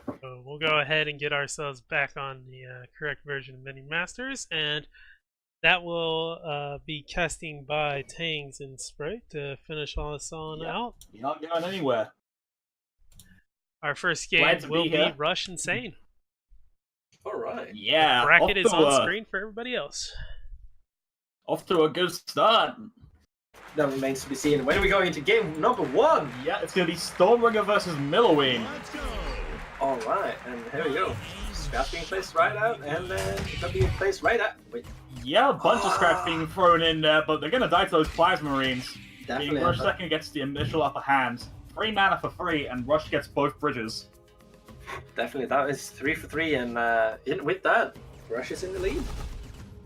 So we'll go ahead and get ourselves back on the correct version of Minion Masters, and that will be casting by Tangs and Sprite to finish all this on out. You're not going anywhere. Our first Glad game to will be be here. Rush Insane. All right. Yeah, The bracket is on screen for everybody else. Off to a good start. That remains to be seen. When are we going into game number 1? Yeah, it's going to be Stormbringer versus Milloween. All right, and here we go. Scrap being placed right out, and it's going to be placed right out. Wait, Yeah, a bunch of scraps being thrown in there, but they're going to die to those Plasma Marines. definitely. Rush second gets the initial upper hand. 3 mana for free, and Rush gets both bridges. Definitely, that is 3 for 3, and with that, Rush is in the lead.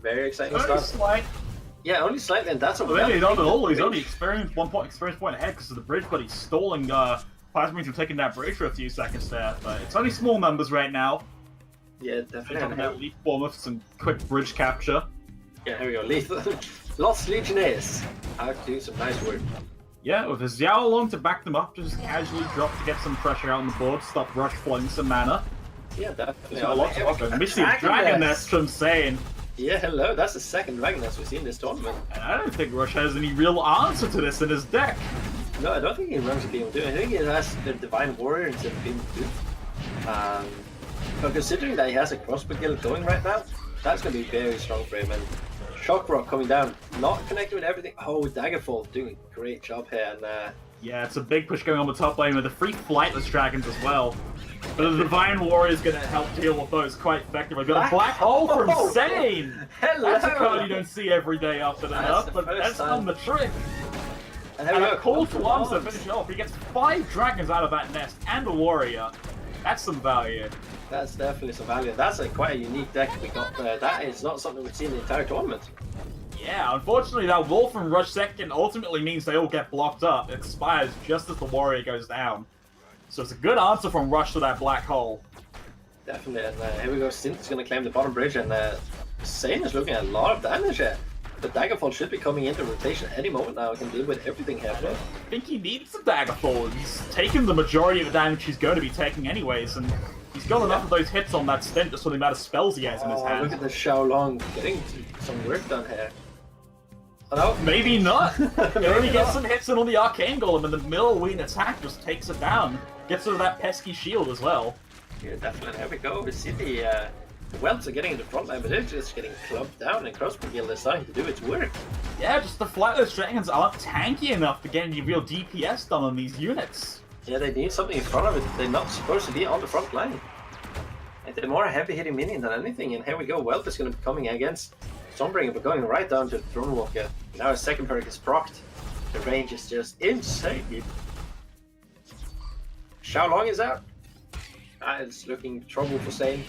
Very exciting Only stuff. slight. Yeah, only slightly, and that's a Well, maybe not at all. He's bridge. only experienced 1 point experience point ahead because of the bridge, but he's stalling Plasma Marines from taking that bridge for a few seconds there. But it's only small numbers right now. Yeah, They're definitely. talking about Leaf Bomber for some quick bridge capture. Yeah, here we go. Lethal. Lost Legionnaires. How to do some nice work. Yeah, with his Xiao along to back them up, just casually drop to get some pressure out on the board, stop Rush flowing some mana. Yeah, definitely. He's got lots of offense. And we see a Dragon Nest from Sane. Yeah, hello. That's the second Dragon Nest we've seen this tournament. And I don't think Rush has any real answer to this in his deck. No, I don't think he runs a Beam Doom. I think he has the Divine Warrior instead of Beam Doom. But considering that he has a crossbow guild going right now, that's going to be very strong for him. And Shockrock coming down, not connected with everything. Oh, Daggerfall doing a great job here. And Yeah, it's a big push going on the top lane with the 3 Flightless Dragons as well. But the Divine Warrior is going to help deal with those quite effectively. Got a Black Hole from Sane! hello! That's a card you don't see every day often enough, the but first that's time. on the trick. And And we a go. Call to Arms to finish it off. He gets 5 Dragons out of that nest and a Warrior. That's some value. That's definitely some value. That's quite a unique deck we got there. That is not something we've seen in the entire tournament. Yeah, unfortunately that Wolf from Rush second ultimately means they all get blocked up. It expires just as the Warrior goes down. So it's a good answer from Rush to that Black Hole. Definitely, and here we go. Synth is going to claim the bottom bridge, and Sane is looking at a lot of damage here. The Daggerfall should be coming into rotation any moment now. It can deal with everything here. I don't think he needs the Daggerfall. He's taken the majority of the damage he's going to be taking anyways, and he's got enough of those hits on that stint just for the amount of spells he has in his Oh, hand. look at the Xiaolong getting some work done here. Oh, no. Maybe not. He only Maybe gets not. some hits in on the Arcane Golem, and the Milloween attack just takes it down. Gets rid of that pesky shield as well. Yeah, definitely. Here we go. We see the Welts are getting in the front line, but they're just getting clubbed down, and Crossbow Guild is starting to do its work. Yeah, just the Flightless Dragons aren't tanky enough to get any real DPS done on these units. Yeah, they need something in front of it. They're not supposed to be on the front line. And they're more heavy-hitting minion than anything, and here we go. Welt is going to be coming against Stormbringer, but going right down to the Throne Walker. Now his second perk is procced. The range is just insane. Xiaolong is out. That is looking trouble for Sane.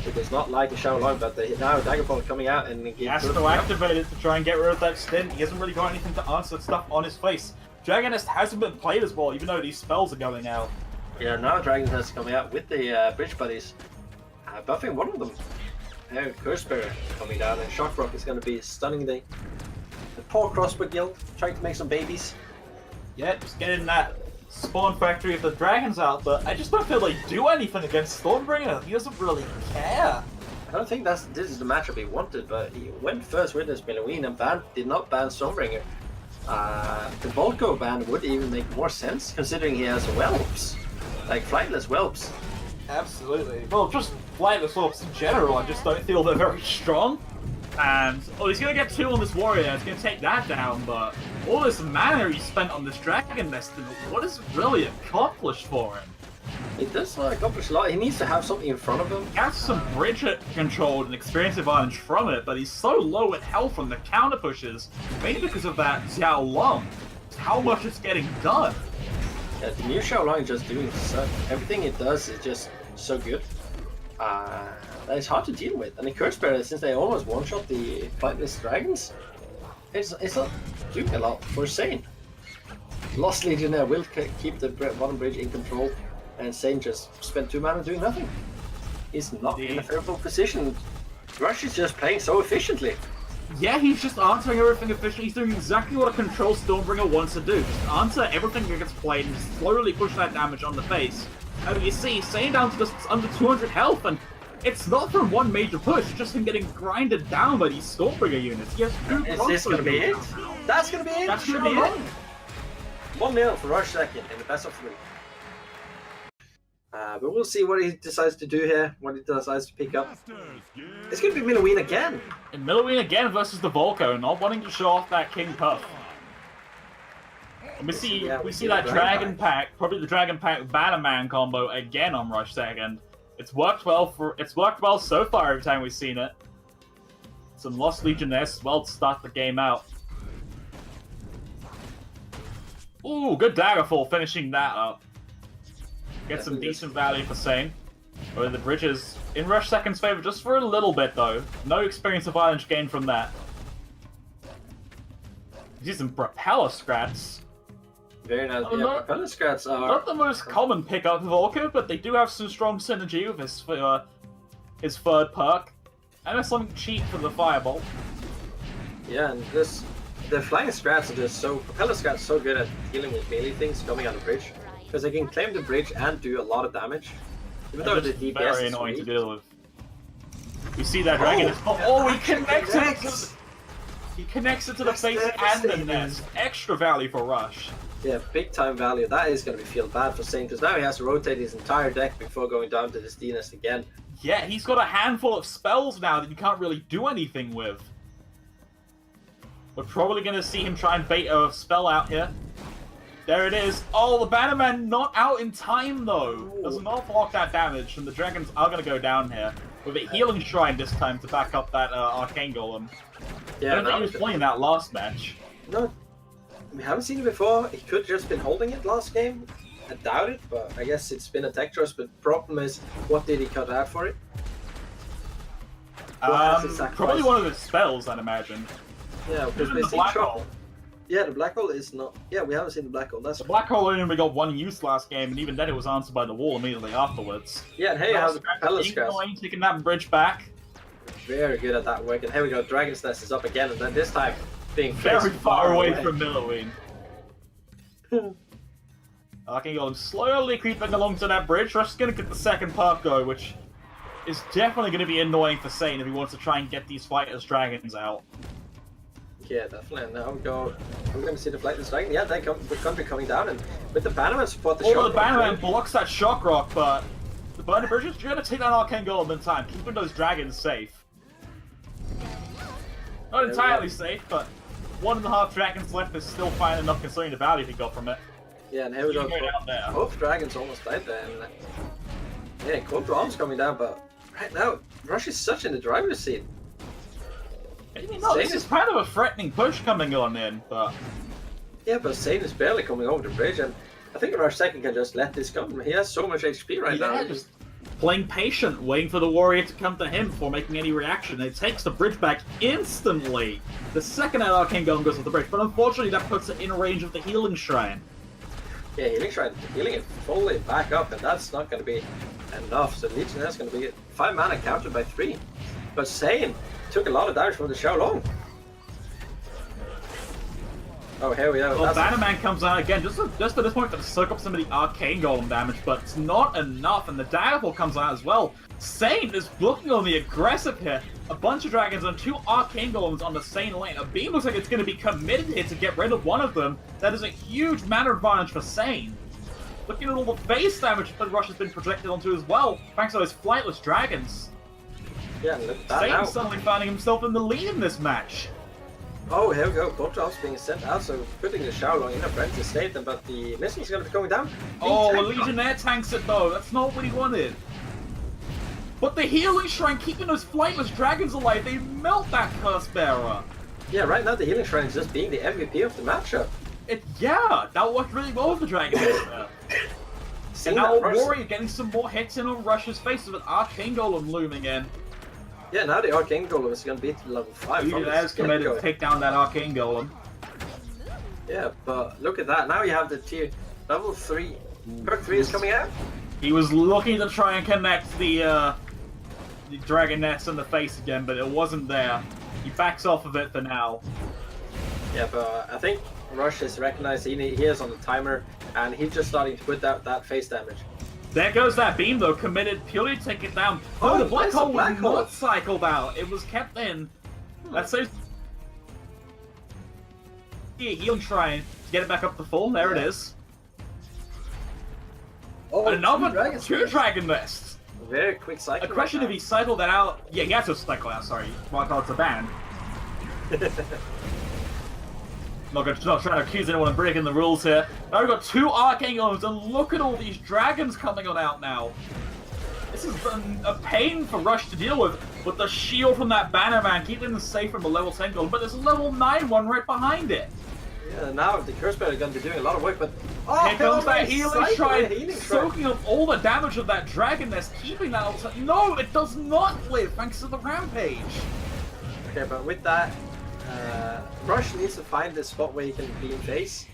It does not like the Xiaolong, but now Daggerfall coming out and He has to activate it to try and get rid of that stint. He hasn't really got anything to answer stuff on his face. Dragon Nest hasn't been played as well, even though these spells are going out. Yeah, now Dragon Nest coming out with the Bridge Buddies. Buffing one of them. Now Curse Bearer coming down, and Shockrock is going to be stunning the poor Crossbow Guild, trying to make some babies. Yeah, just getting that spawn factory of the dragons out, but I just don't feel they do anything against Stormbringer. He doesn't really care. I don't think this is the matchup he wanted, but he went first with his Milloween and did not ban Stormbringer. The Volko ban would even make more sense, considering he has Whelps, like flightless Whelps. Absolutely. Well, just Flightless Orcs in general, I just don't feel they're very strong. And, oh, he's going to get 2 on this Warrior, it's going to take that down, but all this mana he spent on this Dragon Nest, what has it really accomplished for him? It does not accomplish a lot. He needs to have something in front of him. He has some bridge control and experience advantage from it, but he's so low in health from the counter pushes, mainly because of that Xiao Long. How much it's getting done. Yeah, the new Xiaolong is just doing everything it does is just so good. That is hard to deal with. And the Curse Bearer, since they almost one-shot the Flightless Dragons, it's not doing a lot for Sane. Lost Legionnaire will keep the bottom bridge in control, and Sane just spent 2 mana doing nothing. He's not in a favorable position. Rush is just playing so efficiently. Yeah, he's just answering everything efficiently. He's doing exactly what a control Stormbringer wants to do. Just answer everything that gets played and just slowly push that damage on the face. And you see, Sane down to just under 200 health, and it's not from one major push, just him getting grinded down by these Stormbringer units. He has 2 Is this going to be it? That's going to be it? That's going to be it. 1-0 for Rush second in the best of 3. But we'll see what he decides to do here, what he decides to pick up. It's going to be Milloween again. And Milloween again versus the Volko, not wanting to show off that King Puff. And we see that Dragon Pack, probably the Dragon Pack Bannerman combo again on Rush second. It's worked well so far every time we've seen it. Some Lost Legionnaires as well to start the game out. Ooh, good Daggerfall finishing that up. Get some decent value for Sane. Or the bridge is in Rush second's favor just for a little bit though. No experience of violence gained from that. You see some Propeller Scrats. Very nice. Yeah, Propeller Scrats are... Not the most common pickup of Volker, but they do have some strong synergy with his third perk. And there's something cheap for the Fireball. Yeah, and the Flying Scrats are just so... Propeller Scrats are so good at dealing with melee things coming on the bridge. Because they can claim the bridge and do a lot of damage. Even though the DPS very is annoying weak. to deal with. You see that dragon? He connects it! He connects it to the face and the nest. Extra value for Rush. Yeah, big time value. That is going to feel bad for Sane, because now he has to rotate his entire deck before going down to this D-Nest again. Yeah, he's got a handful of spells now that you can't really do anything with. We're probably going to see him try and bait a spell out here. There it is. Oh, the Bannerman not out in time, though. Does not block that damage, and the dragons are going to go down here. With a healing shrine this time to back up that Arcane Golem. Yeah, I don't think he was playing that last match. No, we haven't seen it before. He could have just been holding it last game. I doubt it, but I guess it's been a tech choice. But the problem is, what did he cut out for it? Probably one of his spells, I'd imagine. Yeah, because the black hole. Yeah, the black hole is not... Yeah, we haven't seen the black hole. That's the black hole only got one use last game, and even then it was answered by the wall immediately afterwards. Yeah, and here you have the Propeller Scrats. Taking that bridge back. Very good at that work. And here we go, Dragon's Nest is up again, and then this time being very far away from Milloween. Arcane Golem slowly creeping along to that bridge. Rush is going to get the second perk go, which is definitely going to be annoying for Sane if he wants to try and get these Flightless Dragons out. Yeah, definitely. And now we're going to see the Flightless Dragon. Yeah, they come, the country coming down, and with the Bannerman support, the Shock Rock. The Bannerman blocks that Shock Rock, but the Burning Bridge is going to take down Arcane Golem in time, keeping those dragons safe. Not entirely safe, but 1.5 dragons left is still fine enough considering the value he got from it. Yeah, and here we go. Both dragons almost died there. And, yeah, Cold Drom's coming down, but right now, Rush is such in the driver's seat. This is kind of a threatening push coming on in, but... Yeah, but Sane is barely coming over the bridge, and I think Rush second can just let this come. He has so much HP right now. Just playing patient, waiting for the warrior to come to him before making any reaction. It takes the bridge back instantly. The second that Arcane Golem goes with the bridge, but unfortunately that puts it in range of the Healing Shrine. Yeah, Healing Shrine, healing it fully back up, and that's not going to be enough. So Legionnaires going to be 5 mana countered by 3. But Sane took a lot of damage from the Xiaolong. Oh, here we go. Well, Bannerman comes out again, just at this point to soak up some of the Arcane Golem damage, but it's not enough, and the Daggerfall comes out as well. Sane is looking on the aggressive here. A bunch of dragons and 2 Arcane Golems on the Sane lane. A beam looks like it's going to be committed here to get rid of one of them. That is a huge mana advantage for Sane. Looking at all the base damage that Rush has been projected onto as well, thanks to those Flightless Dragons. Yeah, look at that Sane now. suddenly finding himself in the lead in this match. Oh, here we go. Both drops being sent out, so putting the Xiaolong in a friend to save them, but the missile's going to be going down. Oh, a Legionnaire tanks it though. That's not what he wanted. But the Healing Shrine keeping those Flightless Dragons alive, they melt that Curse Bearer. Yeah, right now the Healing Shrine is just being the MVP of the matchup. Yeah, that worked really well with the Dragon. And now Warrior getting some more hits in on Rush's face with an Arcane Golem looming in. Yeah, now the Arcane Golem is going to beat level 5. Legionnaires committed to take down that Arcane Golem. Yeah, but look at that. Now you have the tier level 3. Perk 3 is coming out. He was looking to try and connect the Dragon Nets in the face again, but it wasn't there. He backs off of it for now. Yeah, but I think Rush has recognized he is on the timer, and he's just starting to put out that face damage. There goes that beam, though, committed purely to take it down. Oh, the black hole was not cycled out. It was kept in. That saves... He'll try and get it back up to full. There it is. Oh, another two Dragon Nests. Very quick cycle. A question if he cycled that out. Yeah, he has to cycle out, sorry. While it's a ban. Not trying to accuse anyone of breaking the rules here. Now we've got 2 Arcane Golems, and look at all these dragons coming on out now. This is a pain for Rush to deal with the shield from that Banner Man, keeping them safe from a level 10 golem, but there's a level 9 one right behind it. Yeah, now the Curse Bearer is going to be doing a lot of work, but... Oh, here comes that healing shrine, soaking up all the damage of that Dragon Nest, keeping that all... No, it does not live, thanks to the Rampage. Okay, but with that, Rush needs to find the spot where he can beam face.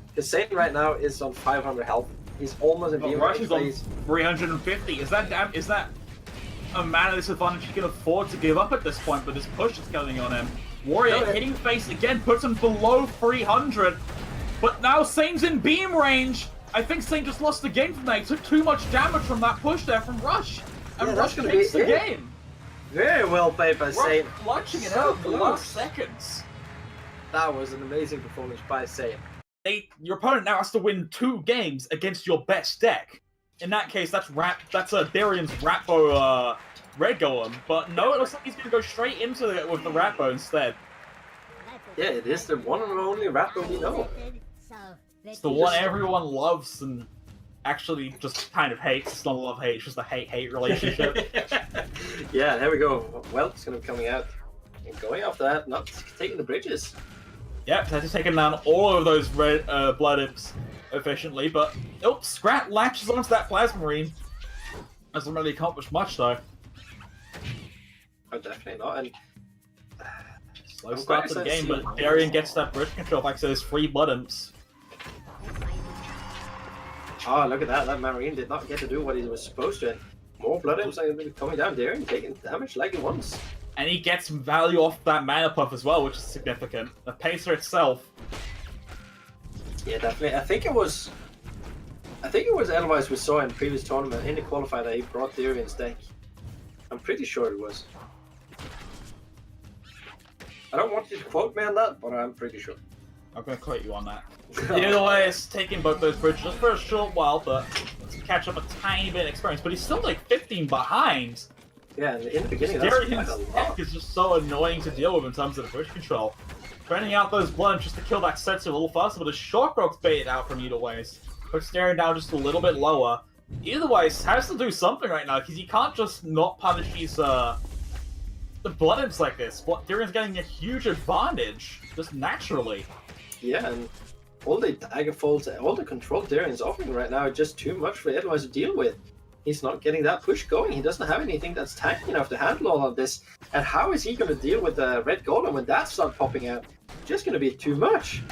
Because Satan right now is on 500 health. He's almost in beam Rush is on phase. 350. Is that a mana disadvantage he can afford to give up at this point? But this push is going on him. Warrior hitting face again puts him below 300. But now Sane's in beam range. I think Sane just lost the game from that. He took too much damage from that push there from Rush. And Rush takes the game. Very well played by Sane. Clutching it out for the last seconds. That was an amazing performance by Sane. Your opponent now has to win 2 games against your best deck. In that case, that's Darian's Ratbo Red Golem. But no, it looks like he's going to go straight into it with the Ratbo instead. Yeah, it is the one and only Ratbo we know. It's the one everyone loves and actually just kind of hates. It's not a love-hate, it's just a hate-hate relationship. Yeah, there we go. Well, it's going to be coming out. And going after that, not taking the bridges. Yep, has taken down all of those red blood imps efficiently, but Scrat latches onto that Plasma Marine. Doesn't really accomplish much though. Oh, definitely not. And slow start to the game, but Darian gets that bridge control back to those 3 blood imps. Oh, look at that. That Marine did not get to do what he was supposed to. And more blood imps are coming down there and taking damage like he wants. And he gets some value off that mana puff as well, which is significant. The pacer itself. Yeah, definitely. I think it was Edelweiss we saw in the previous tournament in the qualifier that he brought Darian's deck. I'm pretty sure it was. I don't want you to quote me on that, but I'm pretty sure. I'm going to quote you on that. Either way, it's taking both those bridges just for a short while, but let's catch up a tiny bit of experience. But he's still like 15 behind. Yeah, in the beginning, Darian's deck is just so annoying to deal with in terms of the bridge control. Burning out those bloods just to kill that Setsu a little faster, but the Shock Rock's baited out from either ways. Puts Darian down just a little bit lower. Either way, has to do something right now, because you can't just not punish these, the blood imps like this. Darian's getting a huge advantage, just naturally. Yeah, and all the dagger folds, all the control Darian's offering right now are just too much for Edelweiss to deal with. He's not getting that push going. He doesn't have anything that's tanky enough to handle all of this. And how is he going to deal with the Red Golem when that starts popping out? Just going to be too much.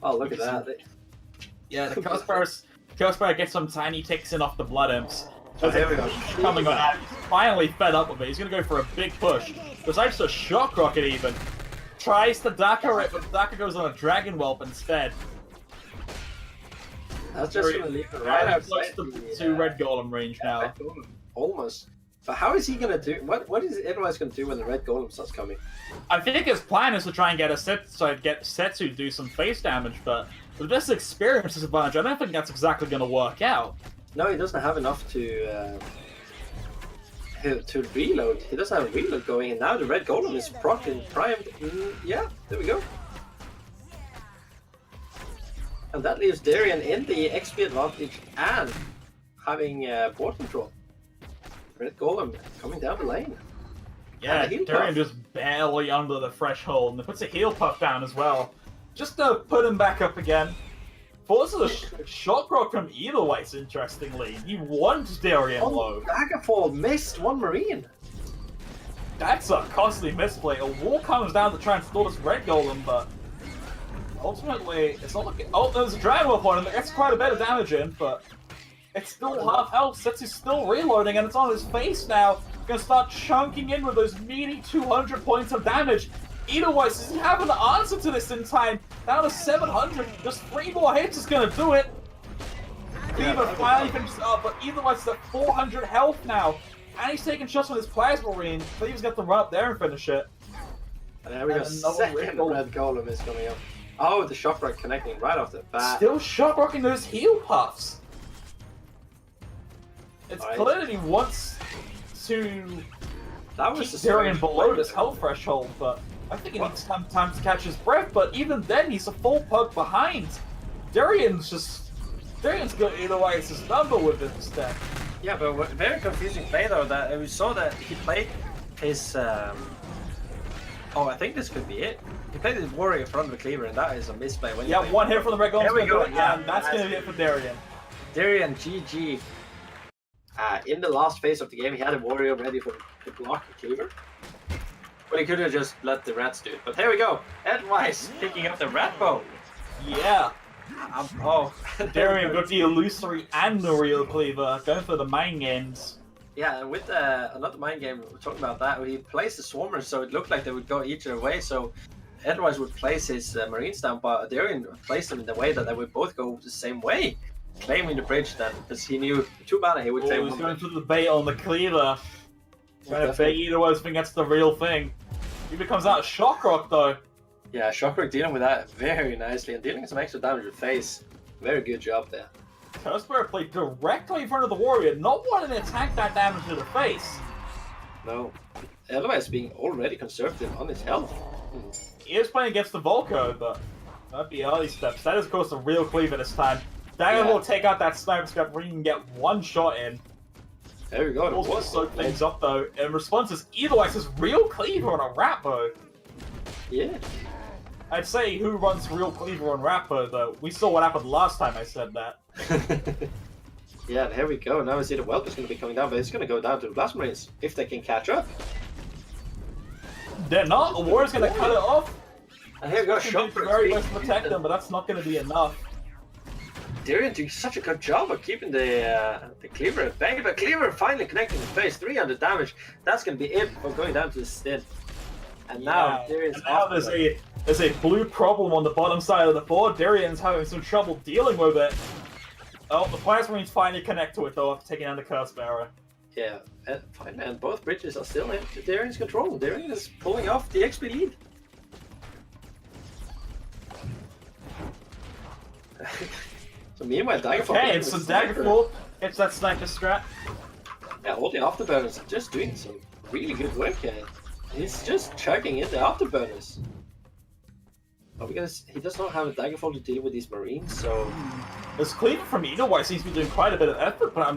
Oh, look at that. Yeah, the Cosper gets some tiny ticks in off the blood imps. Oh, there we go. Coming on out. He's finally fed up with it. He's going to go for a big push. Besides a Shock Rocket even. Tries to Daka it, but Daka goes on a Dragon Whelp instead. That's just going to leave it right outside to Red Golem range now. Red Golem, almost. But how is he going to do... What is Edelweiss going to do when the Red Golem starts coming? I think his plan is to try and get Setsu to do some face damage, but with this experience disadvantage, I don't think that's exactly going to work out. No, he doesn't have enough to reload. He doesn't have a reload going, and now the Red Golem is procced and primed. Yeah, there we go. And that leaves Darian in the XP advantage and having board control. Red Golem coming down the lane. Yeah, Darian just barely under the threshold, and it puts a heal puff down as well. Just to put him back up again. Forces a Shock Rock from Edelweiss, interestingly. He wants Darian low. Daggerfall missed one Marine. That's a costly misplay. A wall comes down to try and stall this Red Golem, but ultimately, it's not looking... Oh, there's a Dragon Whelp on him. That's quite a bit of damage in, but it's still half health. Setsu's still reloading, and it's on his face now. Gonna start chunking in with those meaty 200 points of damage. Edelweiss doesn't have an answer to this in time. Down to 700. Just 3 more hits is gonna do it. Cleaver finally finishes up, but either way, it's at 400 health now. And he's taking shots with his Plasma Marine. Cleaver's got to run up there and finish it. And there we go, second red golem is coming up. Oh, the shock rock connecting right off the bat. Still shock rocking those heal puffs. It's clear that he wants to keep Darian below this health threshold, but I think he needs time to catch his breath, but even then he's a full pug behind. Darian's got either way it's his number with this deck. Yeah, but very confusing play though, that we saw that he played his oh, I think this could be it. He played his warrior front of the cleaver, and that is a misplay. When one hit from the red golem. There we go. Yeah, and that's gonna be it for Darian. Darian, GG. In the last phase of the game, he had a warrior ready to block the cleaver. But he could have just let the rats do it. But here we go. Edwise picking up the rat bow. Yeah. Oh, Darian got the illusory and the real cleaver, going for the mind games. Yeah, and with another mind game, we're talking about that, he placed the swarmers so it looked like they would go each other way. So Edwise would place his marines down, but Darian placed them in the way that they would both go the same way, claiming the bridge then, because he knew 2 mana he would claim. He was going to the bait on the cleaver. Trying to bait either way, think that's the real thing. He becomes out Shock Rock though. Yeah, Shock Rock dealing with that very nicely and dealing some extra damage to face. Very good job there. Cursebreaker played directly in front of the warrior, not wanting to attack that damage to the face. No. Otherwise being already conservative on his health. He is playing against the Volko, but that'd be early steps. That is, of course, the real cleaver this time. Dagger will take out that sniper scrap where you can get 1 shot in. There we go. Also soak things up though. In response is either way, it's real cleaver on a rat bow. Yeah. I'd say who runs real cleaver on rat bow though. We saw what happened last time I said that. Yeah, and here we go. Now we see the whelp is going to be coming down, but it's going to go down to the Blast Marines if they can catch up. They're not. The warrior's going to cut it off. And here we go. Shock very much to protect them, but that's not going to be enough. Darian doing such a good job of keeping the cleaver at bay, but cleaver finally connecting the face, 300 damage. That's going to be it for going down to the stint. And now Darian's now there's a blue problem on the bottom side of the board. Darian's having some trouble dealing with it. Oh, the Plasma Marines finally connect to it though after taking down the Curse Bearer. Yeah, and both bridges are still in Darian's control. Darian is pulling off the XP lead. So meanwhile, Daggerfall. Okay, it's some Daggerfall. It's that sniper strat. Yeah, all the afterburners are just doing some really good work here. He's just chugging in the afterburners. Oh, because he does not have a Daggerfall to deal with these marines, so this cleaver from Edelweiss seems to be doing quite a bit of effort, but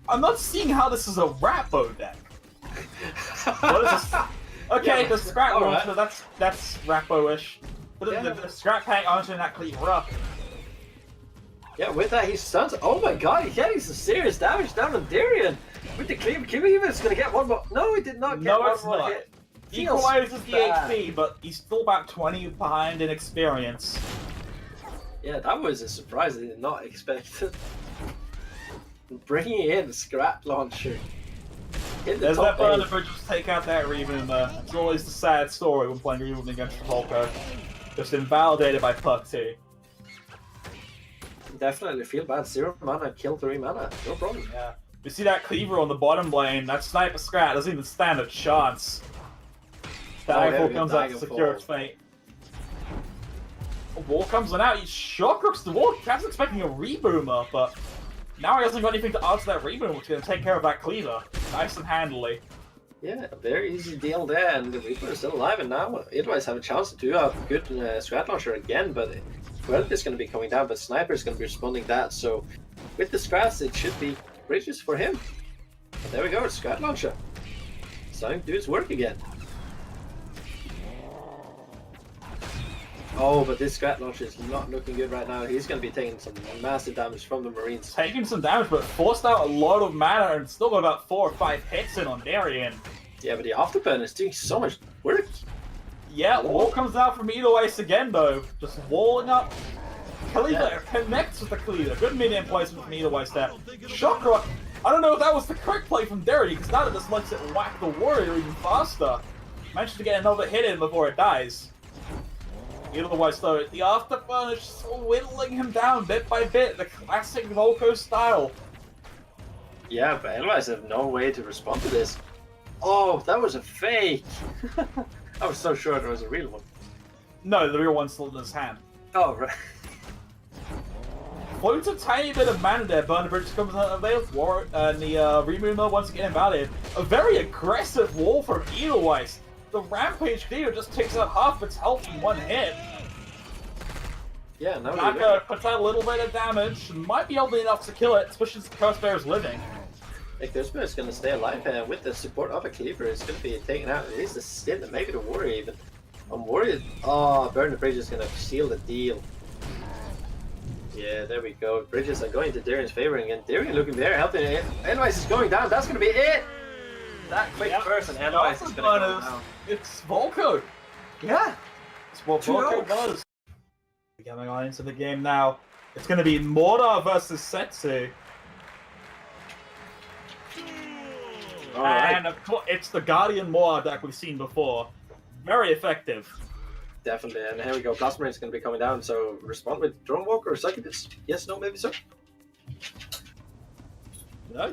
I'm not seeing how this is a rat bow deck. What is this? Okay, the scrap launcher, that's rat bow-ish. But the scrap pack launching that cleaver up. Yeah, with that he stuns. Oh my god, he's getting some serious damage down on Darian. With the cleaver, Kiva is gonna get 1 more. No, he did not get 1 more hit. Equalizes the HP, but he's still about 20 behind in experience. Yeah, that was a surprise I did not expect. Bringing in the scrap launcher. There's that burner bridge to take out that Reven there. It's always the sad story when playing Reven against the Volko. Just invalidated by Puck 2. Definitely feel bad. 0 mana, kill 3 mana. No problem. Yeah. You see that cleaver on the bottom lane, that sniper scrat doesn't even stand a chance. Daggerfall comes out to secure its fate. A wall comes on out, he shock rocks the wall. Cat's expecting a reboomer, but now he hasn't got anything to answer that reboomer, which is going to take care of that cleaver. Nice and handily. Yeah, a very easy deal there, and the Reaper is still alive, and now Edelweiss have a chance to do a good scrat launcher again, but Whelp is going to be coming down, but Sniper is going to be responding that, so with the scrats it should be bridges for him. But there we go, scrat launcher. Starting to do its work again. Oh, but this scrat launcher is not looking good right now. He's going to be taking some massive damage from the Marines. Taking some damage, but forced out a lot of mana and still got about 4 or 5 hits in on Darian. Yeah, but the Afterburn is doing so much work. Yeah, wall comes out from Edelweiss again though. Just walling up. Cleaver connects with the Cleaver. Good minion placement from Edelweiss there. Shock Rock. I don't know if that was the correct play from Darian, because now it just lets it whack the warrior even faster. Managed to get another hit in before it dies. Otherwise, though, the Afterburn is just whittling him down bit by bit, the classic Volko style. Yeah, but otherwise I have no way to respond to this. Oh, that was a fake! I was so sure it was a real one. No, the real one's still in his hand. Oh, right. Floats a tiny bit of mana there, Burn the Bridge comes out of Veil, War, and the Remove mode once again invalid. A very aggressive wall from Edelweiss. The Rampage Cleaver just takes out half its health in one hit. Yeah, no. Naka puts out a little bit of damage, might be able to enough to kill it, especially since the Curse Bear is living. Like, Curse Bear is going to stay alive, and with the support of a Cleaver, it's going to be taken out. At least the Stint, and maybe the Warrior even. I'm worried. Oh, Burn the Bridge is going to seal the deal. Yeah, there we go. Bridges are going to Darian's favor again. Darian looking very healthy. Edelweiss is going down. That's going to be it. That quick first, and Edelweiss is going to go down. It's Volko. Yeah. It's what Volko does. Coming on into the game now. It's going to be Mordor versus Setsu. Right. And of course, it's the Guardian Moa deck we've seen before. Very effective. Definitely, and here we go. Plasma Rain is going to be coming down, so respond with Drone Walker or Succubus. Yes, no, maybe so. No,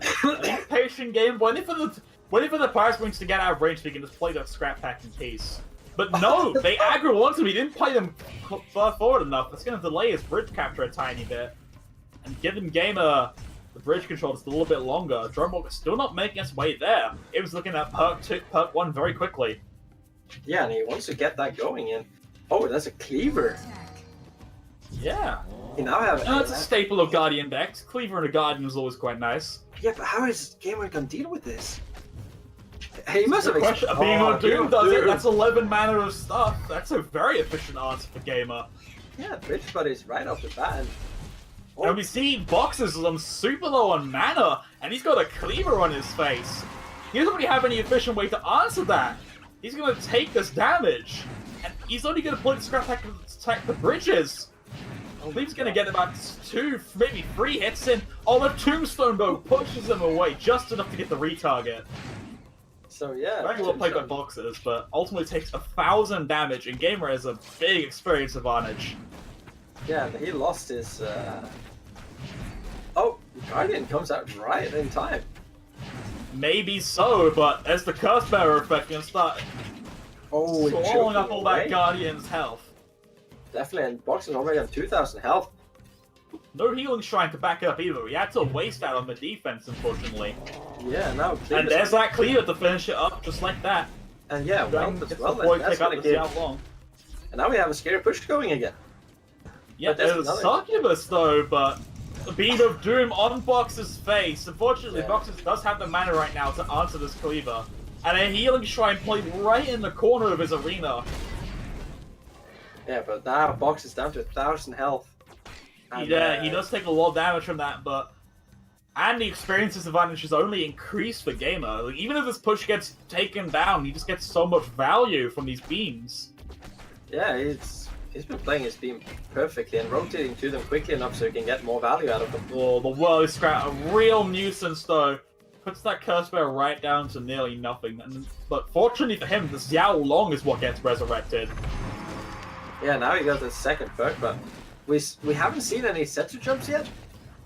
patient game. Waiting for the Pirates Wings to get out of range so we can just play that Scrap Pack in peace. But no, they aggro once and we didn't play them far forward enough. That's going to delay his bridge capture a tiny bit. And giving Gamer the bridge control just a little bit longer. Drone Walker still not making its way there. It was looking at perk 2, perk 1 very quickly. Yeah, and he wants to get that going in. Oh, that's a Cleaver. Yeah. You now have. It's a staple of Guardian decks. Cleaver and a Guardian is always quite nice. Yeah, but how is Gamer going to deal with this? He must have. Being on Doom does it. That's 11 mana of stuff. That's a very efficient answer for Gamer. Yeah, Bridge Buddy's right off the bat. And we see Boxes is on super low on mana, and he's got a Cleaver on his face. He doesn't really have any efficient way to answer that. He's going to take this damage, and he's only going to play the Scrap Pack to attack the bridges. I believe he's going to get about 2, maybe 3 hits in. Oh, the Tombstone though pushes him away just enough to get the retarget. So yeah, very well played by Boxes, but ultimately takes 1,000 damage, and Gamer has a big experience advantage. Yeah, he lost his. Oh, Guardian comes out right in time. Maybe so, but as the Curse Bearer effect can start swallowing up all that Guardian's health. Definitely, and Boxes already have 2,000 health. No healing shrine to back up either. We had to waste that on the defense, unfortunately. Yeah, now. And there's that Cleaver to finish it up, just like that. And yeah, well, that's gonna give. Long. And now we have a scary push going again. Yeah, there's a Succubus though, but the Beam of Doom on Box's face. Unfortunately, Boxes does have the mana right now to answer this Cleaver. And a healing shrine played right in the corner of his arena. Yeah, but now Box is down to 1,000 health. And, yeah, he does take a lot of damage from that, but... And the experience disadvantage is only increased for Gamer. Like, even if this push gets taken down, he just gets so much value from these beams. Yeah, he's been playing his beam perfectly and rotating to them quickly enough so he can get more value out of them. Oh, the Whirly Scrap, a real nuisance though. Puts that Curse Bear right down to nearly nothing. But fortunately for him, the Xiao Long is what gets resurrected. Yeah, now he got the second perk, but we haven't seen any Setsu jumps yet.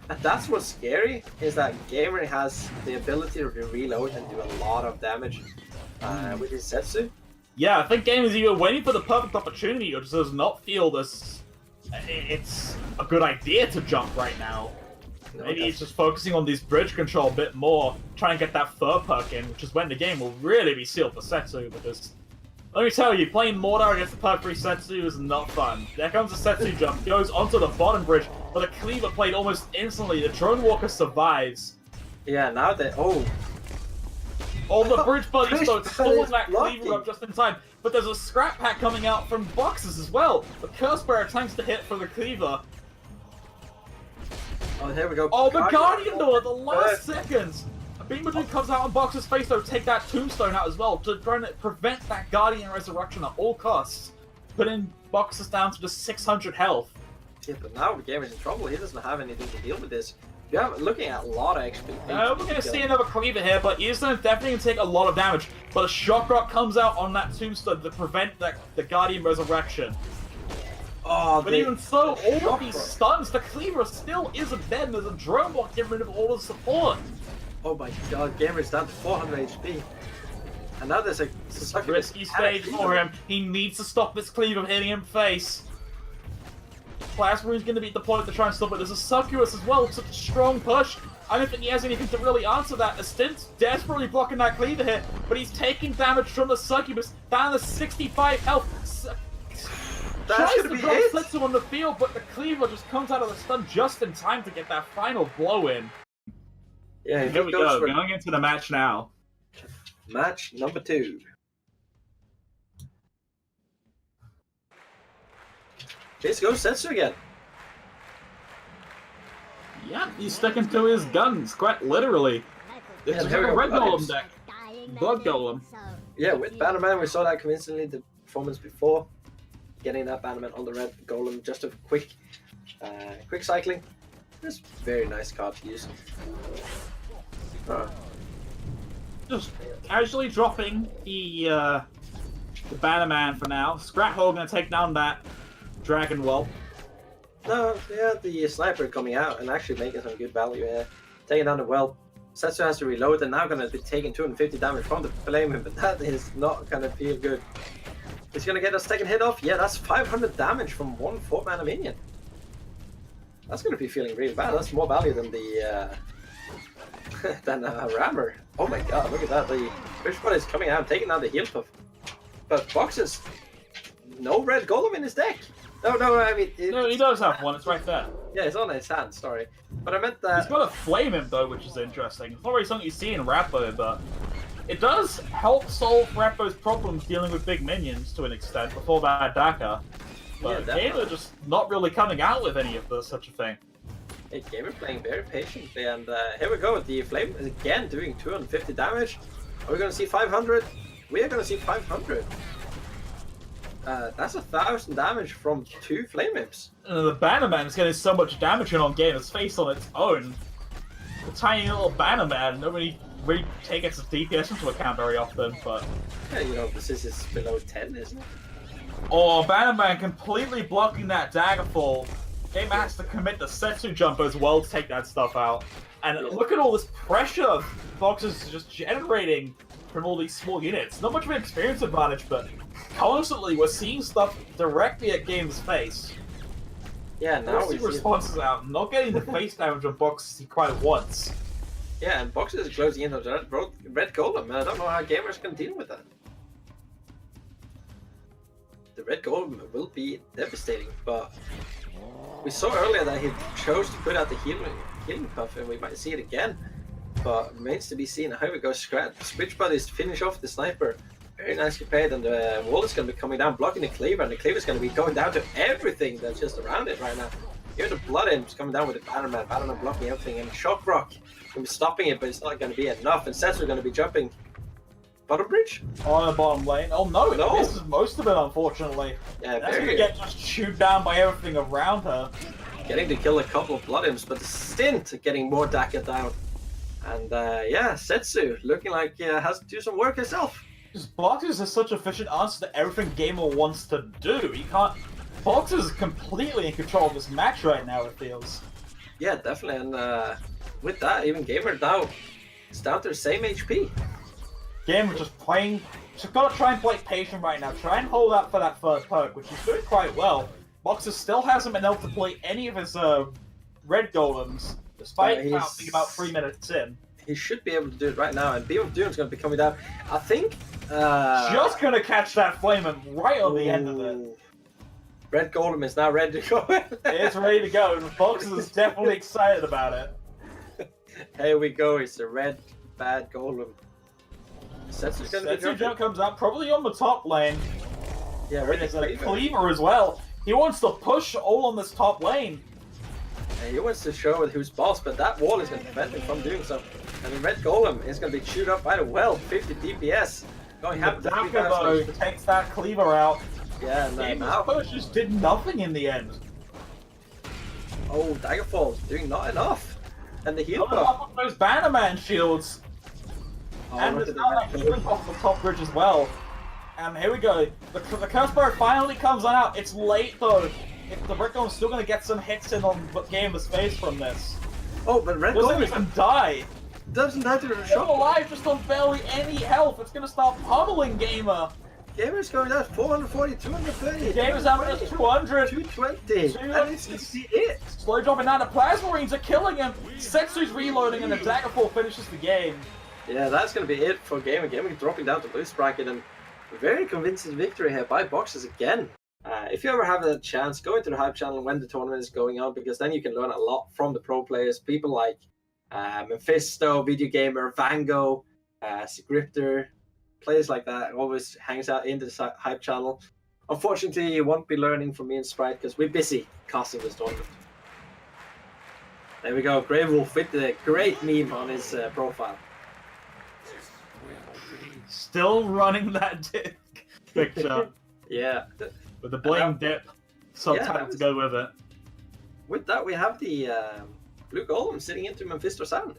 And that's what's scary, is that Gamer has the ability to reload and do a lot of damage with his Setsu. Yeah, I think Gamer is either waiting for the perfect opportunity or just does not feel this... It's a good idea to jump right now. No, maybe he's just focusing on this bridge control a bit more, trying to get that fur perk in, which is when the game will really be sealed for Setsu, because... Let me tell you, playing Mordor against the perk 3 Setsu is not fun. There comes a Setsu jump, goes onto the bottom bridge, but the Cleaver played almost instantly. The Drone Walker survives. Yeah, now they... Oh, the Bridge Buddies though, stalling that Cleaver up just in time. But there's a Scrap Pack coming out from Boxes as well. The Curse Bearer attempts to hit for the Cleaver. Oh, here we go. Oh, the Guardian though at the last seconds. Beam of Doom comes out on Box's face though, take that Tombstone out as well, to try and prevent that Guardian resurrection at all costs. Putting Boxes down to just 600 health. Yeah, but now the game is in trouble. He doesn't have anything to deal with this. Yeah, looking at a lot of XP. We're going to see another Cleaver here, but he's definitely going to take a lot of damage. But a Shock Rock comes out on that Tombstone to prevent the Guardian resurrection. Oh, But even so, all shock of these rock. stuns, the cleaver still isn't dead, and there's a drone block getting rid of all the support. Oh my god, Gamer's down to 400 HP. And now there's a Risky stage for him. He needs to stop this cleaver hitting him face. Plasma's going to be at the point to try and stop it. There's a succubus as well, such a strong push. I don't think he has anything to really answer that. The Stint's desperately blocking that cleaver hit, but he's taking damage from the succubus, down to 65 health. That's Tries gonna to be drop it. Setsu on the field, but the cleaver just comes out of the stun just in time to get that final blow in. Yeah, Here we go, for going into the match now. match number 2. Let's go Setsu again. Yeah, he's sticking to his guns, quite literally. This Yeah, is there like a we red go. golem deck. Blood golem. Yeah, with Bannerman, we saw that convincingly the performance before. Getting that Bannerman on the red golem, just a quick cycling. That's a very nice card to use. Just casually dropping the Bannerman for now. Scrat Hole gonna take down that Dragon Whelp. No, yeah, the sniper coming out and actually making some good value here. Taking down the well. Setsu has to reload and now gonna be taking 250 damage from the flame, but that is not gonna feel good. He's gonna get a second hit off. Yeah, that's 500 damage from one 4-mana minion. That's gonna be feeling really bad. That's more value than the rammer. Oh my god, look at that. The Fishbot is coming out, taking down the heal puff. But Boxes, no red golem in his deck. No, I mean... No, he does have one, it's right there. Yeah, it's on his hand, sorry. But I meant that... He's got a flame imp though, which is interesting. It's not really something you see in Rappo, but it does help solve Rappo's problems dealing with big minions to an extent before that Daka. But Yeah, Gamer just not really coming out with any of this, such a thing. Hey, Gamer playing very patiently, and here we go. The flame is again doing 250 damage. Are we going to see 500? We are going to see 500. That's 1,000 damage from 2 flame imps. The Bannerman is getting so much damage in on Gamer's face on its own. The tiny little Bannerman, nobody really takes its DPS into account very often, but... Yeah, you know, this is below 10, isn't it? Oh, Bannerman completely blocking that Daggerfall. Gamer has to commit the Setsu jump as well to take that stuff out. And look at all this pressure Fox is just generating from all these small units. Not much of an experience advantage, but constantly we're seeing stuff directly at Gamer's face. Yeah, now we see responses out, not getting the face damage on Boxes quite once. Yeah, and Boxes is closing in on the red golem, and I don't know how Gamers can deal with that. The red golem will be devastating, but we saw earlier that he chose to put out the healing puff, and we might see it again. But remains to be seen. Here we go, Switch Buddies to finish off the sniper. Very nicely played, and the wall is going to be coming down, blocking the cleaver, and the cleaver is going to be going down to everything that's just around it right now. Here the Blood Imp's coming down with the Bannerman blocking everything, and Shock Rock going to be stopping it, but it's not going to be enough, and Setsu are going to be jumping. Bottom bridge? On the bottom lane. Oh no, No. this is most of it, unfortunately. Yeah, That's very gonna get just chewed down by everything around her. getting to kill a couple of Blood Imps, but the Stint getting more Daka down. And yeah, Setsu looking like has to do some work herself. Just Boxes is such an efficient answer to everything Gamer wants to do. He can't. Boxes is completely in control of this match right now, it feels. Yeah, definitely. And with that, even Gamer now, it's down to the same HP. Gamer just playing. Just gotta try and play patient right now. Try and hold out for that first perk, which he's doing quite well. Boxes still hasn't been able to play any of his red golems, despite being about 3 minutes in. He should be able to do it right now, and Beam of Doom is going to be coming down. I think. Just gonna catch that flame and right on the end of it. Red Golem is now ready to go. It's ready to go, and Boxes is definitely excited about it. Here we go, it's a red bad Golem. Setsu's going to be Setsu jumping. jump comes out, probably on the top lane. Yeah, Where there's a cleaver as well. He wants to push all on this top lane. And he wants to show who's boss, but that wall is going to prevent him from doing so. And the red Golem is going to be chewed up by the well, 50 DPS. Going to have The Daka though takes that cleaver out. Yeah, and Gamer's now. push just did nothing in the end. Oh, Daggerfall doing not enough. And the heal Not buff. enough of those Bannerman shields. Oh, And look there's at now that that healing off the top bridge as well. And here we go. The curse bird finally comes on out. It's late though. if the Red Golem's still going to get some hits in on Gamer's space from this. Oh, but Red Doesn't Golem even die. doesn't have to Still shot. alive, just on barely any health. It's going to start pummeling Gamer. Gamer's going down 440, 230. Gamer's down to 200. 220. And it's just it. Slow dropping down. The Plasma Marines are killing him. Setsu's reloading and the Daggerfall finishes the game. Yeah, that's going to be it for Gamer. Gamer dropping down to loose bracket and very convincing victory here by Boxers again. If you ever have a chance, go into the Hype channel when the tournament is going on, because then you can learn a lot from the pro players. People like Mephisto, Video Gamer, Vango, Scripter, players like that always hangs out in the Hype channel. Unfortunately, you won't be learning from me and Sprite because we're busy casting this tournament. There we go, Grey Wolf with the great meme on his profile. Still running that dip picture Yeah. with the bling dip subtitle to go with it. With that, we have the Blue Golem sitting into Mephisto Sound.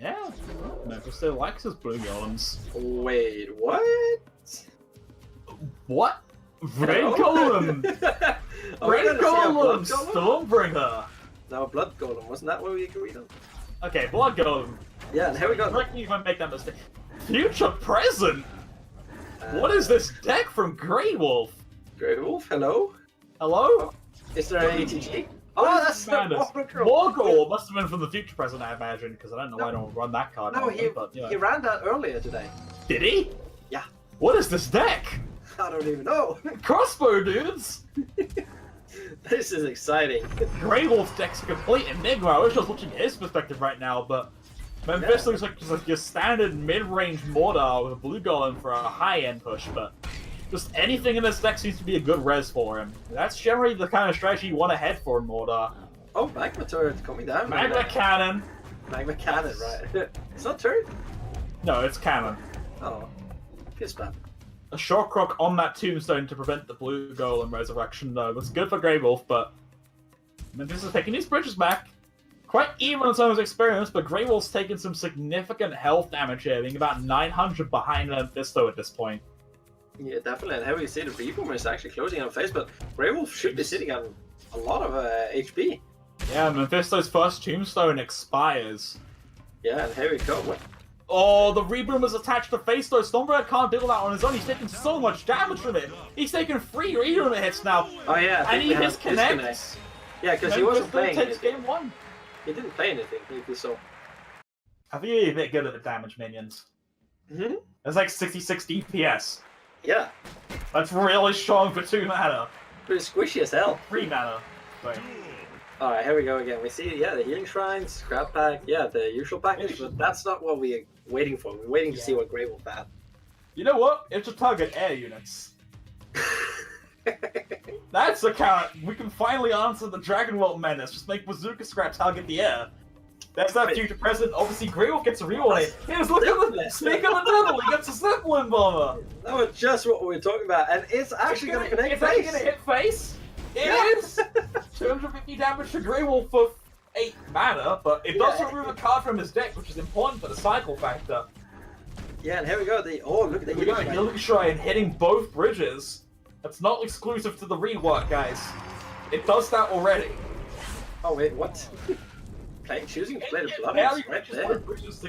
Yeah, Mephisto likes his Blue Golems. Wait, what? What? Red Hello? Golem! Are we Red gonna see a Blood Golem! Golem? Stormbringer! No, Blood Golem. Wasn't that what we agreed on? Okay, Blood Golem. Yeah, and here we go. Correct me if I make that mistake. Future Present! What is this deck from Grey Wolf? Grey Wolf, hello? Hello? Is there an ATG? What Oh, is that's this madness? the Morgul must have been from the Future Present, I imagine, because I don't know why I don't run that card. No, normally, but, you know. he ran that earlier today. Did he? Yeah. What is this deck? I don't even know. Crossbow dudes! This is exciting. Grey Wolf's deck's a complete enigma. I wish I was watching his perspective right now, but Mephisto looks like just like your standard mid-range mortar with a Blue Golem for a high-end push, but just anything in this deck seems to be a good res for him. That's generally the kind of strategy you want to head for in mortar. Oh, Magma Turret coming down. Magma Cannon! Magma Cannon, right. It's not turret? No, it's Cannon. Oh. Piss bad. A Shock Rock on that tombstone to prevent the Blue Golem resurrection, though. That's good for Grey Wolf, but Mephisto's taking his bridges back. Quite even on some of his experience, but Grey Wolf's taking some significant health damage here, being about 900 behind Mephisto at this point. Yeah, definitely. And here we see the Reboomer is actually closing on face, but Grey Wolf should be sitting on a lot of HP. Yeah, Mephisto's first tombstone expires. Yeah, and here we go. What? Oh, the Reboomer's attached to face though. Stormbird can't deal that on his own. He's taking so much damage from it. He's taking 3 Reboomer hits now. Oh yeah, I and think he we have disconnects. disconnects. Yeah, because he wasn't playing takes anything. game 1. He didn't play anything, if you saw. I think he's a bit good at the damage minions. Mm-hmm. That's like 66 DPS. Yeah, That's really strong for 2 mana. pretty squishy as hell. 3 mana. Sorry. Alright, here we go again. We see, yeah, the Healing Shrines, Scrap Pack, yeah, the usual package, but that's not what we're waiting for. We're waiting to see what Grey Wolf had. You know what? It's a target air units. That's a count. We can finally answer the Dragon World menace. Just make Bazooka Scrap target the air. That's that future present. Obviously, Grey Wolf gets a reroll. Here's look at the Snake on the Devil. He gets a Zeppelin bomber. That was just what we were talking about, and it's actually going to connect It's actually face. going to hit face. It is. 250 damage to Grey Wolf for 8 mana, but it does remove a card from his deck, which is important for the cycle factor. Yeah, and here we go. Look at the We got Healing a Shrine. Healing Shrine hitting both bridges. That's not exclusive to the rework, guys. It does that already. Oh wait, what? Choosing to play the blood Barely is right reaches there. both bridges.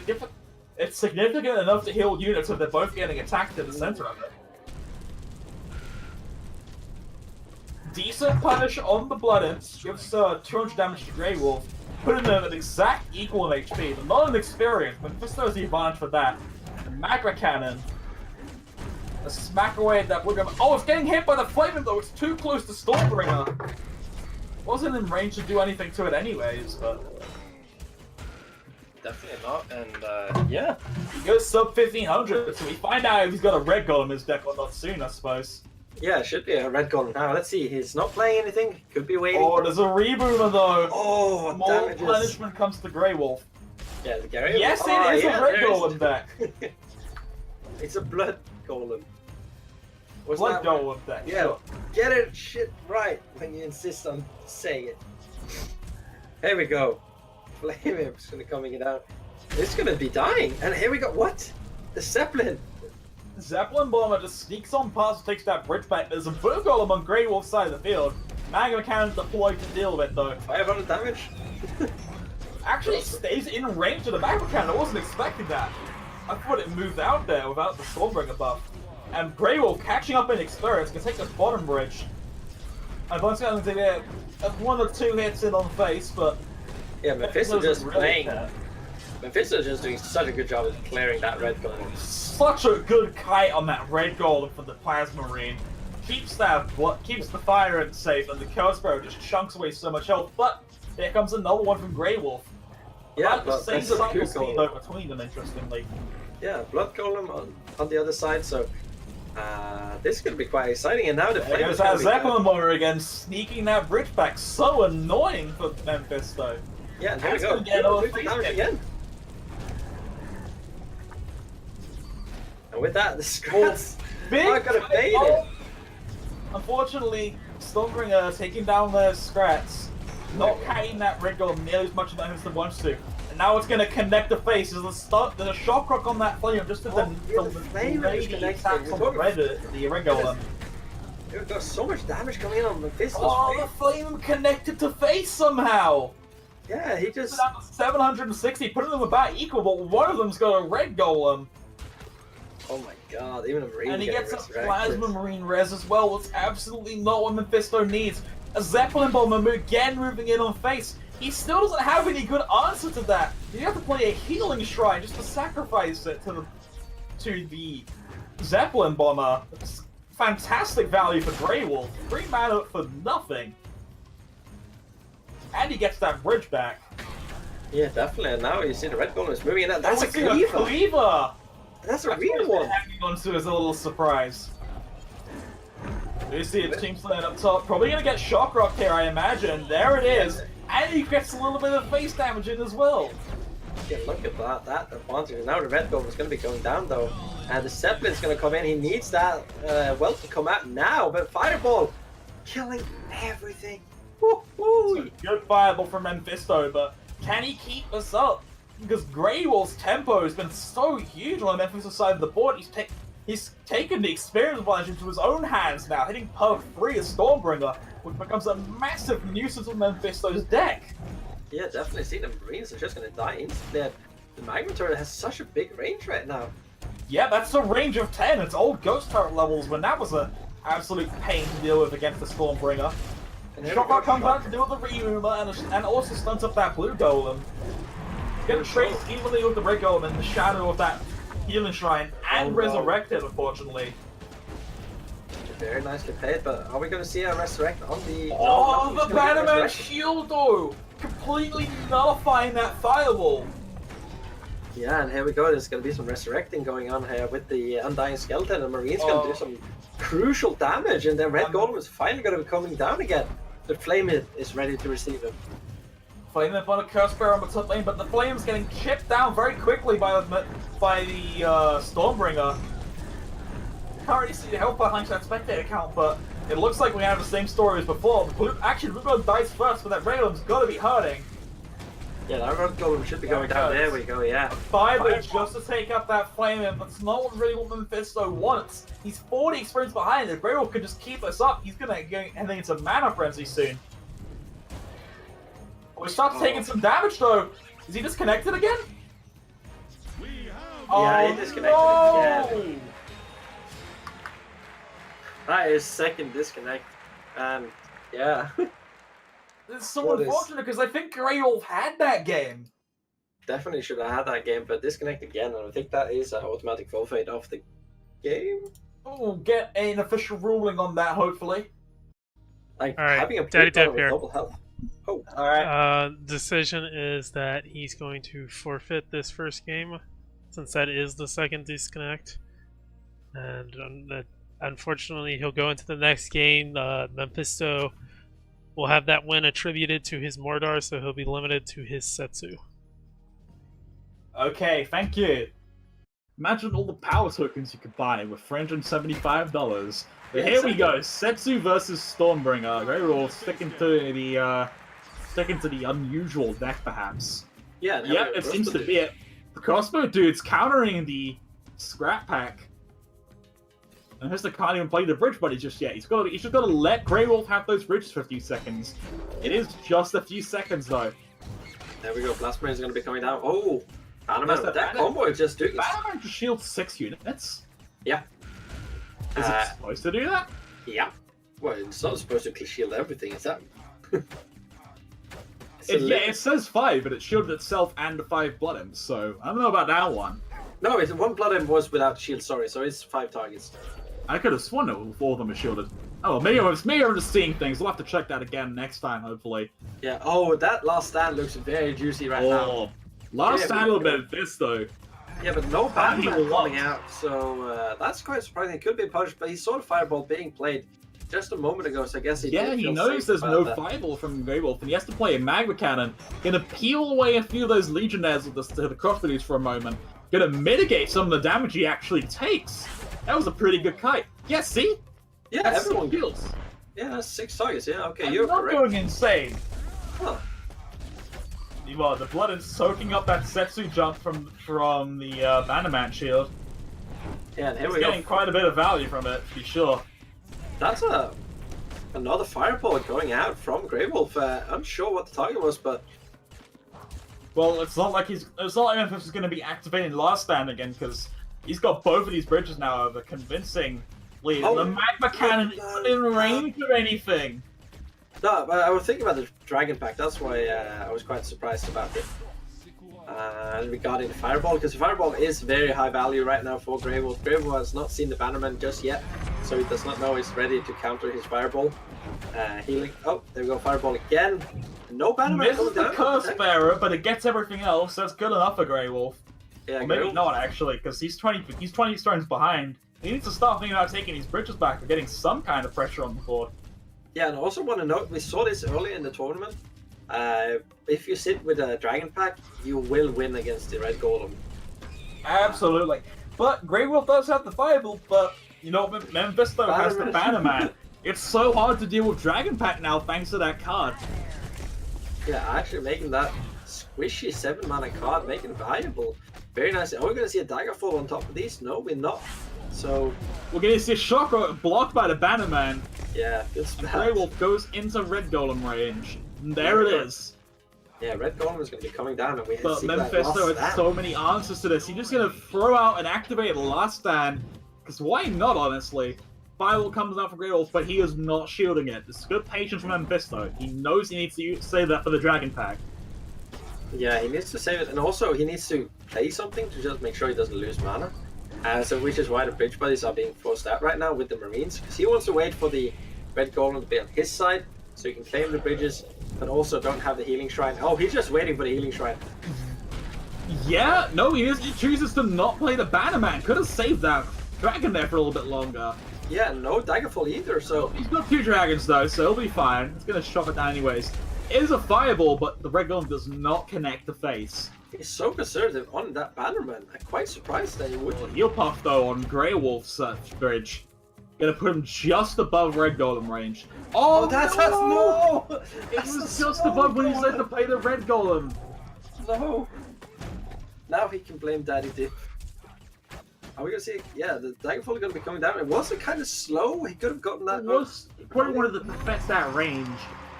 It's significant enough to heal units if they're both getting attacked in the center of it. Decent punish on the Blood Imps, gives 200 damage to Grey Wolf, putting them at exact equal in HP, but not in experience. Mephisto has the advantage for that. The Magma Cannon. A smack away at that Blue Golem. Oh, it's getting hit by the Flaming though, it's too close to Stormbringer. Wasn't in range to do anything to it anyways, but... Definitely not, and yeah. He goes sub 1500, so we find out if he's got a red golem in his deck or not soon, I suppose. Yeah, it should be a red golem now. Let's see, he's not playing anything. Could be waiting. Oh, there's a reboomer though. Oh, More damages. punishment comes to Grey Wolf. Yeah, the Gary. Yes, oh, it is yeah, a red there is. golem deck. It's a blood golem. Was Blood that- golem deck. Yeah, Sure. get it shit right when you insist on saying it. Here we go. Flame Imp's gonna coming down. It's gonna be dying. And here we go. What? The Zeppelin. Zeppelin bomber just sneaks on past, takes that bridge back. There's a blue golem on Grey Wolf's side of the field. Magma Cannon deployed to deal with it though. 500 damage. Actually stays in range of the Magma Cannon. I wasn't expecting that. I thought it moved out there without the Stormbringer buff. And Grey Wolf catching up in experience can take this bottom bridge. And Bun's going to get 1 or 2 hits in on face, but yeah, Mephisto just really playing. Mephisto just doing such a good job of clearing that red golem. Such a good kite on that red golem for the Plasma Marine. Keeps the fire end safe, and the Chaos Sparrow just chunks away so much health. But here comes another one from Grey Wolf. Yeah, the same that's a cycle good speed golem. between them, interestingly. Yeah, Blood Golem on the other side, so this is going to be quite exciting. And now the There goes that Zeppelin Bomber again, sneaking that bridge back. So annoying for Memphis, though. Yeah, and here we That's go. gonna get another 50 face damage hit. again. And with that, the Scrats are going to bait it. Unfortunately, Stormbringer taking down their Scrats, not carrying that red golem nearly as much as Memphis wants to. And now it's going to connect the face. There's a shock rock on that flame just as the flame is lady connected. attacks on the red golem. We've got so much damage coming in on Mephisto's Oh, the face. flame connected to face somehow! Yeah, he just... 760, putting them about equal, but one of them's got a red golem. Oh my god, even a Marine And he getting gets a resurrected. Plasma Marine res as well. It's absolutely not what Mephisto needs. A Zeppelin Bomber again moving in on face. He still doesn't have any good answer to that. You have to play a healing shrine just to sacrifice it to the Zeppelin Bomber. It's fantastic value for Grey Wolf. 3 mana for nothing. And he gets that bridge back. Yeah, definitely. And now you see the red golem is moving in. That's a Oh, it's cleaver. Cleaver! That's a That's real what one. they're hanging on to as a little surprise. You see a Team Slaying up top. Probably going to get Shock Rock here, I imagine. There it is. And he gets a little bit of face damage in as well. Yeah, look at that. That advantage. Now the red golem is going to be going down though. And the Zeppelin's going to come in. He needs that wealth to come out now. But Fireball killing everything. Woo-hoo. Good fireball from Mephisto, but can he keep us up? Because Grey Wolf's tempo has been so huge on the Mephisto side of the board. He's taken the experience advantage into his own hands now, hitting Perk 3 as Stormbringer, which becomes a massive nuisance of Mephisto's deck. Yeah, definitely. See, the Marines are just going to die instantly. The Magma Turret has such a big range right now. Yeah, that's a range of 10. It's old Ghost Turret levels when that was an absolute pain to deal with against the Stormbringer. And here we Shock go, Rock comes Shock out to deal with the Remover and also stunts up that blue golem. Get traced evenly with the red golem in the shadow of that healing shrine and resurrected, unfortunately. Very nicely played, but are we going to see a resurrect on the... Oh, No, the Bannerman shield though! Completely nullifying that fireball. Yeah, and here we go. There's going to be some resurrecting going on here with the Undying Skeleton, and Marine's going to do some crucial damage, and then Red Golem is finally going to be coming down again. The Flame is ready to receive him. Flame up on a Curse Bearer on the top lane, but the Flame's getting chipped down very quickly by the Stormbringer. Can't really see the health behind that spectator count, but it looks like we have the same story as before. Actually, Blue Golem dies first, but that Red Golem's got to be hurting. Yeah, that Red Golem should be going down. There we go, yeah. Fireball just to take up that flame, but it's not really what Mephisto wants. He's 40 experience behind it. Greyroll could just keep us up. He's gonna get heading into Mana Frenzy soon. We start taking some damage though. Is he disconnected again? Yeah, he disconnected again. That is second disconnect. And yeah. It's so unfortunate because I think Greyolf had that game. Definitely should have had that game, but disconnect again, and I think that is an automatic forfeit of the game. We'll get an official ruling on that, hopefully. Like All right, having a Daddy player Dip with here. double health. Oh, alright. Decision is that he's going to forfeit this first game, since that is the second disconnect. And unfortunately, he'll go into the next game. Mephisto will have that win attributed to his Mordor, so he'll be limited to his Setsu. Okay, thank you. Imagine all the power tokens you could buy with $375. But here we go, Setsu versus Stormbringer. Greyroll sticking to the unusual deck, perhaps. yeah. Yep, it seems to be it. The crossbow dude's countering the scrap pack. And Mr. can't even play the bridge buddy just yet. He's just got to let Grey Wolf have those bridges for a few seconds. It is just a few seconds though. There we go. Blast Marine is going to be coming down. Oh, Bannerman, that combo is just doing. Bannerman just shields 6 units. Yeah. Is it supposed to do that? Yeah. Well, it's not supposed to shield everything, is that? It says 5, but it shielded itself and the 5 Blood Imps, so I don't know about that one. No, it's 1 Blood Imp was without shield, sorry, so it's 5 targets. I could have sworn that 4 of them are shielded. Oh, maybe I'm just seeing things. We'll have to check that again next time, hopefully. Yeah, oh, that last stand looks very juicy right now. Last stand a bit of this, though. Yeah, but no Batman coming out, so that's quite surprising. It could be punished, but he saw the Fireball being played just a moment ago, so I guess he knows there's no Fireball from Grey Wolf, and he has to play a Magma Cannon. Gonna peel away a few of those Legionnaires to the crossbodies for a moment. Gonna mitigate some of the damage he actually takes. That was a pretty good kite. Yeah, see? Yeah, that's everyone kills. Yeah, that's 6 targets. Yeah, okay, you're not correct. going insane. Huh. Well, the blood is soaking up that Setsu jump from the Bannerman shield. Yeah, and here we getting quite a bit of value from it, to be sure. That's another Fireball going out from Grey Wolf. Unsure what the target was, but well, it's not like Memphis is going to be activating last stand again, because he's got both of these bridges now over convincing lead. The Magma Cannon isn't in range of anything. No, but I was thinking about the Dragon Pack. That's why I was quite surprised about it. Regarding the Fireball, because the Fireball is very high value right now for Grey Wolf. Grey Wolf has not seen the Bannerman just yet, so he does not know he's ready to counter his Fireball. Healing. Oh, there we go, Fireball again. No Bannerman. This is the Curse Bearer, but it gets everything else, so that's good enough for Grey Wolf. Yeah, or maybe not actually, because he's 20 stones behind. He needs to start thinking about taking his bridges back or getting some kind of pressure on the board. Yeah, and I also want to note, we saw this earlier in the tournament. If you sit with a Dragon Pack, you will win against the Red Golem. Absolutely. But Grey Wolf does have the Fireball, but, you know, Memphis though has the Bannerman. It's so hard to deal with Dragon Pack now thanks to that card. Yeah, actually making that squishy 7-mana card, making it valuable. Very nice. Are we going to see a Daggerfall on top of these? No, we're not. So we're going to see a Shocker blocked by the Bannerman. Yeah, this Grey Wolf goes into Red Golem range. And there it is. Yeah, Red Golem is going to be coming down, and we but Memphis though has so many answers to this. He's just going to throw out and activate Last Stand. Because why not, honestly? Fireball comes out for Grey Wolf, but he is not shielding it. It's good patience from Memphis though. He knows he needs to save that for the Dragon Pack. Yeah, he needs to save it, and also he needs to play something to just make sure he doesn't lose mana. So which is why the bridge buddies are being forced out right now with the Marines, because he wants to wait for the Red Golem to be on his side, so he can claim the bridges, but also don't have the Healing Shrine. Oh, he's just waiting for the Healing Shrine. Yeah, no, he chooses to not play the Bannerman. Could have saved that dragon there for a little bit longer. Yeah, no Daggerfall either, so... He's got 2 dragons though, so he'll be fine. It's going to shove it down anyways. It is a Fireball, but the Red Golem does not connect the face. He's so conservative on that Bannerman. I'm quite surprised that he would. Well, Heal Puff though on Grey Wolf's bridge. Gonna put him just above Red Golem range. Oh, that's no! It was was just above when he said to play the Red Golem. No. Now he can blame Daddy Dip. Are we gonna see? Yeah, the Daggerfall is gonna be coming down. It wasn't kind of slow. He could have gotten that. He probably wanted to perfect that range.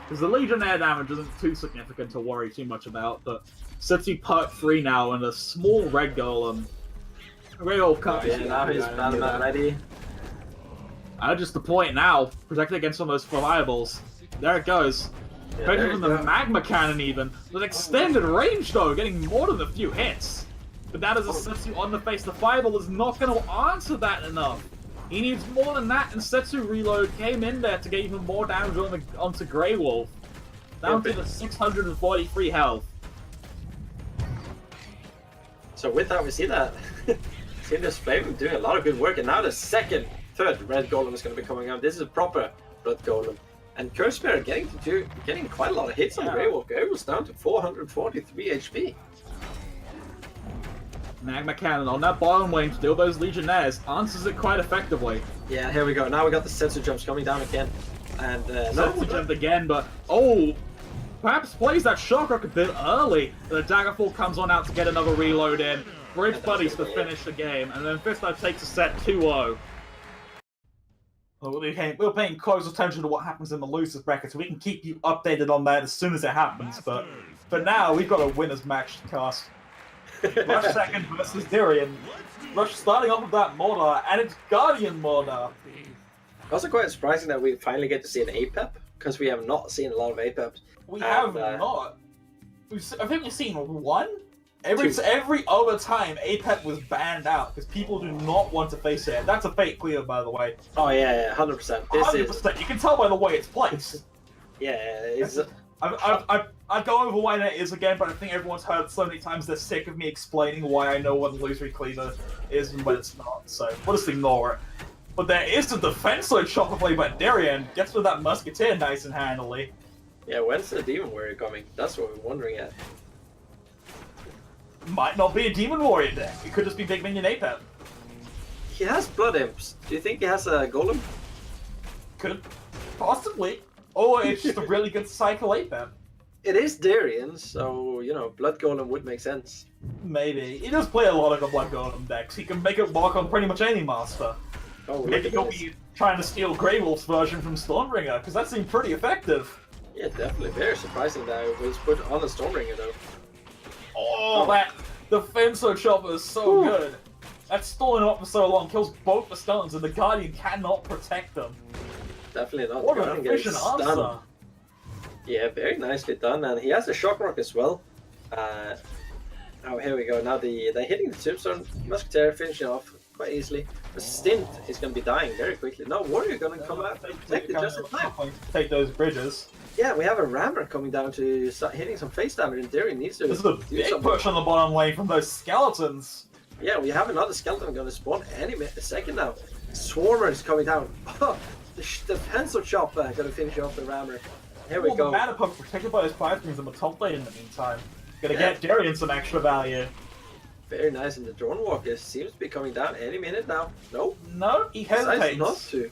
Because the Legionnaire damage isn't too significant to worry too much about, but Setsu Part 3 now and a small Red Golem. Grey Wolf can't be now he's Bannerman ready. Just the point now, protected against some of those Fireballs. There it goes. Protected from the Magma Cannon even. With extended range though, getting more than a few hits. But that is a Setsu on the face. The Fireball is not going to answer that enough. He needs more than that, and Setsu Reload came in there to get even more damage onto Grey Wolf. Down to the 643 health. So with that, we see that. See this Flame doing a lot of good work, and now the third Red Golem is going to be coming out. This is a proper Red Golem. And Curse Bearer getting quite a lot of hits on Grey Wolf. Grey Wolf's down to 443 HP. Magma Cannon on that bottom lane to deal those Legionnaires answers it quite effectively. Yeah, here we go. Now we got the Setsu jumps coming down again. And Setsu jumped again, but perhaps plays that Shockrock a bit early. The Daggerfall comes on out to get another reload in. Bridge buddies to finish the game, and then Fisto takes a set 2-0. We're paying close attention to what happens in the losers bracket, so we can keep you updated on that as soon as it happens. But for now, we've got a winners match to cast. Rush second versus Darian. Rush starting off with that Mordor, and it's Guardian Mordor. Also quite surprising that we finally get to see an APEP, because we have not seen a lot of APEPs. We have not. I think we've seen one. Every other time, APEP was banned out because people do not want to face it. That's a fake clear, by the way. Oh yeah, 100%. This 100%. You can tell by the way it's placed. Yeah, it's. I'd go over why that is again, but I think everyone's heard so many times they're sick of me explaining why I know what the illusory cleaver is and when it's not. So we'll just ignore it. But there is the defensive shot to play by Darian. Gets with that musketeer nice and handily. Yeah, when's the demon warrior coming? That's what we're wondering at. Might not be a demon warrior deck. It could just be big minion APEP. He has blood imps. Do you think he has a golem? Could possibly. Or it's just a really good cycle APEP. It is Darian, so blood golem would make sense. Maybe. He does play a lot of the blood golem decks. He can make it work on pretty much any master. Oh, maybe he'll be trying to steal Grey Wolf's version from Stormbringer, because that seemed pretty effective. Yeah, definitely. Very surprising that it was put on the Stormbringer, though. Oh, that defensive chopper is so good. That's stalling up for so long, kills both the skeletons, and the Guardian cannot protect them. Definitely not. What an efficient answer. Yeah, very nicely done, and he has a shock rock as well. Oh, here we go. Now they're hitting the Tombstone Musketeer, finishing off quite easily. The Stint is going to be dying very quickly. No, Warrior going to come out and protect it just in time. Take those bridges. Yeah, we have a Rammer coming down to start hitting some face damage, and Darian needs to. This is a big push on the bottom lane from those skeletons. Yeah, we have another skeleton going to spawn any second now. Swarmer is coming down. Oh, the pencil chopper going to finish off the Rammer. Here we go. The mana pump protected by his fire springs on the top lane in the meantime. Gonna get Darian some extra value. Very nice, and the Drone Walker seems to be coming down any minute now. Nope. No, he hesitates. Not to.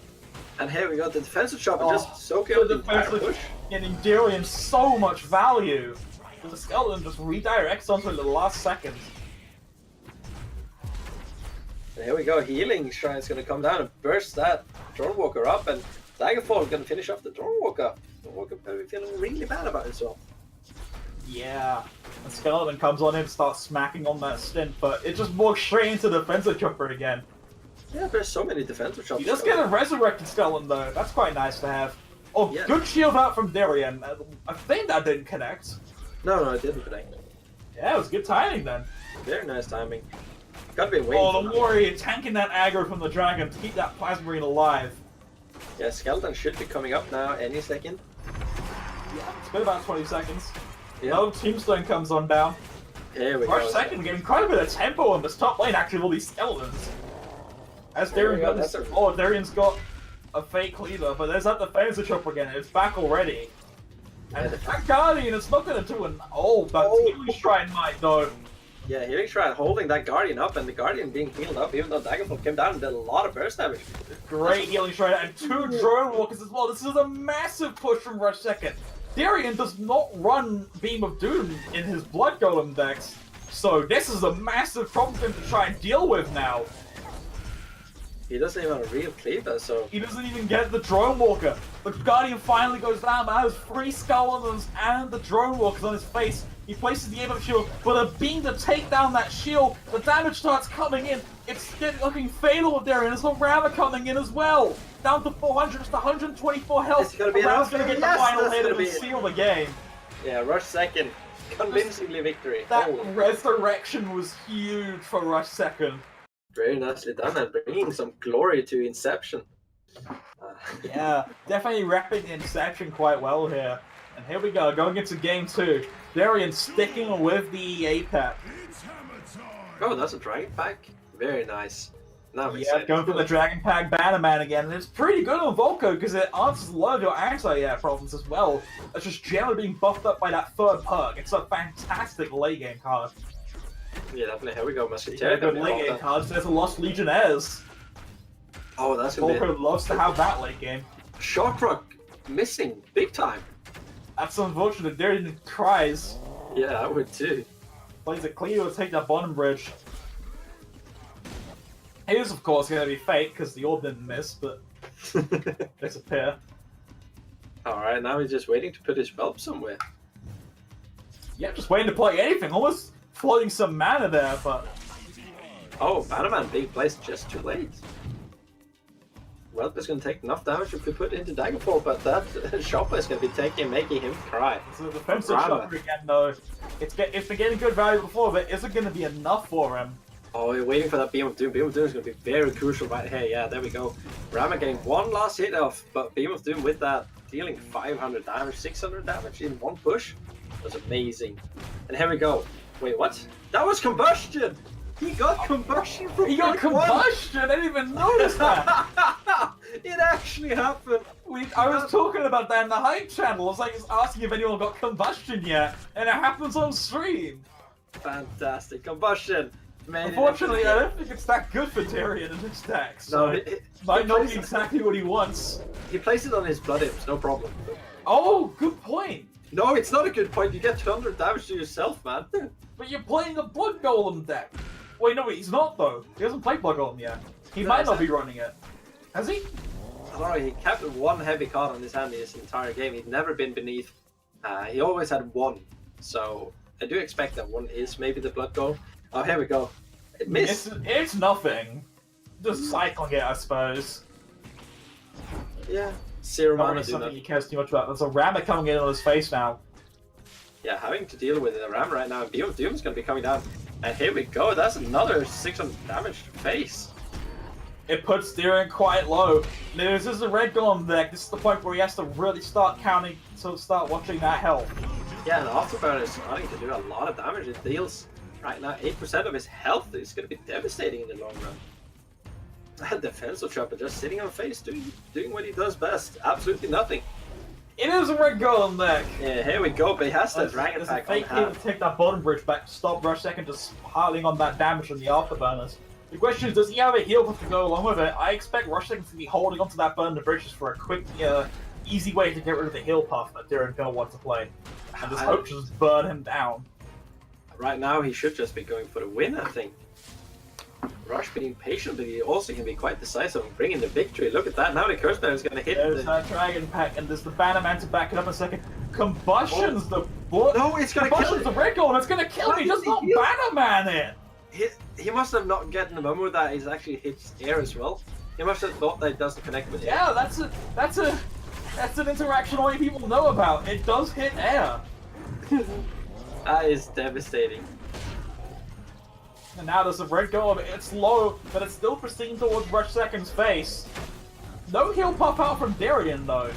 And here we go, the defensive chopper just so good. The defensive push. Getting Darian so much value. The skeleton just redirects onto it at the last second. And here we go, Healing Shrine's going to come down and burst that Drone Walker up, and Daggerfall is going to finish off the Drone Walker. Drone Walker probably feeling really bad about himself. Yeah, the skeleton comes on in, starts smacking on that Stint, but it just walks straight into the defensive chopper again. Yeah, there's so many defensive choppers. You just get a resurrected skeleton though, that's quite nice to have. Oh, yeah. Good shield out from Darian. I think that didn't connect. No, it didn't connect. Yeah, it was good timing then. Very nice timing. Gotta be waiting. Oh, the Warrior tanking that aggro from the dragon to keep that Plasma Marine alive. Yeah, skeleton should be coming up now any second. Yeah, it's been about 20 seconds. Yeah. No Tombstone comes on down. Here we Rush go. second, getting quite a bit of tempo on this top lane actually with all these skeletons. As Darian goes, Darian's got a fake cleaver, but there's that defensive chopper again, it's back already. And that Guardian is not going to do an... Oh, but Healing Shrine might though. Yeah, Healing Shrine holding that Guardian up, and the Guardian being healed up, even though Daggerfall came down and did a lot of burst damage. Great Healing Shrine, and 2 Drone Walkers as well. This is a massive push from Rush second. Darian does not run Beam of Doom in his Blood Golem decks, so this is a massive problem for him to try and deal with now. He doesn't even have a real cleaver, so... He doesn't even get the Drone Walker. The Guardian finally goes down, but has 3 Skeletons and the Drone Walkers on his face. He places the Aim Shield, but a beam to take down that shield. The damage starts coming in. It's looking fatal with Darian. There's a Rammer coming in as well. Down to 400, just 124 health. It's gonna be Rammer's going to get the final hit and seal the game. Yeah, Rush second. Convincingly victory. That resurrection was huge for Rush second. Very nicely done, and bringing some glory to Inception. Yeah, definitely repping the Inception quite well here. And here we go, going into game 2. Darian sticking with the APEP. Oh, that's a Dragon Pack. Very nice. Now going for the Dragon Pack Bannerman again. And it's pretty good on Volko because it answers a lot of your anti-air problems as well. It's just generally being buffed up by that 3rd perk. It's a fantastic late game card. Yeah, definitely. Here we go, Musketeer. Good late game cards. There's a Lost Legionnaires. Oh, that's Volko loves to have that late game. Shock Rock missing big time. That's unfortunate. Darian cries. Yeah, I would too. Plays a Cleo to take that bottom bridge. It is, of course, going to be fake because the orb didn't miss, but disappear. Alright, now he's just waiting to put his whelp somewhere. Yeah, just waiting to play anything. Almost floating some mana there, but... Oh, Bannerman being placed just too late. Whelp is going to take enough damage if we put it into Daggerfall, but that Chopper is going to be making him cry. It's a defensive Chopper again, though. It's been getting good value before, but is it going to be enough for him? Oh, you're waiting for that Beam of Doom. Beam of Doom is going to be very crucial right here. Yeah, there we go. Rama getting one last hit off, but Beam of Doom with that, dealing 500 damage, 600 damage in one push. Was amazing. And here we go. Wait, what? That was Combustion! He got Combustion from He got Combustion! I didn't even notice that! It actually happened! I was talking about that in the hype channel. I was like, asking if anyone got Combustion yet, and it happens on stream! Fantastic. Combustion! Unfortunately, I don't think it's that good for Darian in this deck, so it might not be exactly what he wants. He placed it on his Blood Imps, no problem. Oh, good point! No, it's not a good point. You get 200 damage to yourself, man. But you're playing a Blood Golem deck! Wait, no, he's not, though. He hasn't played Blood Golem yet. He might not be running it. Has he? I don't know, he kept one heavy card on his hand this entire game. He'd never been beneath. He always had one. So, I do expect that one is maybe the Blood Golem. Oh, here we go. It missed. It's nothing. Just cycling it, I suppose. Yeah. Zero Not mana. really something he cares too much about. There's a Rammer coming in on his face now. Yeah, having to deal with a Ram right now. Beam of Doom is going to be coming down. And here we go. That's another 600 damage to face. It puts Darian quite low. This is a Red Golem deck. This is the point where he has to really start counting, so start watching that health. Yeah, and Afterburn is starting to do a lot of damage. It deals right now 8% of his health. It's going to be devastating in the long run. That defensive Chopper just sitting on face, doing what he does best. Absolutely nothing. It is a Red Golem deck. Yeah, here we go, but he has that Dragon There's Pack a fake on to take that bottom bridge back to stop Rush Second just piling on that damage from the Afterburners. The question is, does he have a heal buff to go along with it? I expect Rush Second to be holding onto that burn the bridges for a quick, easy way to get rid of the heal puff that Darian's going to want to play. And just hope to just burn him down. Right now, he should just be going for the win, I think. Rush being patient, but he also can be quite decisive and bringing the victory. Look at that, now the Curse Bear is going to hit. There's that Dragon Pack, and there's the Bannerman to back it up in a second. Combustion's the blood. No, it's going to kill Combustion's the Red Golem, it's going to kill me, just not Bannerman it! He must have not gotten the moment with that. He's actually hit air as well. He must have thought that it doesn't connect with air. Yeah, that's an interaction only people know about. It does hit air. That is devastating. And now there's a Red Golem. It's low, but it's still proceeding towards Rush Second's face. No heal pop out from Darian though.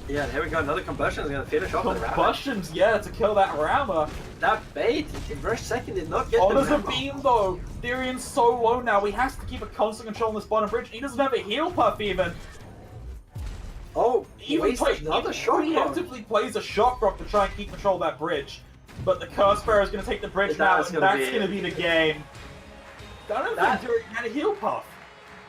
Yeah, and here we go. Another Combustion is going to finish off the Rammer. Combustion's, yeah, to kill that Rammer. That bait in Rush Second did not get the there's Rammer. a beam though. Darian's so low now. He has to keep a constant control on this bottom bridge. He doesn't have a heal puff even. Oh, he wasted another shock rock. Preemptively plays a shock rock to try and keep control of that bridge. But the Curse Bearer is going to take the bridge now, and that's going to be the game. I don't think Darian had a heal puff.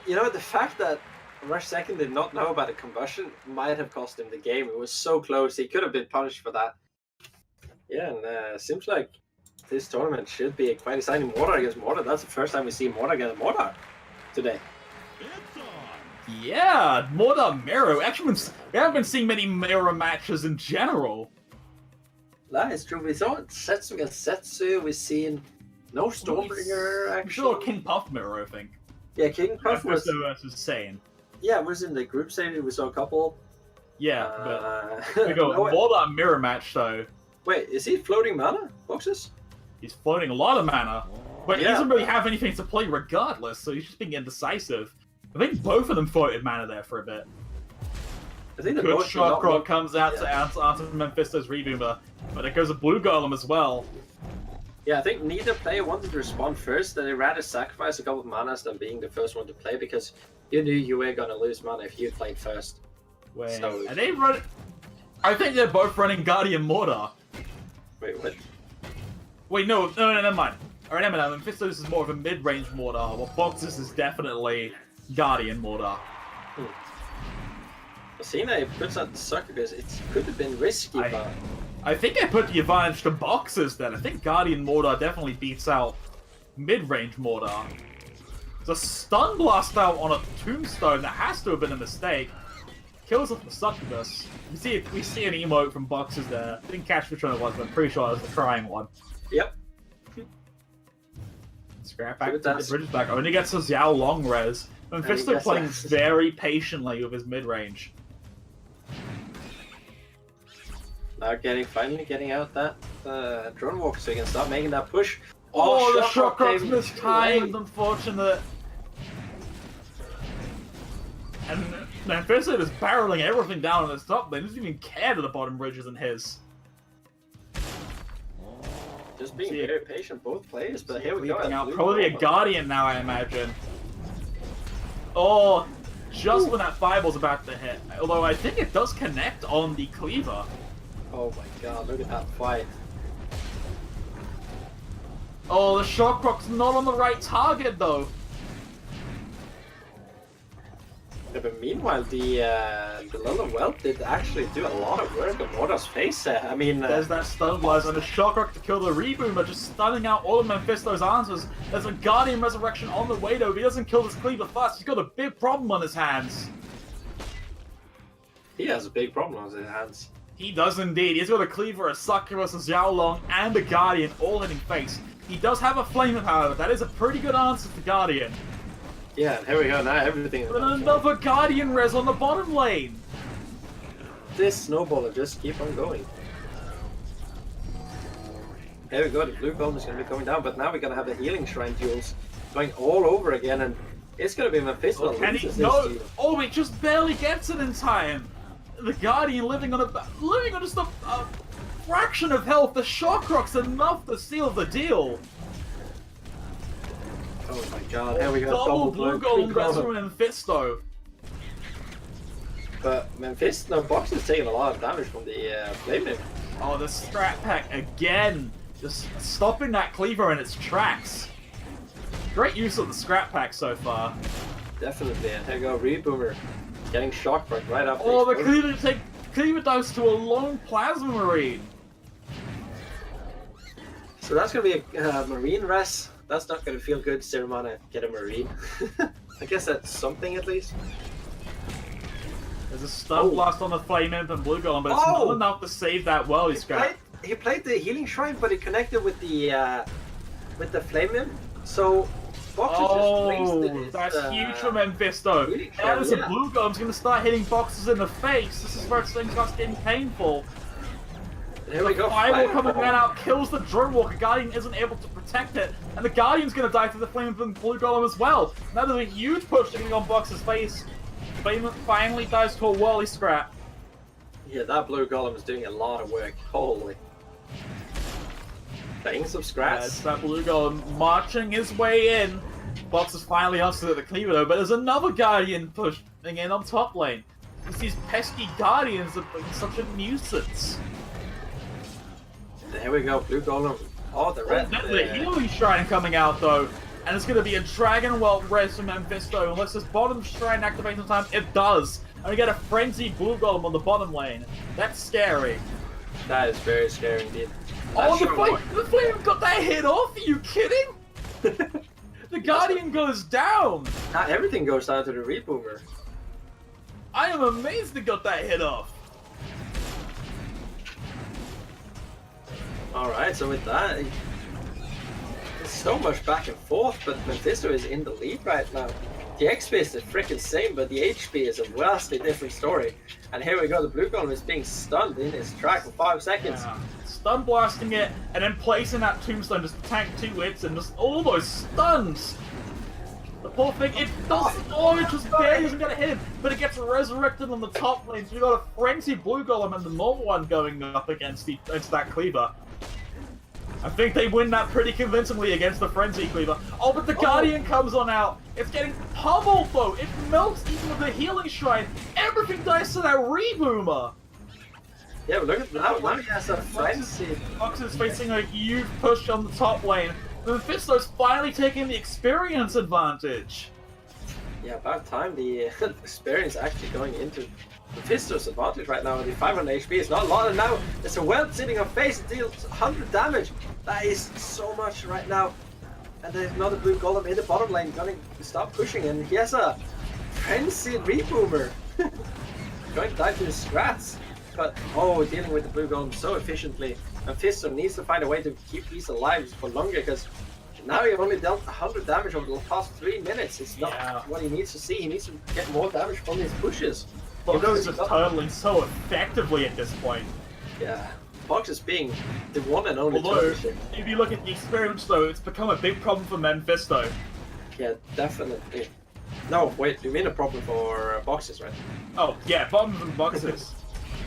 You know, the fact that Rush Second did not know about a Combustion might have cost him the game. It was so close. He could have been punished for that. Yeah, and seems like this tournament should be quite exciting. Mortar against Mortar. That's the first time we see Mortar against Mortar today. Yeah, Mortar Mirror. Actually, we haven't been seeing many Mirror matches in general. That is true. We saw Setsu against Setsu. We've seen no Stormbringer, actually. Sure, King Puff Mirror, I think. Yeah, King Puff was insane. Yeah, was in the group stage. We saw a couple. Yeah, but we got Mortar Mirror match though. Wait, is he floating mana boxes? He's floating a lot of mana, but he Yeah. doesn't really have anything to play regardless, so he's just being indecisive. I think both of them floated mana there for a bit. I think the Good motion Shock Rock comes out Yeah. to answer Mephisto's Reboomer, but it goes a Blue Golem as well. Yeah, I think neither player wanted to respond first. They rather sacrifice a couple of manas than being the first one to play because you knew you were gonna lose mana if you played first. Wait, So- are they running? I think they're both running Guardian Mortar. Wait, what? Wait, no, never mind. Alright, never mind. Mephisto's is more of a mid-range Mortar, while Boxes is definitely Guardian Mortar. Cena puts out the sucker because it could have been risky, but I think I put the advantage to Boxes then. I think Guardian Mortar definitely beats out mid-range Mortar. The stun blast out on a tombstone. That has to have been a mistake. Kills off the succubus. We see an emote from Boxes there. Didn't catch which one it was, but I'm pretty sure it was the crying one. Yep. Scrap back to the bridges back. Only gets a Xiao long res. Mephisto playing very patiently with his mid range. Now finally getting out that drone walk so he can start making that push. Oh, the Shockrock's mistimed, unfortunate. And Mephisto is barreling everything down on his top lane. He doesn't even care that the bottom bridge isn't his. Just being very patient, both players, but here we go. Out. Probably a Guardian now, I imagine. Oh, just when that Fireball's about to hit. Although I think it does connect on the Cleaver. Oh my god, look at that fight. Oh, the Shockrock's not on the right target, though. Yeah, but meanwhile, the Lula Welt did actually do a lot of work on Mortar's face there. I mean... There's that stun blast and a Shockrock to kill the Reboomer, just stunning out all of Mephisto's answers. There's a Guardian Resurrection on the way, though. If he doesn't kill this Cleaver fast, he's got a big problem on his hands. He has a big problem on his hands. He does indeed. He's got a Cleaver, a Succubus, a Xiaolong, and a Guardian all hitting face. He does have a Flame, however. That is a pretty good answer to Guardian. Yeah, here we go, now everything is... But another Guardian res on the bottom lane! This snowball will just keep on going. There we go, the blue golem is going to be coming down, but now we're going to have the healing shrine duels going all over again, and it's going to be Mephisto. Oh, it just barely gets it in time! The Guardian living on just a fraction of health. The Shockrock's enough to seal the deal. Oh my god, here we go. Double blue golem res from Mephisto. But Mephisto, Box is taking a lot of damage from the Flame Nymph. Oh, the Strat Pack again. Just stopping that Cleaver in its tracks. Great use of the Scrap Pack so far. Definitely, and here we go, Reboomer. Getting shocked right after. Oh, the Cleaver dives to a lone Plasma Marine. So that's going to be a Marine res. That's not going to feel good, Ceramana. Get a Marine. I guess that's something at least. There's a stun blast on the Flame Imp and Blue Golem, but it's not enough to save that well. He played the healing shrine, but it connected with the Flame Imp. So Boxes just wasted his, that's huge for Mephisto. That is a Blue Golem's going to start hitting Boxes in the face. This is where things start getting painful. Here we go. Fireball coming out kills the Drone Walker. Guardian isn't able to protect it, and the Guardian's going to die through the Flame from Blue Golem as well. Now there's a huge push getting on Box's face. Flame finally dies to a whirly scrap. Yeah, that Blue Golem is doing a lot of work. Holy. Playing some scraps. It's that Blue Golem marching his way in. Box is finally answered at the Cleaver though, but there's another Guardian pushing in on top lane. These pesky Guardians are such a nuisance. There we go, Blue Golem. Oh, the red. The healing shrine coming out though, and it's going to be a Dragon Welt res from Mephisto. Unless this bottom shrine activates in time, it does. And we get a frenzied Blue Golem on the bottom lane. That's scary. That is very scary indeed. Oh, the Flame got that hit off? Are you kidding? The Guardian goes down. Not everything goes down to the Reboomer. I am amazed it got that hit off. Alright, so with that, there's so much back and forth, but Mephisto is in the lead right now. The XP is the freaking same, but the HP is a vastly different story. And here we go, the Blue Golem is being stunned in his track for 5 seconds. Yeah. Stun blasting it, and then placing that tombstone just to tank 2 hits and just all those stuns. The poor thing, it just barely isn't gonna hit him, but it gets resurrected on the top lane, so we got a frenzied Blue Golem and the normal one going up against that Cleaver. I think they win that pretty convincingly against the Frenzy Cleaver. Oh, but the Guardian comes on out. It's getting pummeled though. It melts even with the healing shrine. Everything dies to that Reboomer. Yeah, but look at that. Now he has a Frenzy. Fox is facing a huge push on the top lane. Mephisto's finally taking the experience advantage. Yeah, about time the experience actually going into Mephisto's advantage right now. The 500 HP is not a lot, and now there's a Welt sitting on face. It deals 100 damage. That is so much right now. And there's another blue golem in the bottom lane going to stop pushing, and he has a frenzied reboomer. Going to die to his strats. But, oh, dealing with the blue golem so efficiently. And Fisto needs to find a way to keep these alive for longer, because now he only dealt 100 damage over the past 3 minutes. It's not what he needs to see. He needs to get more damage from his pushes. Box is just turtling so effectively at this point. Yeah, Box is being the one and only Although, turtle. if you look at the experience though, it's become a big problem for Mephisto. Yeah, definitely. No, wait, you mean a problem for boxes, right? Oh, yeah, bottoms and boxes.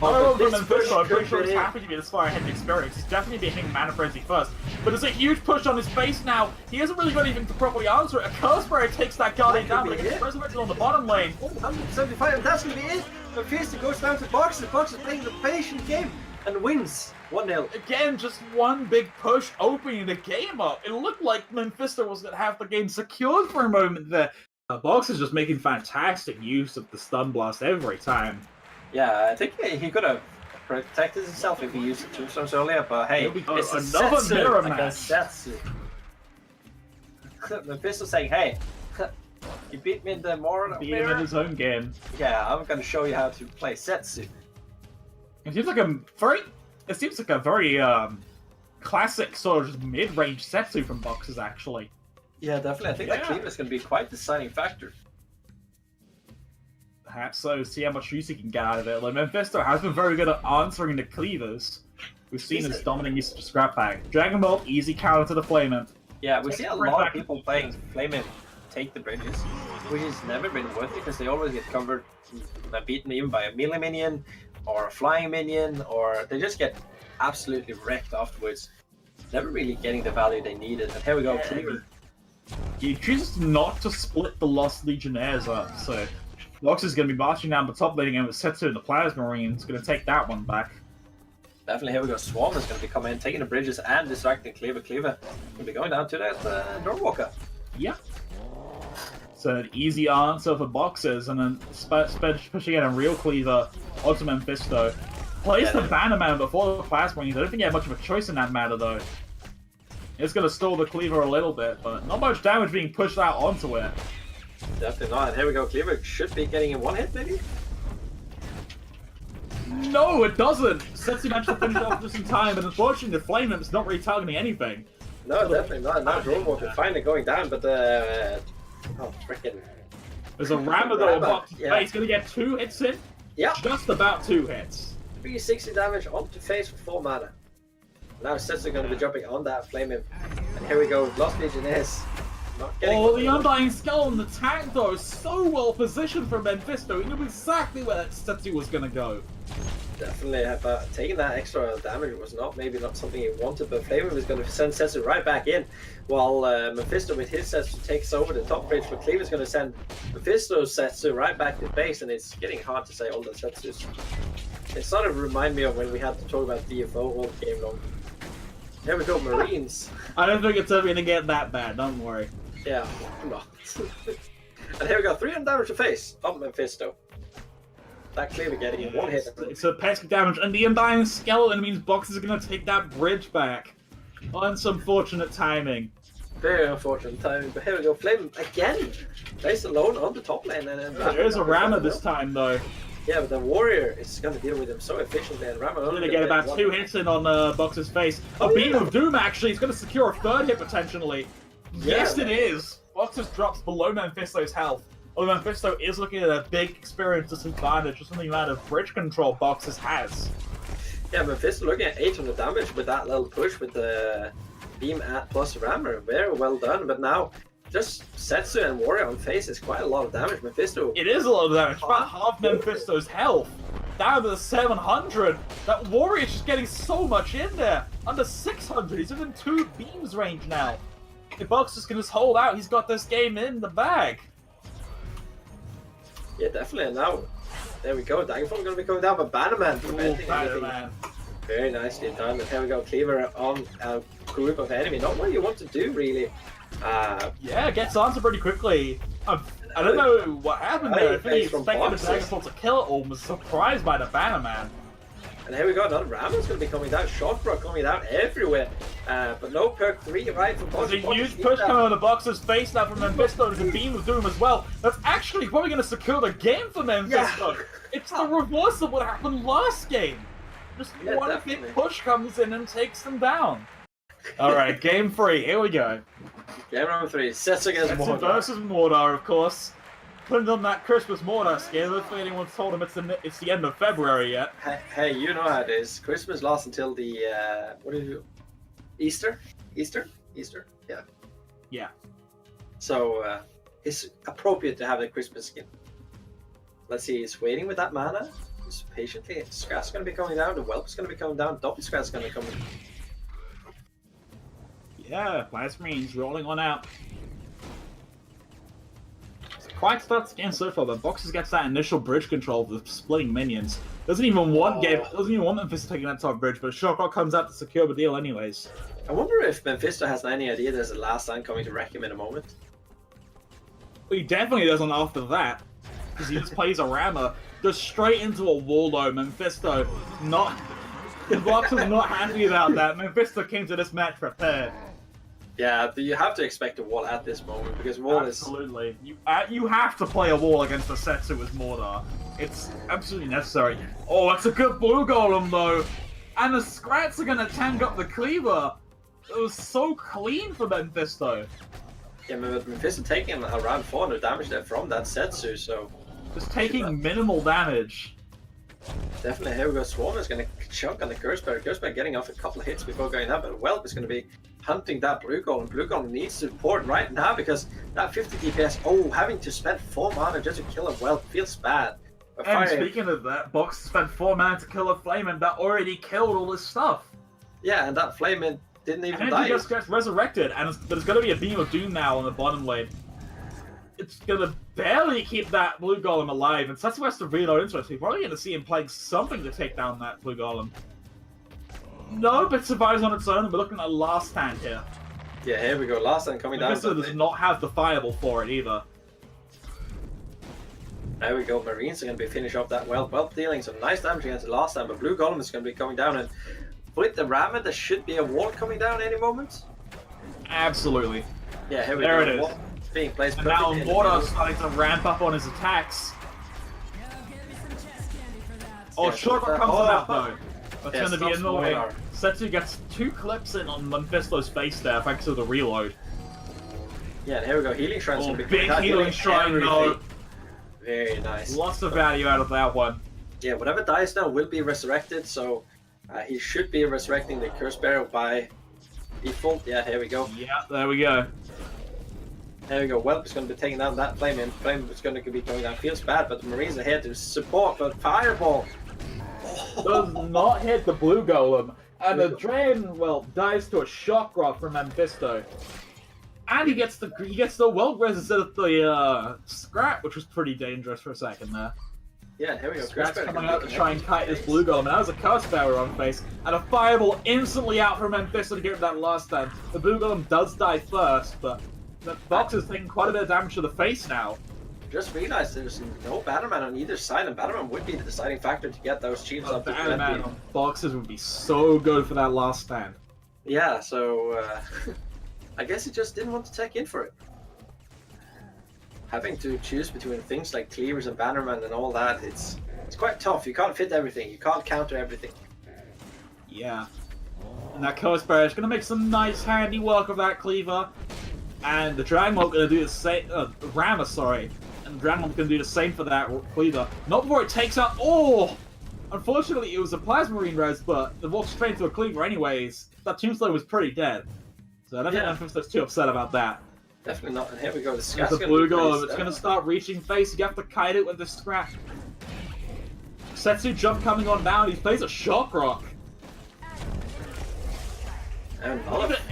Oh, However, this Mephisto, I'm pretty push sure could he's be- happy to be this far ahead in experience. He's definitely being hitting Mana Frenzy first. But there's a huge push on his face now. He hasn't really got anything to properly answer it. A Curse Barrier takes that Guardian That down, could but be it gets it. resurrected on the bottom lane. 175, and that's gonna be it. But Fisto goes down to Box, and Box is playing the patient game and wins 1-0. Again, just one big push opening the game up. It looked like Mephisto was going to have the game secured for a moment there. Box is just making fantastic use of the Stun Blast every time. Yeah, I think he could have protected himself if he used it 2 times earlier, but hey, Here we go, it's a another Setsu mirror against Setsu. Mephisto saying, hey, you beat me in the Moral Beat him in mirror? his own game. Yeah, I'm gonna show you how to play Setsu. It seems like a very classic sort of mid-range Setsu from Boxes, actually. Yeah, definitely. I think that Yeah. cleave is gonna be quite the deciding factor. Perhaps so, see how much use he can get out of it. Like, Mephisto has been very good at answering the cleavers. We've seen his dominant use of Scrap Bag. Dragon Ball, easy counter to the Flame Imp. Yeah, we Take see a the lot bridge of people playing Flame Imp take the bridges, which has never been worth it because they always get covered, beaten even by a melee minion or a flying minion, or they just get absolutely wrecked afterwards. Never really getting the value they needed. And here we go, Cleaver. He chooses not to split the Lost Legionnaires up, so Box is going to be marching down the top lane again with Setsu and the Plasma Marine. He's going to take that one back. Definitely, here we go. Swarm is going to be coming in, taking the bridges and distracting Cleaver. Cleaver will be going down to that Doorwalker. Yep. So an easy answer for Boxers, and then pushing in a real Cleaver onto Mephisto. Plays the Bannerman before the Plasma Marines. I don't think he had much of a choice in that matter, though. It's going to stall the Cleaver a little bit, but not much damage being pushed out onto it. Definitely not. And here we go. Cleaver should be getting in one hit, maybe? No, it doesn't! Setsu managed to finish off just in time, and unfortunately the Flame Imp's not really targeting anything. No, definitely not. Now Doorwalker finally going down, but oh, freaking. There's a Rammer though on Box's Yeah. face, going to get 2 hits in? Yeah. Just about 2 hits. 360 damage onto face for 4 mana. Now Setsu going to be jumping on that Flame Imp. And here we go. Lost Legionnaires. Not getting Oh, the Undying Skull on the tank though is so well positioned for Mephisto. He knew exactly where that Setsu was going to go. Definitely, but taking that extra damage was not something he wanted, but Flame Imp is going to send Setsu right back in, while Mephisto with his Setsu takes over the top bridge, but Cleaver's going to send Mephisto's Setsu right back to base, and it's getting hard to say all the Setsus. It sort of reminds me of when we had to talk about DFO all game long. Here we go, Marines. I don't think it's ever going to get that bad, don't worry. Yeah, no. And here we go, 300 damage to face of Mephisto. That Cleaver getting in one hit. It's a pesky damage, and the Undying Skeleton means Box is going to take that bridge back. On some fortunate timing. Very unfortunate timing, but here we go, Flame again. Placed alone on the top lane. And There's a Rammer this time though. Yeah, but the Warrior is going to deal with him so efficiently, and Rammer Going to get about 2 hits in on Box's face. A Beam of Doom actually is going to secure a 3rd hit potentially. Yes, it is. Box's drops below Mephisto's health. Although Mephisto is looking at a big experience disadvantage just from the amount of bridge control Boxes has. Yeah, Mephisto looking at 800 damage with that little push with the Beam at plus Rammer. Very well done, but now just Setsu and Warrior on face is quite a lot of damage. Mephisto. It is a lot of damage. About half Mephisto's health. Down to 700. That Warrior's just getting so much in there. Under 600. He's within 2 beams range now. If Box just can just hold out, he's got this game in the bag. Yeah, definitely. And now, there we go. Daggerfall going to be coming down, but Bannerman preventing anything. Bannerman. Very nicely done. And here we go. Cleaver on a group of enemy. Not what you want to do, really. Yeah, it gets answered pretty quickly. I don't know what happened there. I think he expected the Daggerfall to kill it or was surprised by the Bannerman. And here we go. Another Rammer's going to be coming down. Shockbrook coming down everywhere. But no perk 3, right? There's a huge push coming on the Boxer's face now from Mephisto. There's a Beam of Doom as well. That's actually probably going to secure the game for Mephisto. Yeah. It's the reverse of what happened last game. Just one hit push comes in and takes them down. Alright, game 3, here we go. Game number 3, Setsu against Setsu Mordor. versus Mordor, of course. Putting on that Christmas Mordor skin. I don't think anyone's told him it's the end of February yet. Hey, you know how it is. Christmas lasts until the, what did you... Easter? Easter? Yeah. Yeah. So, it's appropriate to have the Christmas skin. Let's see, he's waiting with that mana. Just patiently. Scrat's going to be coming down, the Whelp is going to be coming down, Double Scrat's going to be coming. Yeah, Plasmine's rolling on out. Quite starts the game so far, but Boxers gets that initial bridge control for splitting minions. Doesn't even want Memphis taking that top bridge, but Shockrock comes out to secure the deal anyways. I wonder if Mephisto has any idea there's a last stand coming to wreck him in a moment. Well, he definitely doesn't after that, because he just plays a rammer, goes straight into a wall though. Mephisto, the Boxers not happy about that. Mephisto came to this match prepared. Yeah, you have to expect a wall at this moment, because wall Absolutely. You have to play a wall against the Setsu with Mordor. It's absolutely necessary. Oh, that's a good blue golem though. And the Scrats are gonna tank up the cleaver. It was so clean for Mephisto. Yeah, but Mephisto taking around 400 damage there from that Setsu, so... Just taking minimal damage. Definitely, here we go. Swarm is going to chunk on the Curse Bearer. Curse Bearer getting off a couple of hits before going up, but Whelp is going to be hunting that Blue Golem. Blue Golem needs support right now because that 50 DPS, having to spend 4 mana just to kill a Whelp feels bad. And speaking of that, Box spent 4 mana to kill a Flamen that already killed all this stuff. Yeah, and that Flamen didn't even die. And he gets resurrected, and there's going to be a Beam of Doom now on the bottom lane. It's gonna barely keep that Blue Golem alive, and Setsu has to reload into it, so you're probably gonna see him playing something to take down that Blue Golem. No, but it survives on its own, and we're looking at a last stand here. Yeah, here we go, last stand coming down. Mephisto does not have the Fireball for it either. There we go, Marines are gonna be finish off that Whelp dealing some nice damage against the last stand, but Blue Golem is gonna be coming down, and with the Rammer, there should be a wall coming down any moment. Absolutely. Yeah, here we go. There it is. Being placed and now Mordor's starting to ramp up on his attacks. Oh, Shockrock comes out though. That's going to be annoying. Setsu gets 2 clips in on Mephisto's face there thanks to the reload. Yeah, and here we go. Healing Shrine's going to be big healing shrine though. Very nice. Lots of value out of that one. Yeah, whatever dies now will be resurrected, so he should be resurrecting the Curse Bearer by default. Yeah, here we go. Yeah, there we go. There we go. Whelp is going to be taking down that Flame, and Flame is going to be going down. Feels bad, but the Marines are here to support, but Fireball does not hit the Blue Golem, and the Drain Whelp dies to a Shock Rock from Mephisto. And he gets the Whelp res instead of the Scrap, which was pretty dangerous for a second there. Yeah, here we go. Scrat's coming out to try and kite his Blue Golem, and that was a Curse Bearer on face, and a Fireball instantly out from Mephisto to get that last stand. The Blue Golem does die first, but the Box is taking quite a bit of damage to the face now. Just realized there's no Bannerman on either side, and Bannerman would be the deciding factor to get those chiefs up to Bannerman on Boxes would be so good for that last stand. Yeah, so I guess he just didn't want to take in for it. Having to choose between things like Cleavers and Bannerman and all that, it's quite tough. You can't fit everything. You can't counter everything. Yeah. And that Curse Bearer is going to make some nice handy work of that Cleaver. And the Dragonwhelp going to do the same, Rammer, sorry. And the Dragonwhelp going to do the same for that Cleaver. Not before it takes out, Unfortunately, it was a Plasmarine res, but it walked straight into a Cleaver anyways. That Tombstone was pretty dead. So I don't think Mephisto's too upset about that. Definitely not. And here we go. The Blue Golem, it's going to start reaching face. You have to kite it with the Scrap. Setsu jump coming on down. He plays a Shock Rock. And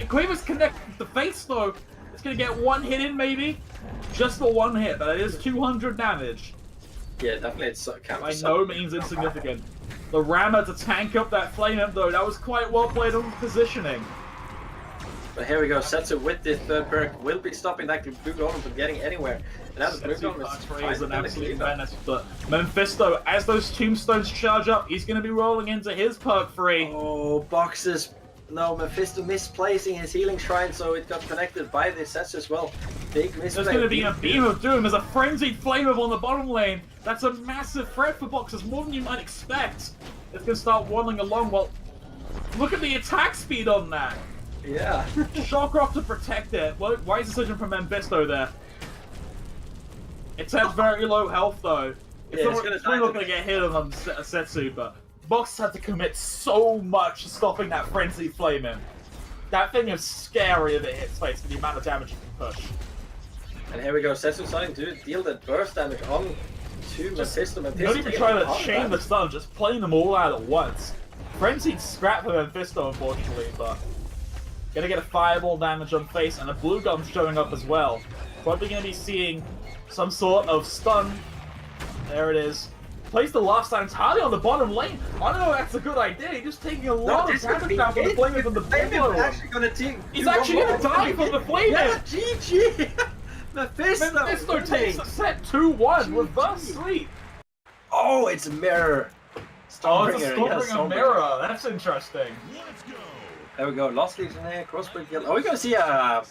Cleaver's connected the face though. It's going to get 1 hit in maybe. Just for 1 hit, but it is 200 damage. Yeah, definitely it's by no means insignificant. The Rammer to tank up that Flame Imp though, that was quite well played on positioning. But here we go, Setsu with this third perk will be stopping that Blue Golem from getting anywhere. And now the Blue Golem is an absolute menace, but Mephisto, as those tombstones charge up, he's going to be rolling into his perk 3. Oh, Boxes No, Mephisto misplacing his healing shrine, so it got connected by the sets as well. Big misplay. There's going to be a beam of doom. There's a frenzied flammable on the bottom lane. That's a massive threat for boxers, more than you might expect. It's going to start waddling along. Well, look at the attack speed on that. Yeah. Shockrock to protect it. Wise decision from Mephisto there. It's at very low health though. It's probably not going to get hit on Setsu, but Box had to commit so much to stopping that frenzied flame in. That thing is scary if it hits face for the amount of damage it can push. And here we go, Setsu starting to deal the burst damage on to Mephisto. Not even trying to chain the stun, just playing them all out at once. Frenzied scrap for Mephisto, unfortunately, but gonna get a fireball damage on face, and a blue gun showing up as well. Probably gonna be seeing some sort of stun. There it is. Plays the last stand entirely on the bottom lane. I don't know if that's a good idea. He's just taking a lot of damage down from the flame from the blue. He's actually gonna die from the flame. Yeah, GG! Mephisto takes a set 2-1 reverse sweep. Oh, it's a mirror. Stormbringer mirror. That's interesting. There we go. Lost Legionnaire, Crossbow Guild. Are we going to see a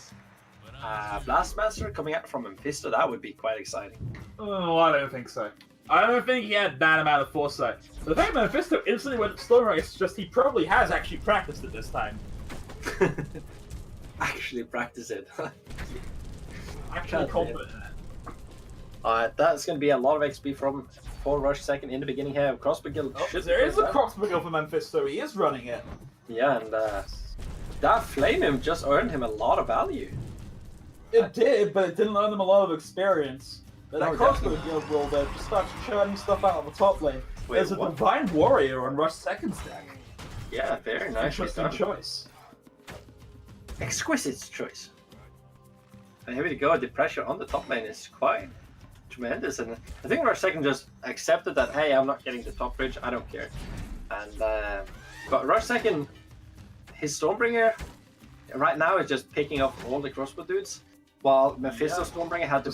Blastmaster coming out from Mephisto? That would be quite exciting. Oh, I don't think so. I don't think he had that amount of foresight. The fact that Mephisto instantly went Stormbringer is just he probably has actually practiced it this time. Actually practice it. Actually confident. Alright, that's going to be a lot of XP for Rush second in the beginning here. Crossbow Guild. Oh, there is a Crossbow Guild for Mephisto. He is running it. Yeah, and that flame him just earned him a lot of value. It did, but it didn't earn him a lot of experience. But that Crossbow Guild will just start churning stuff out on the top lane. There's a Divine Warrior on Rush second's deck. Yeah, very nice. Interesting choice. Exquisite choice. And here we go, the pressure on the top lane is quite tremendous, and I think Rush second just accepted that, hey, I'm not getting the top bridge, I don't care. And but Rush second, his Stormbringer right now is just picking up all the crossbow dudes, while Mephisto Stormbringer had to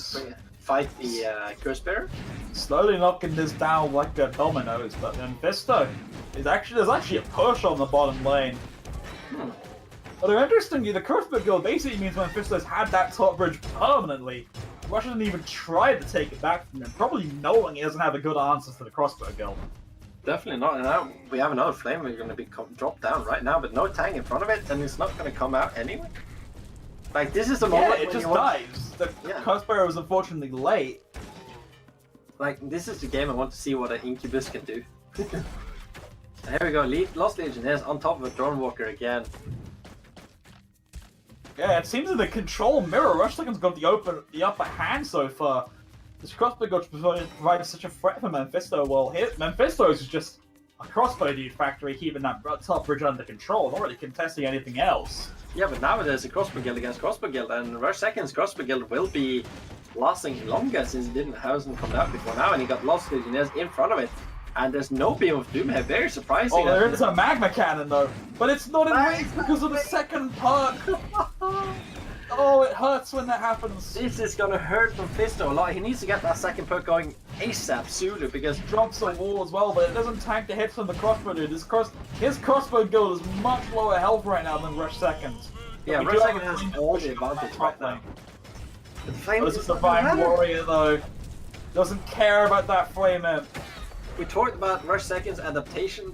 fight the Curse Bearer. Slowly knocking this down like the dominoes, but Mephisto is there's actually a push on the bottom lane. Although interestingly, the Crossbow Guild basically means Mephisto's had that top bridge permanently. Rush didn't even try to take it back from him, probably knowing he doesn't have a good answer to the Crossbow Guild. Definitely not. And now we have another flame we're going to be dropped down right now, but no tank in front of it, and it's not going to come out anyway. Like, this is the moment it just dies. The Crossbow was unfortunately late. Like, this is the game I want to see what an Incubus can do. Here we go, Lost Legionnaires on top of a Dawnwalker again. Yeah, it seems that the control mirror Rush second's got the upper hand so far. This Crossbow Guild provided such a threat for Mephisto. Well, Mephisto is just a crossbow dude factory keeping that top bridge under control, not really contesting anything else. Yeah, but now there's a Crossbow Guild against Crossbow Guild, and Rush second's Crossbow Guild will be lasting longer since it hasn't come out before now, and he got Lost Legionnaires in front of it. And there's no Beam of Doom here, very surprising. Oh, there is a Magma Cannon though, but it's not in range because of the second perk. Oh, it hurts when that happens. This is gonna hurt Mephisto a lot. He needs to get that second perk going ASAP sooner because drops a wall as well, but it doesn't tank the hits from the crossbow dude. His Crossbow Guild is much lower health right now than Rush second. Yeah, Rush second has all the advantage right now. This is the Divine Warrior though. Doesn't care about that flame imp. We talked about Rush second's adaptation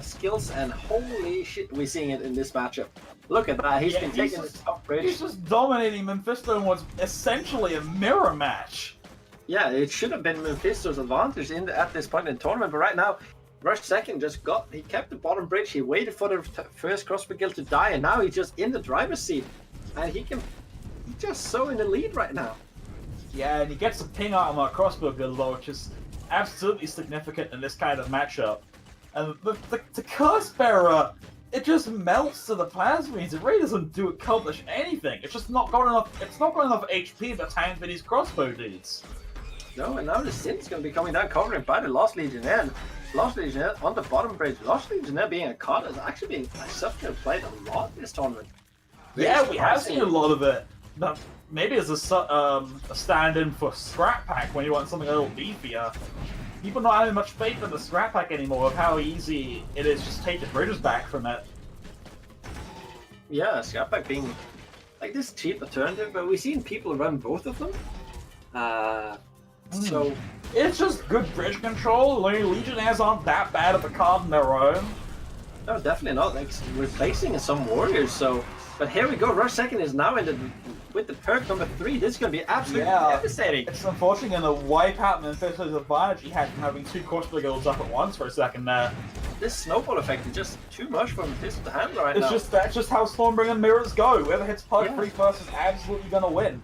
skills, and holy shit, we're seeing it in this matchup. Look at that, he's been taking the top bridge. He's just dominating Mephisto in what's essentially a mirror match. Yeah, it should have been Mephisto's advantage at this point in the tournament, but right now, Rush second he kept the bottom bridge, he waited for the first Crossbow Guild to die, and now he's just in the driver's seat. And he's just so in the lead right now. Yeah, and he gets a ping out on that Crossbow Guild though, which is absolutely significant in this kind of matchup. And the Curse Bearer, it just melts to the plasmids. It really doesn't accomplish anything. It's just not got enough. It's not got enough HP to tank for these crossbow dudes. No, and now the Synth's going to be coming down, covering by the Lost Legionnaire. Lost Legionnaire on the bottom bridge. Lost Legionnaire being a card is actually being subject played a lot this tournament. Yeah, we have seen a lot of it. But maybe as a stand-in for Scrap Pack when you want something a little beefier. People not having much faith in the Scrap Pack anymore of how easy it is just to take the bridges back from it. Yeah, Scrapback being like this cheap alternative, but we've seen people run both of them. So it's just good bridge control. Legionnaires aren't that bad of a card on their own. no, definitely not. Like replacing some warriors. So, but here we go. Rush second is now in the with the perk number 3. This is going to be absolutely devastating. It's unfortunately going to wipe out Mephisto's advantage he had from having 2 crossbow guilds up at once for a second there. This snowball effect is just too much for Mephisto to handle right now. That's just how Stormbringer mirrors go. Whoever hits perk 3 first is absolutely going to win.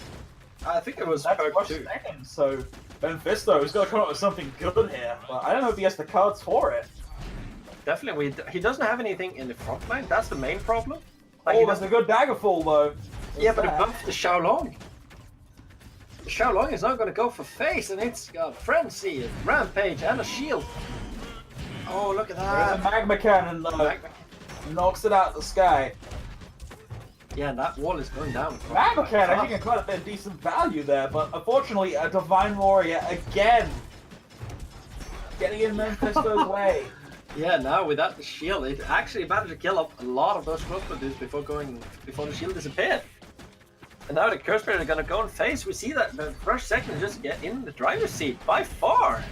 I think it was That's perk Rush 2. second, so Mephisto is going to come up with something good here, but I don't know if he has the cards for it. Definitely, he doesn't have anything in the front line. That's the main problem. Like, Oh, that's a good Daggerfall though. yeah, but it buffed the Xiaolong. The Xiaolong is not going to go for face, and it's got Frenzy, Rampage, and a shield. Oh, look at There's a that. Magma Cannon though. Knocks it out of the sky. Yeah, that wall is going down. Magma Cannon, I think it's quite a bit of decent value there, but unfortunately, a Divine Warrior again getting in Mephisto's way. Yeah, now without the shield, it actually managed to kill up a lot of those crossbow dudes before the shield disappeared. And now the Curse Spirit are gonna go and face. We see that the Rush second just get in the driver's seat by far.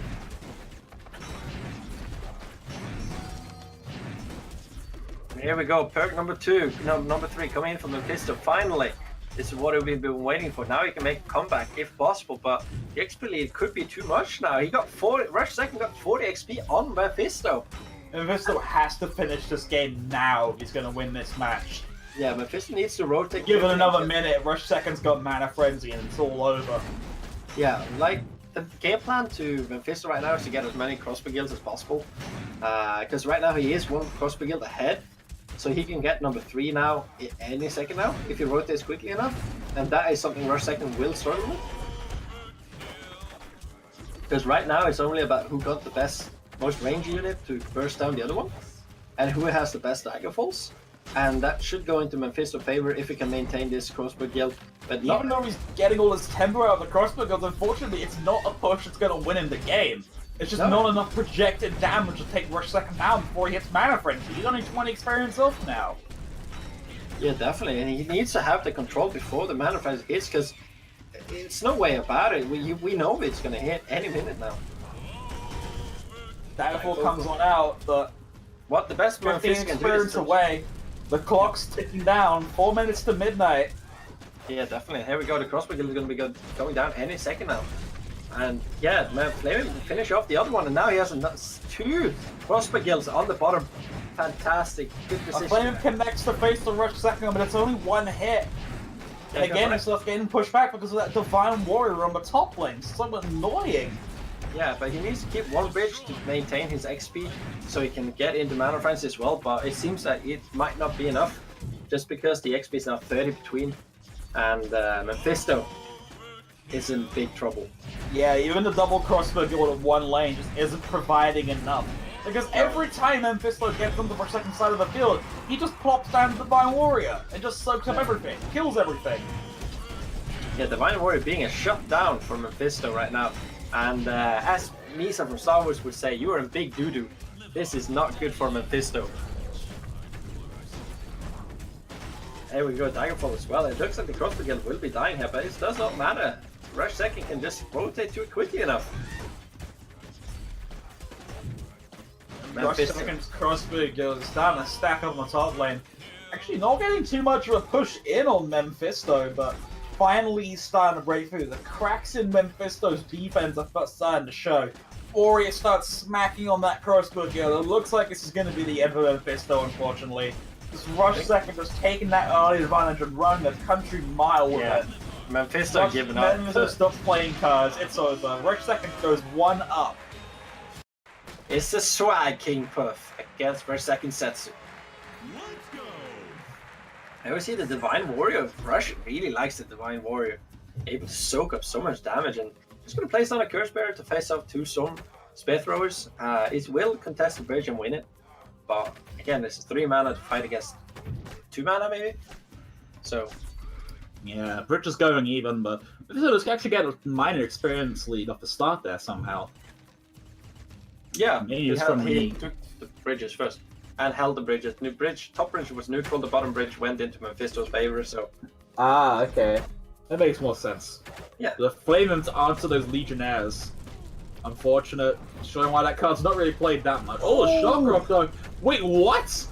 Here we go, perk number 2, no, number 3 coming in from Mephisto. Finally, this is what we've been waiting for. Now he can make a comeback if possible, but the XP lead could be too much now. He got 40. Rush second got 40 XP on Mephisto. Mephisto has to finish this game now if he's going to win this match. Yeah, Mephisto needs to rotate. Give it another minute, Rush Second's got Mana Frenzy and it's all over. Yeah, like the game plan to Mephisto right now is to get as many crossbow guilds as possible. Because right now he is 1 crossbow guild ahead. So he can get number 3 now any second now if he rotates quickly enough. And that is something Rush Second will struggle with. Because right now it's only about who got the most range unit to burst down the other one, and who has the best daggerfalls, and that should go into Mephisto's favor if he can maintain this crossbow guild. But Even though he's getting all his tempo out of the crossbow guilds, unfortunately it's not a push that's going to win in the game. It's just not enough projected damage to take Rush Second down before he hits Mana Frenzy. He's only 20 experience off now. Yeah, definitely, and he needs to have the control before the Mana Frenzy hits, because it's no way about it. We know it's going to hit any minute now. Daggerfall comes on out, but What the best 15 Mephisto can do experience is away. The clock's ticking down. 4 minutes to midnight. Yeah, definitely. Here we go. The crossbow guild is going to be going down any second now. And yeah, man, Flamer can finish off the other one, and now he has 2 crossbow guilds on the bottom. Fantastic. Good position. Flame connects to face the Rush Second, but it's only 1 hit. And again, it's just getting pushed back because of that Divine Warrior on the top lane. So annoying. Yeah, but he needs to keep 1 bridge to maintain his XP so he can get into Mana Frenzy as well, but it seems that it might not be enough just because the XP is now 30 between, and Mephisto is in big trouble. Yeah, even the double crossbow guild at 1 lane just isn't providing enough. Because every time Mephisto gets on the second side of the field, he just plops down the Divine Warrior and just soaks up everything, kills everything. Yeah, Divine Warrior being a shutdown for Mephisto right now. And as Misa from Star Wars would say, you are in big doo-doo. This is not good for Mephisto. There we go, Daggerfall as well. It looks like the crossbow guild will be dying here, but it does not matter. Rush Second can just rotate to it quickly enough. Rush Second's crossbow guild is starting to stack up on the top lane. Actually, not getting too much of a push in on Mephisto, but finally he's starting to break through. The cracks in Mephisto's defense are starting to show. Warrior starts smacking on that crossbow guild. It looks like this is going to be the end of Mephisto, unfortunately. This Rush Second just taking that early advantage and running the country mile with it. Mephisto giving up. Mephisto stops playing cards. It's over. Rush Second goes 1 up. It's the swag King Puff against Rush Second Setsu. I always see the Divine Warrior. Rush really likes the Divine Warrior. Able to soak up so much damage, and just going to place down a Curse Bearer to face off 2 Storm Spear Throwers. It will contest the bridge and win it, but again, this is 3 mana to fight against 2 mana maybe. So yeah, bridge is going even, but Mephisto's actually get a minor experience lead off the start there somehow. yeah, Maybe it's he from he me. took the bridges first. and held the bridges. New bridge, top bridge was neutral, the bottom bridge went into Mephisto's favor, so... Ah, okay. That makes more sense. Yeah. The Flame Imps answer those Legionnaires. Unfortunate. Showing why that card's not really played that much. Oh, the Shock Rock though. Wait, what?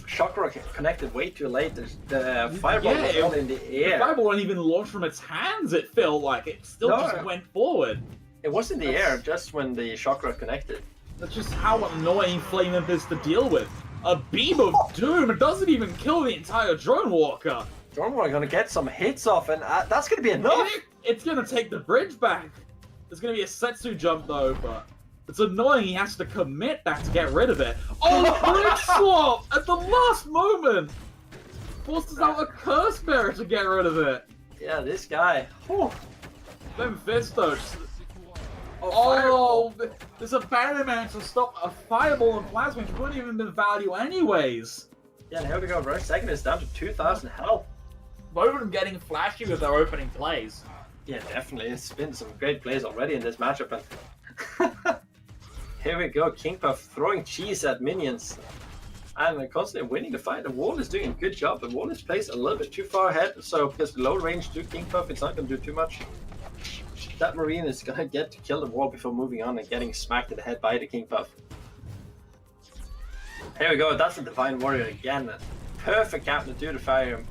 Shock Rock connected way too late. The Fireball was all in the air. The Fireball wasn't even launched from its hands, it felt like. It still just went forward. It was in the air just when the Shock Rock connected. That's just how annoying Flame Imp is to deal with. A Beam of Doom, it doesn't even kill the entire Drone Walker. Drone Walker gonna get some hits off, and that's gonna be enough. It's gonna take the bridge back. There's gonna be a Setsu jump though, but it's annoying he has to commit that to get rid of it. Oh, bridge swap at the last moment! Forces out a Curse Bearer to get rid of it. Yeah, this guy. Whew. Mephisto. Oh, there's a Banner Man to stop a Fireball and Plasma, which wouldn't even been value anyways. Yeah, and here we go. Rush second is down to 2,000 health. Both of them getting flashy with their opening plays. Yeah, definitely. It's been some great plays already in this matchup. And here we go. King Puff throwing cheese at minions. And constantly winning the fight. The wall is doing a good job. The wall is placed a little bit too far ahead. So because low range to King Puff, it's not going to do too much. That Marine is going to get to kill the wall before moving on and getting smacked in the head by the King Puff. Here we go. That's a Divine Warrior again. Perfect counter to the fire.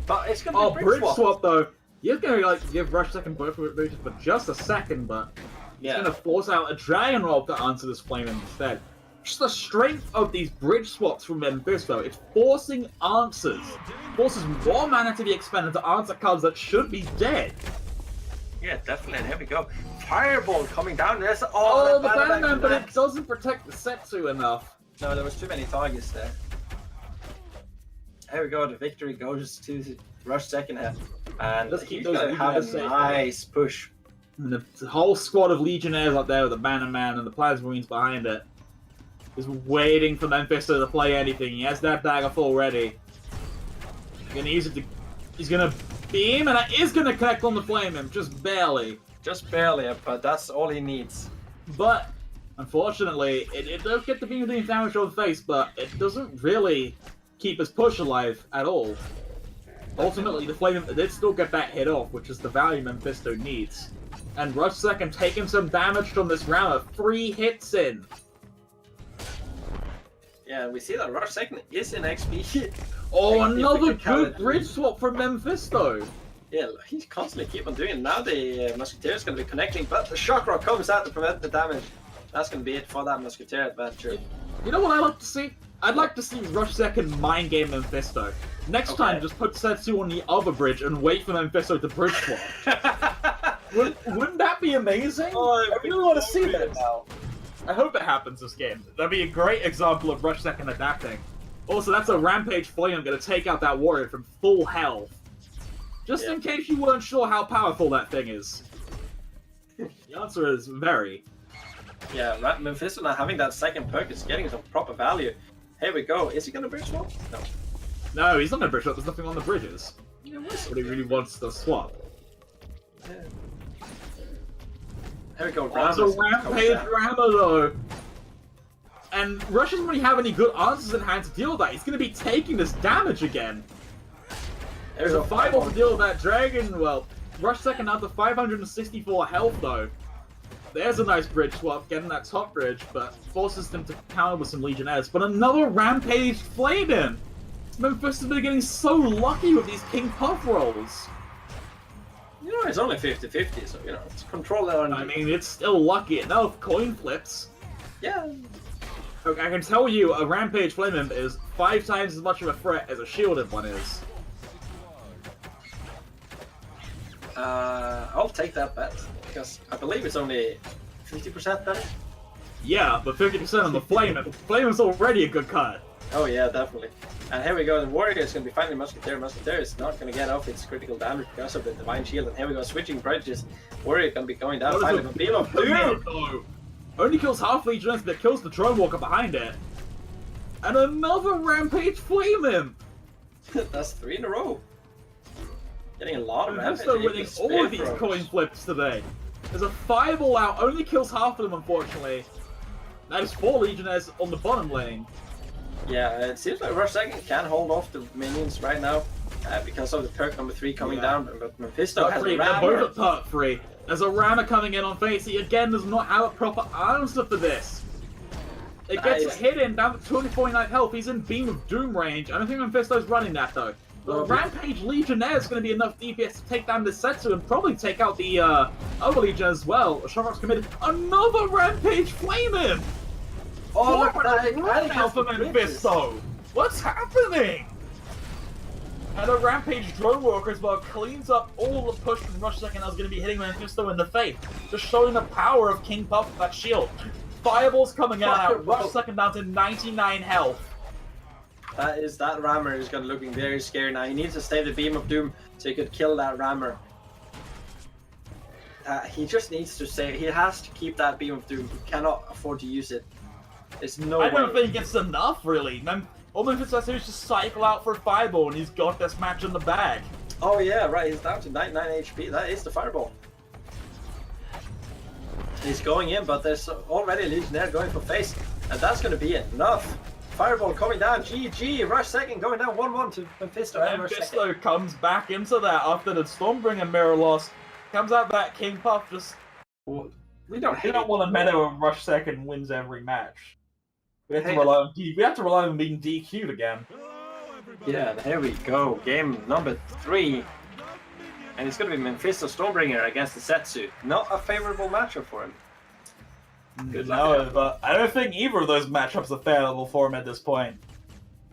But it's going to be a bridge swap though. He's going to like give Rush second both bridges for just a second, but he's going to force out a Dragon Roll to answer this flame instead. Just the strength of these bridge swaps from Mephisto, it's forcing answers. Forces more mana to be expended to answer cards that should be dead. Yeah, definitely. And here we go. Fireball coming down. There's the Bannerman, but it doesn't protect the Setsu enough. No, there was too many targets there. Here we go. The victory goes to Rush second half. And he's going to have a nice push. And the whole squad of Legionnaires up there with the Bannerman and the Plasma Marines behind it is waiting for Mephisto to play anything. He has that dagger full ready. He's going to use it to... He's going to beam, and it is going to connect on the Flame Imp, just barely. Just barely, but that's all he needs. But, unfortunately, it does get the beam doing damage on the face, but it doesn't really keep his push alive at all. Ultimately, the Flame Imp did still get that hit off, which is the value Mephisto needs. And Rush second taking some damage from this round of 3 hits in. Yeah, we see that Rush second is in XP. Oh, another good bridge swap from Mephisto! Yeah, he's constantly keep on doing it. Now the Musketeer is going to be connecting, but the Shock Rock comes out to prevent the damage. That's going to be it for that Musketeer adventure. You know what I'd like to see? I'd like to see Rush second mind game Mephisto. Next time, just put Setsu on the other bridge and wait for Mephisto to bridge swap. Wouldn't that be amazing? Oh, I really want to see that now. I hope it happens this game. That'd be a great example of Rush second adapting. Also, that's a Rampage Flame going to take out that warrior from full health. Just in case you weren't sure how powerful that thing is. The answer is very. Yeah, Mephisto not having that second perk is getting some proper value. Here we go. Is he going to bridge swap? No. No, he's not going to bridge swap. There's nothing on the bridges. But he really wants to swap. Yeah. Here we go. It's a Rampage Rammer though. And Rush doesn't really have any good answers in hand to deal with that. He's going to be taking this damage again. There's a fireball to deal with that dragon. Well, Rush second out to 564 health though. There's a nice bridge swap, getting that top bridge, but forces them to counter with some Legionnaires. But another Rampage Flame in! Memphis has been getting so lucky with these King Puff rolls. You know, it's only 50-50, so, you know, it's control that on... I mean, it's still lucky enough. Coin flips. Yeah. Okay, I can tell you, a Rampage Flame Imp is 5 times as much of a threat as a shielded one is. I'll take that bet, because I believe it's only 50% better. Yeah, but 50% on the Flame Imp. Flame Imp's already a good cut. Oh yeah, definitely. And here we go, the Warrior is going to be fighting Musketeer. Musketeer is not going to get off its critical damage because of the Divine Shield. And here we go, switching bridges. Warrior going to be going down, fighting a Beam of Doom! Only kills half Legionnaires, but kills the Drone Walker behind it. And another Rampage Flame Imp! That's 3 in a row. Getting a lot of Rampage. Winning all of these coin flips today. There's a Fireball out, only kills half of them unfortunately. That is 4 Legionnaires on the bottom lane. Yeah, it seems like Rush Second can hold off the minions right now because of the perk number 3 coming down, but Mephisto has a They're rammer. both at perk 3. There's a rammer coming in on face. He again does not have a proper answer for this. It gets hit in down to 249 health. He's in Beam of Doom range. I don't think Mephisto's running that though. The Rampage Legionnaire is going to be enough DPS to take down this Setsu and probably take out the other Legion as well. Shamrock's committed another Rampage Flaming! Oh, look at that Alpha Mephisto! What's happening? And a Rampage Drone Walker as well cleans up all the push from Rush Second that was going to be hitting Mephisto in the face. Just showing the power of King Puff with that shield. Fireballs coming out, Rush Second down to 99 health. That rammer is gonna looking very scary now. He needs to stay the Beam of Doom so he could kill that rammer. He just needs to stay. He has to keep that Beam of Doom. He cannot afford to use it. There's no way. I don't think it's enough, really. All Mephisto has to do is just cycle out for a fireball and he's got this match in the bag. Oh yeah, right. He's down to 99 HP. That is the fireball. He's going in, but there's already a Legionnaire going for face, and that's going to be enough. Fireball coming down, GG, Rush Second going down 1-1 to Mephisto. And Mephisto comes back into that after the Stormbringer mirror loss. Comes out that King Puff just... We don't want a meta where Rush Second wins every match. We have to rely on being DQ'd again. Yeah, here we go. Game number 3. And it's going to be Mephisto Stormbringer against the Setsu. Not a favorable matchup for him. Good luck. But I don't think either of those matchups are favorable for him at this point.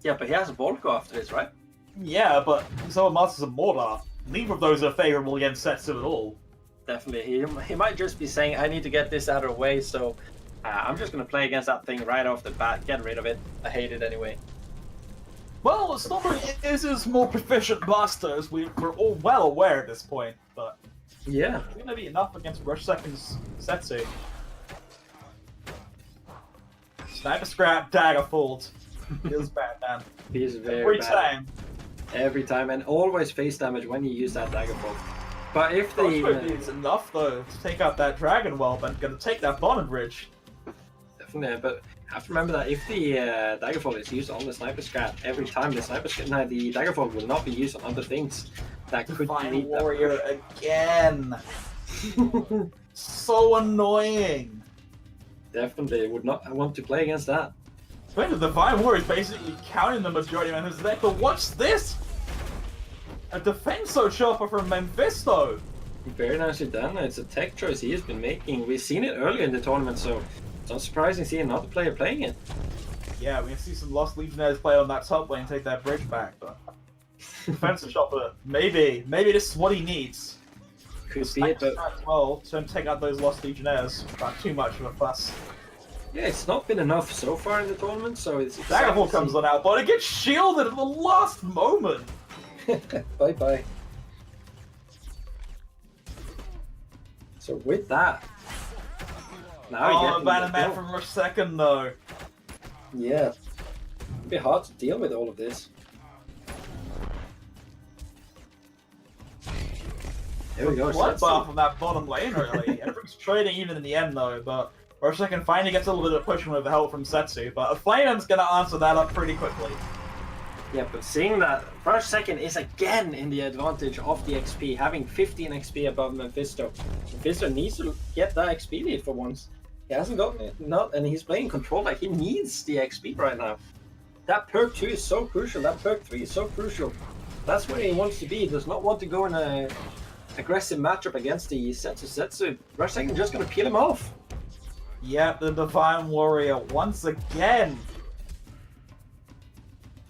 Yeah, but he has a Volko after this, right? Yeah, but so are Masters of Mordor. Neither of those are favorable against Setsu at all. Definitely. He might just be saying, I need to get this out of the way, so I'm just going to play against that thing right off the bat. Get rid of it. I hate it anyway. Well, Stormbringer is his more proficient blaster, as we're all well aware at this point, but... Yeah. It's going to be enough against Rush Second's Setsu. Sniper Scrap, Dagger Fold. Feels bad, man. Feels very Every bad. time. Every time, and always face damage when you use that Dagger Fold. But if It's enough, though, to take out that Dragon Whelp and going to take that Bottom Bridge. Definitely, but have to remember that if the Daggerfall is used on the Sniper Scrap, every time the the Daggerfall will not be used on other things that could Divine meet that Warrior again. So annoying. Definitely would not want to play against that. I think the Divine Warrior is basically counting the majority of his deck, but what's this? A Defenso Chopper from Mephisto. Very nicely done. It's a tech choice he has been making. We've seen it earlier in the tournament, so it's not surprising to see another player playing it. Yeah, we can see some Lost Legionnaires play on that top lane and take that bridge back, but Defensive Chopper, maybe this is what he needs. Could be it, but well, to take out those Lost Legionnaires, not too much of a fuss. yeah, it's not been enough so far in the tournament, so it's Daggerfall comes on out, but it gets shielded at the last moment. Bye bye. So with that, now the Banner Man from Rush Second though. Yeah, it'd be hard to deal with all of this. There we go. Bloodbath from that bottom lane, really. Everything's trading even in the end, though, but Rush Second finally gets a little bit of pushing with the help from Setsu, but Flame's gonna answer that up pretty quickly. Yeah, but seeing that Rush Second is again in the advantage of the XP, having 15 XP above Mephisto. Mephisto needs to get that XP lead for once. He hasn't gotten it, and he's playing control like he needs the XP right now. That perk 2 is so crucial, that perk 3 is so crucial. That's where he wants to be. He does not want to go in a aggressive matchup against the Setsu. Rush Second just gonna peel him off. Yep, the Divine Warrior once again.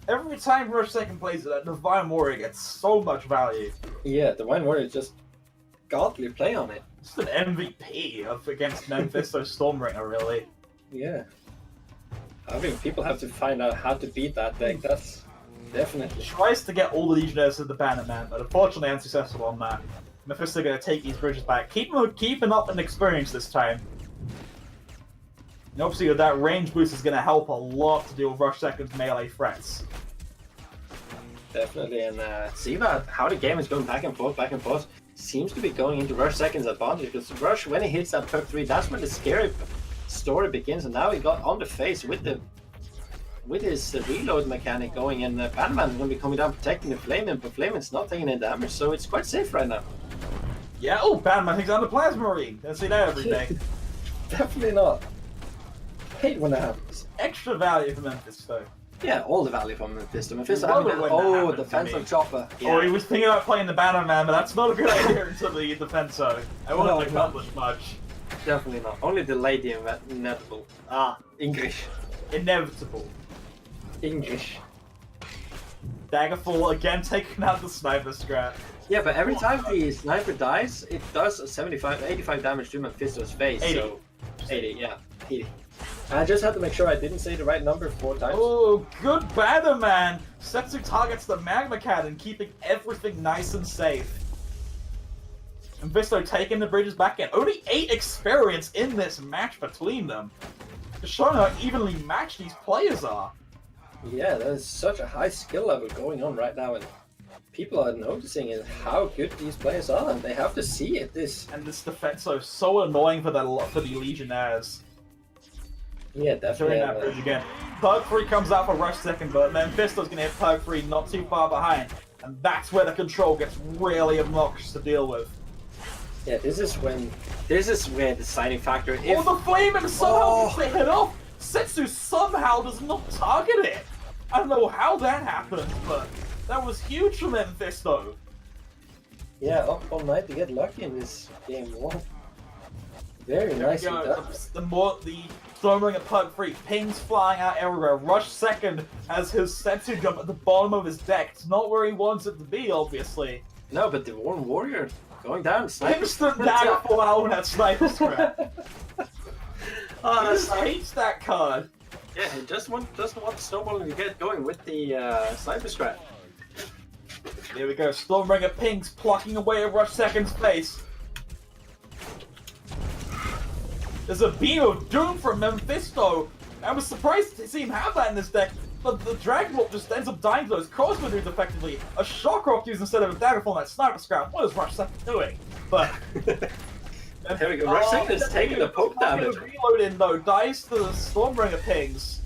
Every time Rush Second plays it, that Divine Warrior gets so much value. Yeah, Divine Warrior just godly play on it. It's an MVP against Mephisto Stormbringer, really. Yeah. I mean, people have to find out how to beat that deck. That's definitely. He tries to get all the Legionnaires to the Banner Man, but unfortunately unsuccessful on that. Mephisto gonna take these bridges back. Keeping up an experience this time. And obviously that range boost is gonna help a lot to deal with Rush Second's melee threats. Definitely, and see that how the game is going back and forth, seems to be going into Rush Second's advantage, because Rush, when he hits that perk 3, that's when the scary story begins, and now he got on the face with the with his reload mechanic going, and Batman is going to be coming down protecting the Flamin', but Flamin's not taking any damage, so it's quite safe right now. Yeah, oh, Batman takes down the Plasma Marine. Don't see that every day. Definitely not. Hate when that happens. Extra value for Memphis, though. Yeah, all the value from Mephisto. Mephisto Love having it that, when that happens to defensive me. chopper. Yeah. Or he was thinking about playing the Banner Man, but that's not a good idea into the Defenso. I wouldn't No, accomplish much. Definitely not. Only delayed the inevitable. English. Inevitable. English. Daggerfall again taking out the sniper scrap. Yeah, but every time the sniper dies, it does 85 damage to Mephisto's face. 80. So 80, yeah, 80. I just had to make sure I didn't say the right number 4 times. Oh, good Banner Man! Setsu targets the Magma Cannon, keeping everything nice and safe. And Visto taking the bridges back in. Only 8 experience in this match between them. Just showing how evenly matched these players are. Yeah, there's such a high skill level going on right now, and people are noticing it, how good these players are, and they have to see it. And this defense is so annoying for the Legionnaires. Yeah, During definitely. that bridge again. Perk 3 comes out for rush second, but then Fisto's gonna hit Perk 3 not too far behind. And that's where the control gets really obnoxious to deal with. Yeah, this is where the deciding factor. If Oh, the Flaming somehow gets the hit off! Setsu somehow does not target it! I don't know how that happened, but that was huge from Mephisto. yeah, up all night to get lucky in this game. Whoa. Very nice. The throwing at Perk 3, pings flying out everywhere. Rush second has his Setsu jump at the bottom of his deck. It's not where he wants it to be, obviously. No, but the Warren Warrior going down. Instant Daggerfall out with that sniper scrap. Oh, He that's just hates that card. Yeah, he doesn't want the snowballing to get going with the sniper scrap. Here we go, Stormbringer pings plucking away at Rush Second's face. There's a Beam of Doom from Mephisto. I was surprised to see him have that in this deck, but the Dragon Bolt just ends up dying to those crossbow dudes effectively. A Shock Rock used instead of a Daggerfall on that sniper scrap. What is Rush Second doing? But Here we go. Rush Second is taking the poke damage. Reload in though, dies to the Stormbringer pings.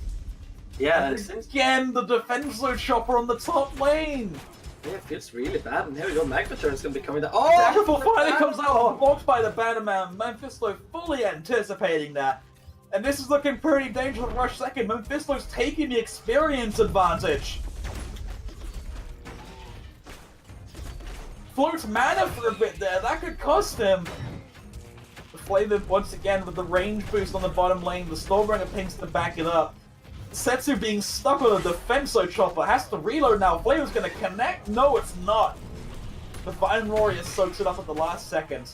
Yeah, And and again, the Defenso Chopper on the top lane. yeah, it feels really bad. And here we go. Magma Turn's gonna be coming down. Oh, Daggerfall finally comes out, blocked by the Bannerman. Mephisto fully anticipating that. And this is looking pretty dangerous for Rush Second. Mephisto's taking the experience advantage. Floats mana for a bit there, that could cost him. The Flamin once again with the range boost on the bottom lane, the Stormbringer pings to back it up. Setsu being stuck on a Defenso Chopper, has to reload now. Flamin's gonna connect? No, it's not. The Vine Warrior soaks it up at the last second.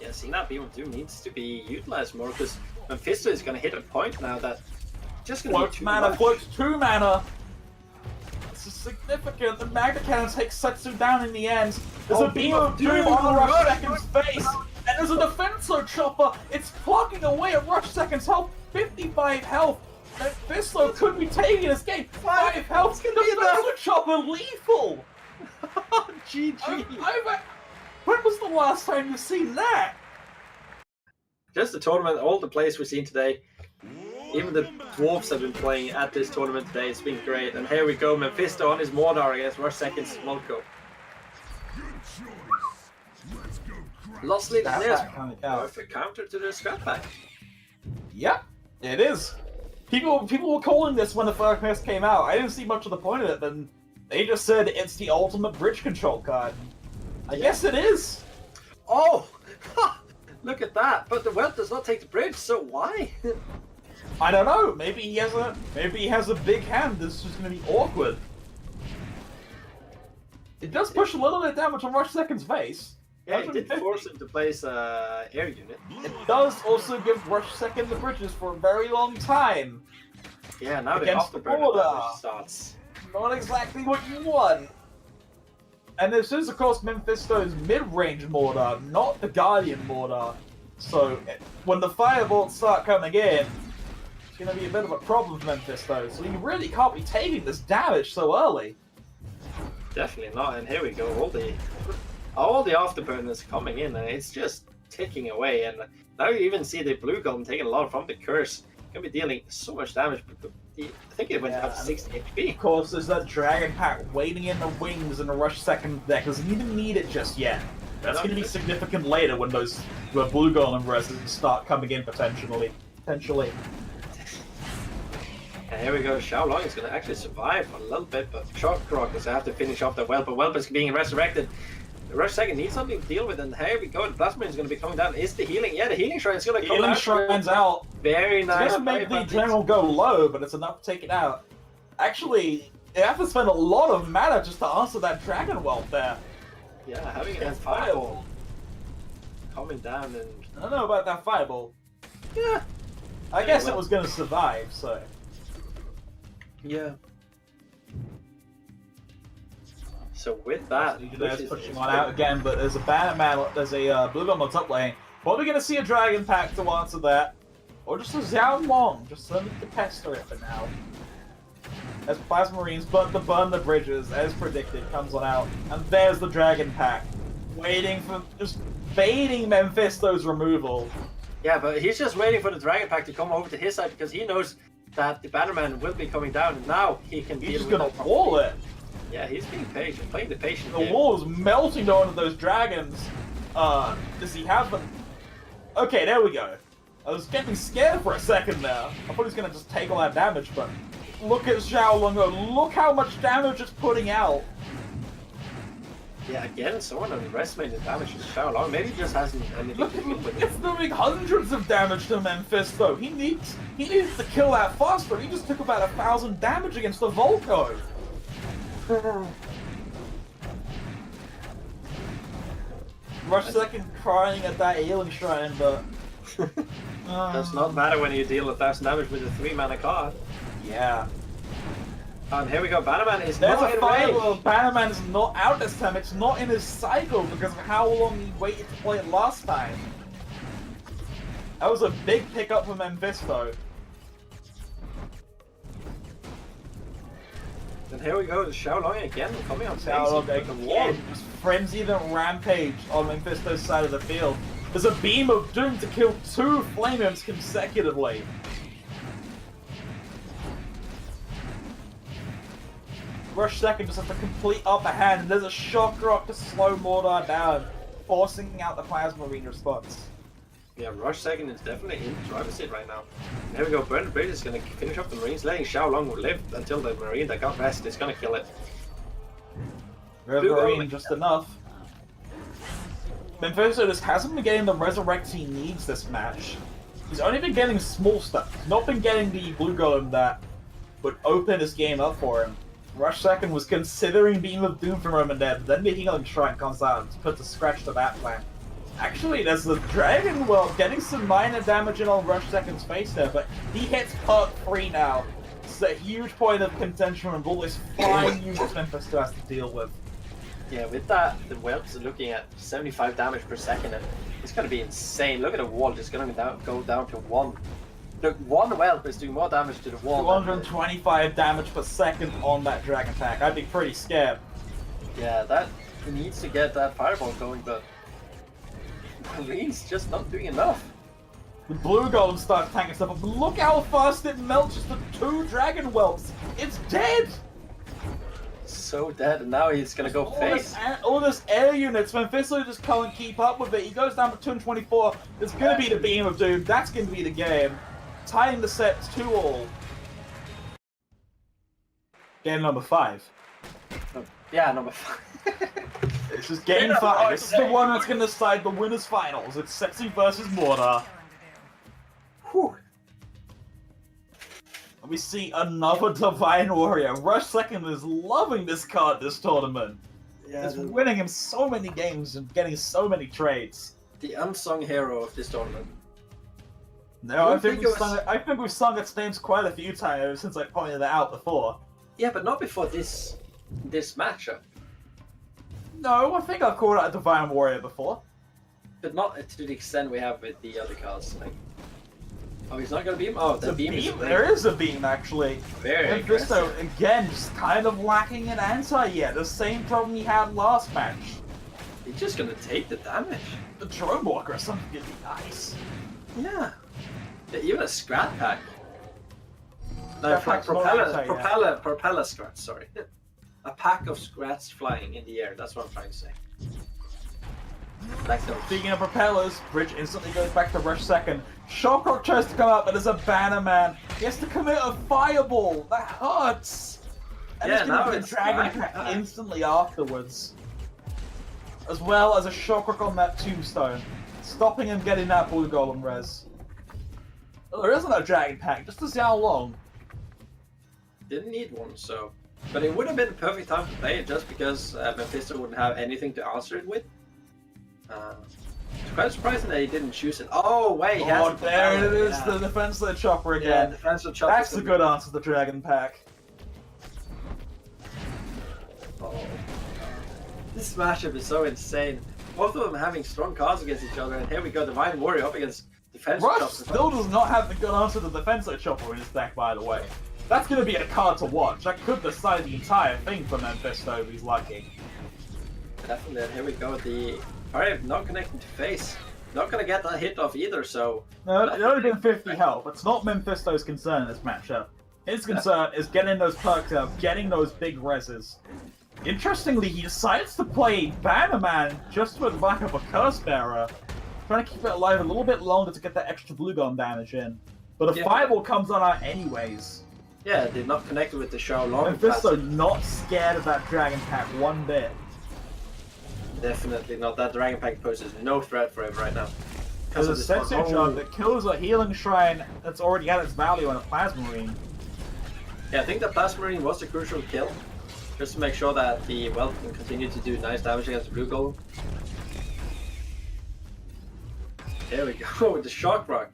yeah, seeing that Beam of Doom needs to be utilized more because Mephisto is gonna hit a point now that just gonna Floats be too mana, much. floats 2 mana. This is significant. The Magna Cannon takes Setsu down in the end. There's Oh, a Beam of Doom on Rush Second's face. And there's a Defenso Chopper. It's plucking away at Rush Second's health. 55 health. Mephisto could be taking this game. 5 health. Defenso Chopper lethal. GG. When was the last time you've seen that? Just the tournament, all the players we've seen today. Even the dwarves have been playing at this tournament today. It's been great. And here we go, Mephisto on his Mordor against Rush Second's Molko. Lost lead and there's perfect counter to the scrap pack. Yep, it is. People were calling this when the first came out. I didn't see much of the point of it, but they just said it's the ultimate bridge control card. I guess it is. Oh! Look at that! But the Welt does not take the bridge, so why? I don't know. Maybe he has a big hand that's just going to be awkward. It does push a little bit of damage on Rush Second's face. Yeah, it did force him to place air unit. It does also give Rush Second the bridges for a very long time. Yeah, now the Against the afterburner border. damage starts. Not exactly what you want. And this is, of course, Mephisto's mid-range Mordor, not the Guardian Mordor. So, when the Firebolts start coming in, it's going to be a bit of a problem for Mephisto. So you really can't be taking this damage so early. Definitely not, and here we go, all the afterburners coming in, and it's just ticking away, and now you even see the blue golem taking a lot from the curse. Gonna be dealing so much damage. I think it went up to 60 HP. Of course, there's that Dragon Pack waiting in the wings in the Rush Second deck. Doesn't even need it just yet. That's going to be significant later when those Blue Golem reses start coming in potentially. And here we go. Xiaolong is going to actually survive a little bit, but Shock Rock is going to have to finish off the Whelp. But Whelp is being resurrected. The Rush Second needs something to deal with, and here we go. The Plasma is going to be coming down. Is the healing? Yeah, the Healing Shrine is going to come Healing out. Shrine's out. Very nice. It's going to make the Adrenaline go low, but it's enough to take it out. Actually, they have to spend a lot of mana just to answer that Dragon Whelp there. Yeah, having a Fireball coming down and... I don't know about that Fireball. Yeah. I guess it was going to survive, so... Yeah. So with that, There's pushing on out again, but there's a Bannerman, there's a Blue Golem on top lane. Probably going to see a Dragon Pack to answer that. Or just a Xiao Long, just something to pester it for now. As Plasma Marines burn the bridges, as predicted, comes on out. And there's the Dragon Pack. Waiting for, just baiting Mephisto's removal. Yeah, but he's just waiting for the Dragon Pack to come over to his side because he knows that the Bannerman will be coming down and now he can He's deal just with gonna it. wall it. Yeah, he's being patient, playing the patient The game. wall is melting onto those dragons. Does he have them? Okay, there we go. I was getting scared for a second there. I thought he was gonna just take all that damage, but look at Xiao Long. Look how much damage it's putting out. Yeah, again, someone underestimated the damage to Xiaolong. Maybe he just hasn't anything Look, to do with it. it's doing hundreds of damage to Mephisto. He needs to kill that faster. He just took about 1,000 damage against the Volko. Rush Second crying at that Healing Shrine, but... Does not matter when you deal 1,000 damage with a 3-mana card. Yeah. And here we go, Bannerman is There's not a in fight range. where Bannerman is not out this time. It's not in his cycle because of how long he waited to play it last time. That was a big pickup for Mephisto. And here we go, Xiaolong again coming on Xiao base. Long again, just frenzied and rampage on Mephisto's side of the field. There's a beam of doom to kill 2 Flame Imps consecutively. Rush Second just has a complete upper hand, and there's a Shock Rock to slow Mordor down, forcing out the Plasma Marine response. Yeah, Rush Second is definitely in the driver's seat right now. And here we go, Burn the Bridge is going to finish off the Marines, letting Xiaolong live until the Marine that got rest is going to kill it. Red Marine just enough. Mephisto just hasn't been getting the resurrects he needs this match. He's only been getting small stuff. He's not been getting the Blue Golem that would open his game up for him. Rush Second was considering Beam of Doom from Roman Dead, then the Healing Shrine comes out and puts a scratch to that plan. Actually, there's the Dragon Well getting some minor damage in on Rush Second's face there, but he hits perk 3 now. It's a huge point of contention and all this flying units Mephisto has to deal with. Yeah, with that, the Whelps are looking at 75 damage per second, and it's going to be insane. Look at the wall, just going to go down to 1. Look, 1 Whelp is doing more damage to the wall. 225 damage per second on that Dragon Pack. I'd be pretty scared. Yeah, that needs to get that Fireball going, but Marine's just not doing enough. The Blue Golem starts tanking stuff up, but look how fast it melts just the 2 Dragon Whelps. It's dead! So dead, and now he's gonna go face. All this air units, Mephisto just can't keep up with it. He goes down to 224. There's gonna be the Beam of Doom. That's gonna be the game. Tying the sets 2-all. Game number 5. Yeah, number 5. This is game 5. This is the one that's gonna decide the winners finals. It's Sexy versus Mortar. Whew. And we see another Divine Warrior. Rush Second is loving this card this tournament. Yeah, It's winning him so many games and getting so many trades. the unsung hero of this tournament. No, I I think, think I think we've sung its names quite a few times since I pointed it out before. Yeah, but not before this matchup. No, I think I've called out a Divine Warrior before. But not to the extent we have with the other cards. Like, oh, he's not gonna beam. Oh, the beam is There is a beam actually. very Mephisto aggressive. again, just kind of lacking an anti-yet. The same problem he had last match. He's just gonna take the damage. The Drone Walker or something would be nice. Yeah. Even a Scrap Pack No, Pack's not outside, yeah. propeller scrats, sorry. A pack of scrats flying in the air, that's what I'm trying to say. Like those. Speaking of propellers, Bridge instantly goes back to rush second. Shockrock tries to come out, but there's a banner man. He has to commit a fireball. That hurts. And Yeah, it's gonna now be a it's dragon dragon pack instantly afterwards. As well as a Shockrock on that tombstone, stopping him getting that blue golem res. Well, there isn't a dragon pack, just a Xiao Long. Didn't need one, so. But it would have been a perfect time to play it just because Mephisto wouldn't have anything to answer it with. It's quite surprising that he didn't choose it. Oh, wait, he has there it is, the defensive chopper again. Yeah, defensive chopper. That's the good answer to the dragon pack. Oh. This matchup is so insane. Both of them having strong cards against each other, and here we go, Divine Warrior up against defensive Rush chopper. still does not have the good answer to the defensive chopper in his deck, by the way. That's going to be a card to watch. That could decide the entire thing for Mephisto if he's lucky. Definitely, and here we go, the Alright, not connecting to face. Not gonna get that hit off either, so... No, it's only been 50 health. It's not Mephisto's concern in this matchup. His concern is getting those perks up, getting those big reses. Interestingly, he decides to play Bannerman just for the back of a Curse Bearer, trying to keep it alive a little bit longer to get that extra blue gun damage in. But a Fireball comes on out anyways. Yeah, did not connect with the Xiao Long. Mephisto not scared of that Dragon Pack one bit. Definitely not. That Dragon Pack poses no threat for him right now. There's a Sensu Jug that kills a Healing Shrine that's already had its value on a Plasma Marine. Yeah, I think the Plasma Marine was the crucial kill. Just to make sure that the Whelp can continue to do nice damage against the Blue Golem. There we go with the Shock Rock.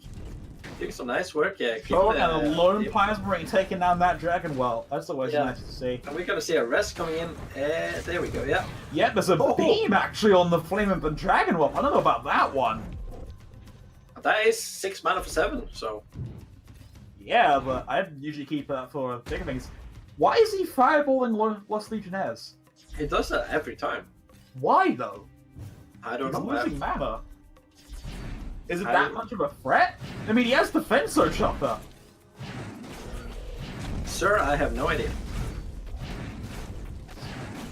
Doing some nice work here. Oh, and a lone Plasma Marine taking down that Dragon Well. That's always nice to see. And we're going to see a rest coming in. There we go, yeah. Yeah, there's a beam actually on the Flame and Dragon Well. I don't know about that one. That is 6 mana for 7, so... Yeah, but I usually keep that for bigger things. Why is he fireballing Lost Legionnaires? He does that every time. Why, though? I don't know. He's losing mana. Is it that much of a threat? I mean, he has Defensor Chopper. Sir, I have no idea.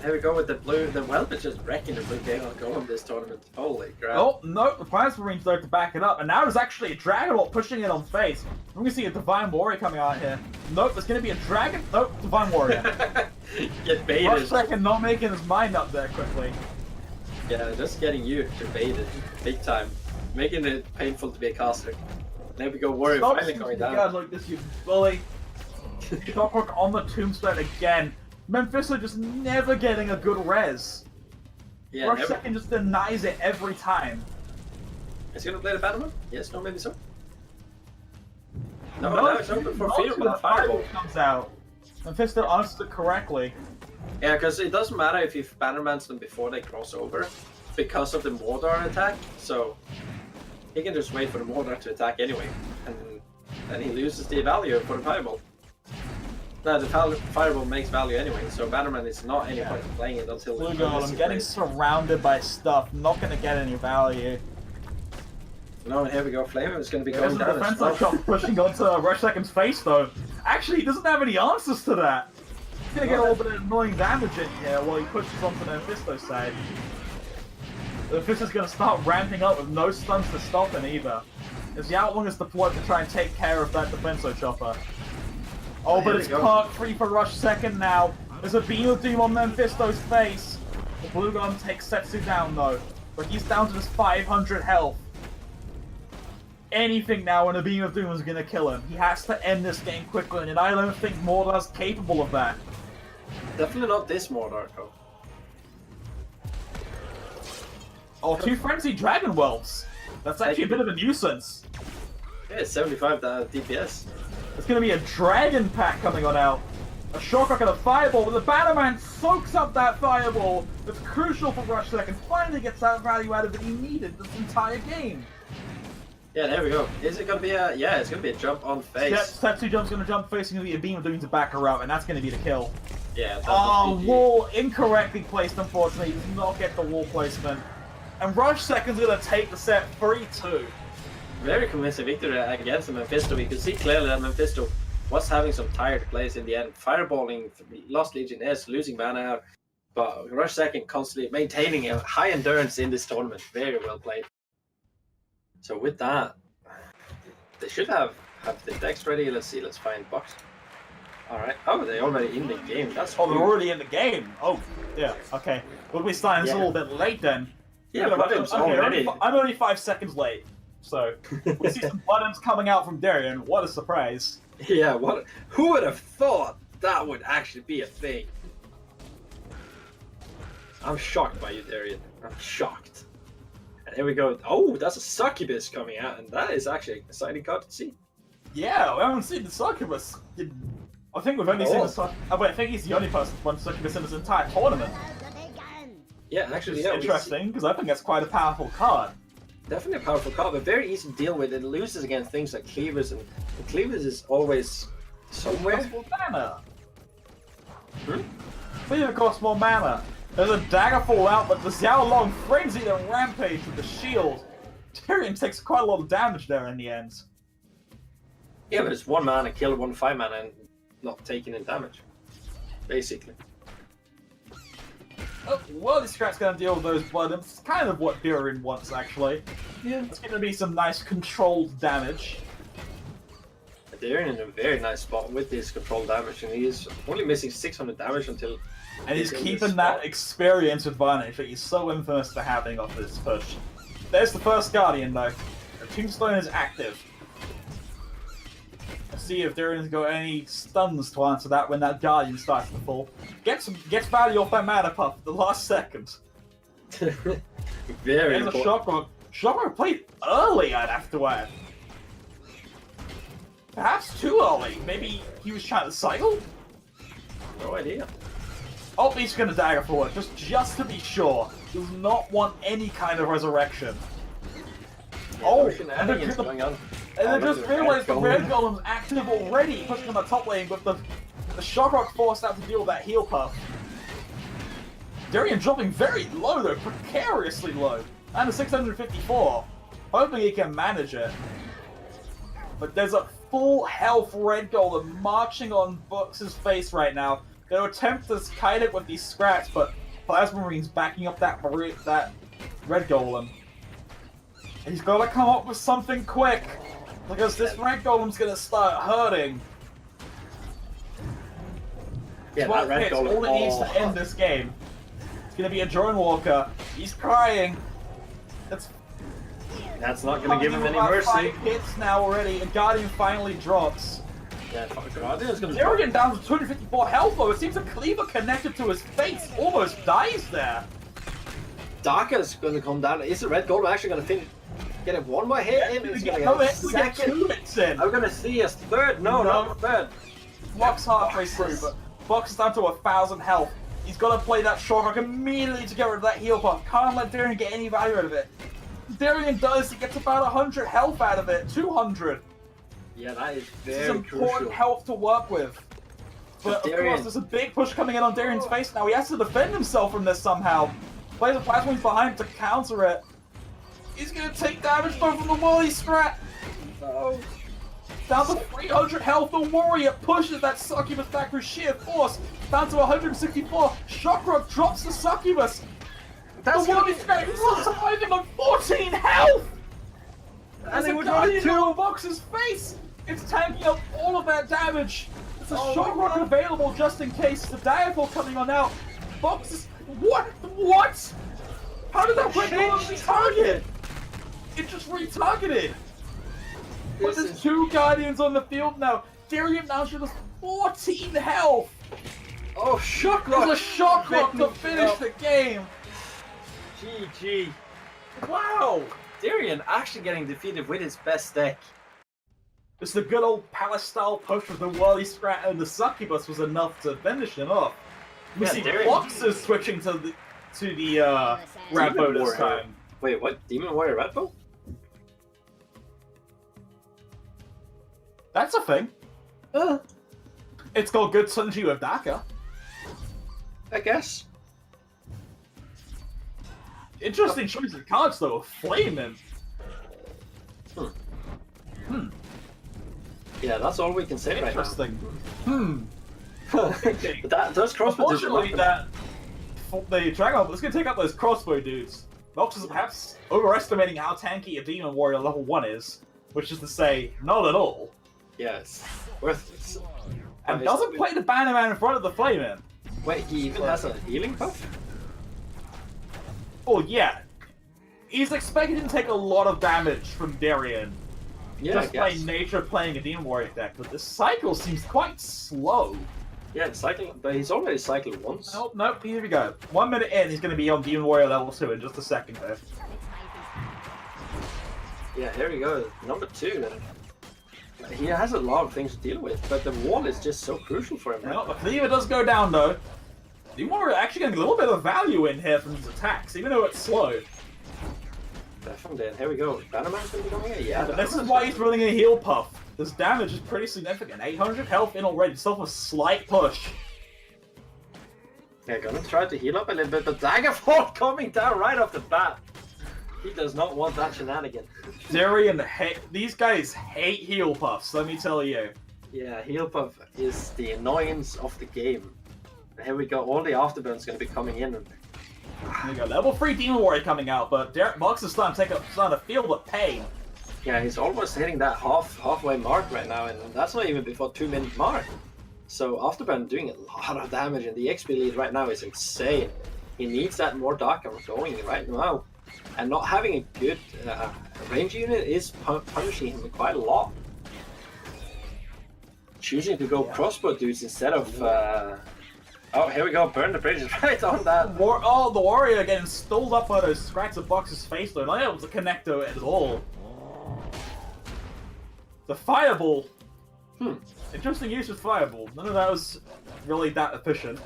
There we go with the blue. The Whelp is just wrecking the blue Golem this tournament. Holy crap. Oh, no, the Plasma Marine's there to back it up. And now there's actually a Dragon Ball pushing it on face. I'm going to see a Divine Warrior coming out here. Nope, there's going to be a Dragon... Nope, Divine Warrior. Get baited. Rush second not making his mind up there quickly. Yeah, just getting you baited. Big time. Making it painful to be a caster. There we go, Warrior finally going down. God, like this, you bully. Shockrock on the tombstone again. Mephisto just never getting a good res. Yeah, Rush second just denies it every time. Is he gonna play the Batman? Yes, no, maybe so. No, it's open for fear, but the Fireball comes out. Mephisto answers it correctly. Yeah, because it doesn't matter if you Bannermans them before they cross over, because of the Mordor attack, so he can just wait for the Mordor to attack anyway, and then he loses the value for the Fireball. No, the Fireball makes value anyway, so Bannerman is not any point in playing it until... Blue Golem getting surrounded by stuff, not going to get any value. No, and here we go, Flame is going to be going down. There's a defensive shot pushing onto Rush Second's face though. Actually, he doesn't have any answers to that. He's going to get a little bit of annoying damage in here while he pushes onto the Mephisto's side. The Mephisto's going to start ramping up with no stuns to stop him either. As the Outlaw is deployed to try and take care of that Defenso Chopper. Oh, but it's Park free for Rush second now. There's a Beam of Doom on Mephisto's face. The Blue Gun takes Setsu down though. But he's down to just 500 health. Anything now and a Beam of Doom is going to kill him. He has to end this game quickly, and I don't think Mordor's capable of that. Definitely not this Mordor, though. Oh, 2 Frenzied Dragon Whelps. That's actually a bit of a nuisance. Yeah, it's 75 DPS. There's going to be a Dragon Pack coming on out. A Shockrock and a Fireball, but the Bannerman soaks up that Fireball. That's crucial for Rush Second. Finally gets that value out of it he needed this entire game. Yeah, there we go. Is it going to be a... Yeah, it's going to be a jump on face. Yep, Setsu Jump's going to jump face, and going to be a Beam of Doom to back her up, and that's going to be the kill. Yeah, oh, wall incorrectly placed, unfortunately. He does not get the wall placement. And Rush Second's going to take the set 3-2. Very convincing victory against the Mephisto. You can see clearly that Mephisto was having some tired plays in the end. Fireballing Lost Legionnaires, losing mana, but Rush Second constantly maintaining a high endurance in this tournament. Very well played. So with that, they should have the decks ready. Let's see. Let's find box. All right. Oh, they're already in the game. That's Oh, they're already in the game. Oh, yeah. Okay. We'll be starting this a little bit late then. Yeah, Bloodim's already. I'm only 5 seconds late. So we see some Bloodim's coming out from Darien. What a surprise! Yeah. What? Who would have thought that would actually be a thing? I'm shocked by you, Darien. I'm shocked. And here we go. Oh, that's a succubus coming out, and that is actually an exciting card to see. Yeah, we haven't seen the succubus. I think we've only seen the succubus. Oh, wait, I think he's the only person to run succubus in this entire tournament. Yeah, actually, It's interesting because I think that's quite a powerful card. Definitely a powerful card, but very easy to deal with. It loses against things like Cleavers, and Cleavers is always somewhere. Costs more mana. Cleaver costs more mana. There's a Daggerfall out, but the Xiao Long frenzied a rampage with the shield. Tyrion takes quite a lot of damage there in the end. Yeah, but it's 1 mana, kill 1 5 mana, and not taking in damage. Basically. Oh, well, this Scrat's gonna deal with those blood. It's kind of what Tyrion wants, actually. Yeah. It's gonna be some nice controlled damage. They're in a very nice spot with his control damage, and he is only missing 600 damage until. And he's keeping that experience advantage that he's so infamous for having off this push. There's the first Guardian, though. The Tombstone is active. Let's see if Darren's got any stuns to answer that when that Guardian starts to fall. Gets value off that mana puff at the last second. Very There's a important. Shockrock. Shockrock played early, I'd have to add. Perhaps too early. Maybe he was trying to cycle? No idea. Oh, he's gonna dagger forward, just to be sure. Does not want any kind of resurrection. Oh, and shenanigans going on. I just realized the Red Golem's active already, pushing on the top lane with the Shockrock forced out to deal with that heal puff. Darien dropping very low though, precariously low. And a 654. Hoping he can manage it. But there's a full health Red Golem marching on Bux's face right now. They'll attempt to kite it with these scraps, but Plasma Marine's backing up that Red Golem. And he's got to come up with something quick, because this Red Golem's going to start hurting. Yeah, 12 that Red hits, Golem. all it needs to end this game. It's going to be a Drone Walker. He's crying. That's not going to give him any about mercy. 5 hits now already, and Guardian finally drops. Yeah, Guardian's going to Darien down to 254 health though. It seems a Cleaver connected to his face almost dies there. Darker's going to come down. Is the Red Golem actually going to get it one more hit in? He's going to get a second. 2 hits in. I'm going to see a third. No, not a third. Buck's halfway through, but Buck's down to 1,000 health. He's got to play that Shockrock immediately to get rid of that heal buff. Can't let Darien get any value out of it. Darien does, he gets about 100 health out of it. 200. Yeah, that is This is very important crucial. health to work with. But of Darien- course, there's a big push coming in on Darien's face now. He has to defend himself from this somehow. Plays the Plasma Wings behind to counter it. He's gonna take damage though from the Wally Scrat. Oh. Down to 300 health, the Warrior pushes that Succubus back through sheer force. Down to 164. Shockrock drops the Succubus. The Wally Scrat is surviving on 14 health! And they the would Guardian run on Box's face! It's tanking up all of that damage! There's a Shockrock available just in case. The Diapole coming on out. Box is... What? What? How did that Red Golem retarget? It just retargeted! But there's 2 Guardians on the field now. Darien now should have 14 health! Oh, Shockrock! There's a Shockrock to finish the game! GG. Wow! Darien actually getting defeated with his best deck. It's the good old Palace-style push with the Whirly Scrat and the Succubus was enough to finish him off. We Yeah, see Darien- Boxers switching to the Radbo this Warrior. time. Wait, what? Demon Warrior Redbow? That's a thing. It's called Good Sunji with Daka. I guess. Interesting choice of cards though, Flaming. Yeah, that's all we can say right now. Interesting. Those crossbow dudes. Unfortunately, the Dragon is going to take out those crossbow dudes. Nox is perhaps overestimating how tanky a Demon Warrior level 1 is, which is to say, not at all. Yes, worthless. And doesn't play the Bannerman in front of the Flamin'. Wait, he even has a healing buff? Oh yeah. He's expected to take a lot of damage from Darien. Yeah, just by nature of playing a Demon Warrior deck, but this cycle seems quite slow. Yeah, cycling, but he's already cycled once. Oh, nope, here we go. 1 minute in, he's going to be on Demon Warrior level 2 in just a second there. Yeah, here we go, number 2. He has a lot of things to deal with, but the wall is just so crucial for him. Well, the cleaver does go down though. Demon Warrior actually getting a little bit of value in here from his attacks, even though it's slow. Definitely, and here we go. Bannerman's going to be coming in? Yeah. But this is why he's running a heal puff. This damage is pretty significant. 800 health in already, still a slight push. Yeah, gonna try to heal up a little bit, but Daggerfall coming down right off the bat. He does not want that shenanigan. Darien, these guys hate heal puffs, let me tell you. Yeah, heal puff is the annoyance of the game. And here we go, all the afterburn's gonna be coming in. There you go, level 3 Demon Warrior coming out, but Derek Box is starting to feel the pain. Yeah, he's almost hitting that halfway mark right now, and that's not even before 2-minute mark. So Afterburn doing a lot of damage, and the XP lead right now is insane. He needs that more Dark Armor going right now. And not having a good range unit is punishing him quite a lot. Choosing to go crossbow dudes instead of... Oh, here we go, burn the bridges right on that. The Warrior getting stalled up by those scrags of Box's face though, not able to connect to it at all. The Fireball. Interesting use of Fireball. None of that was really that efficient.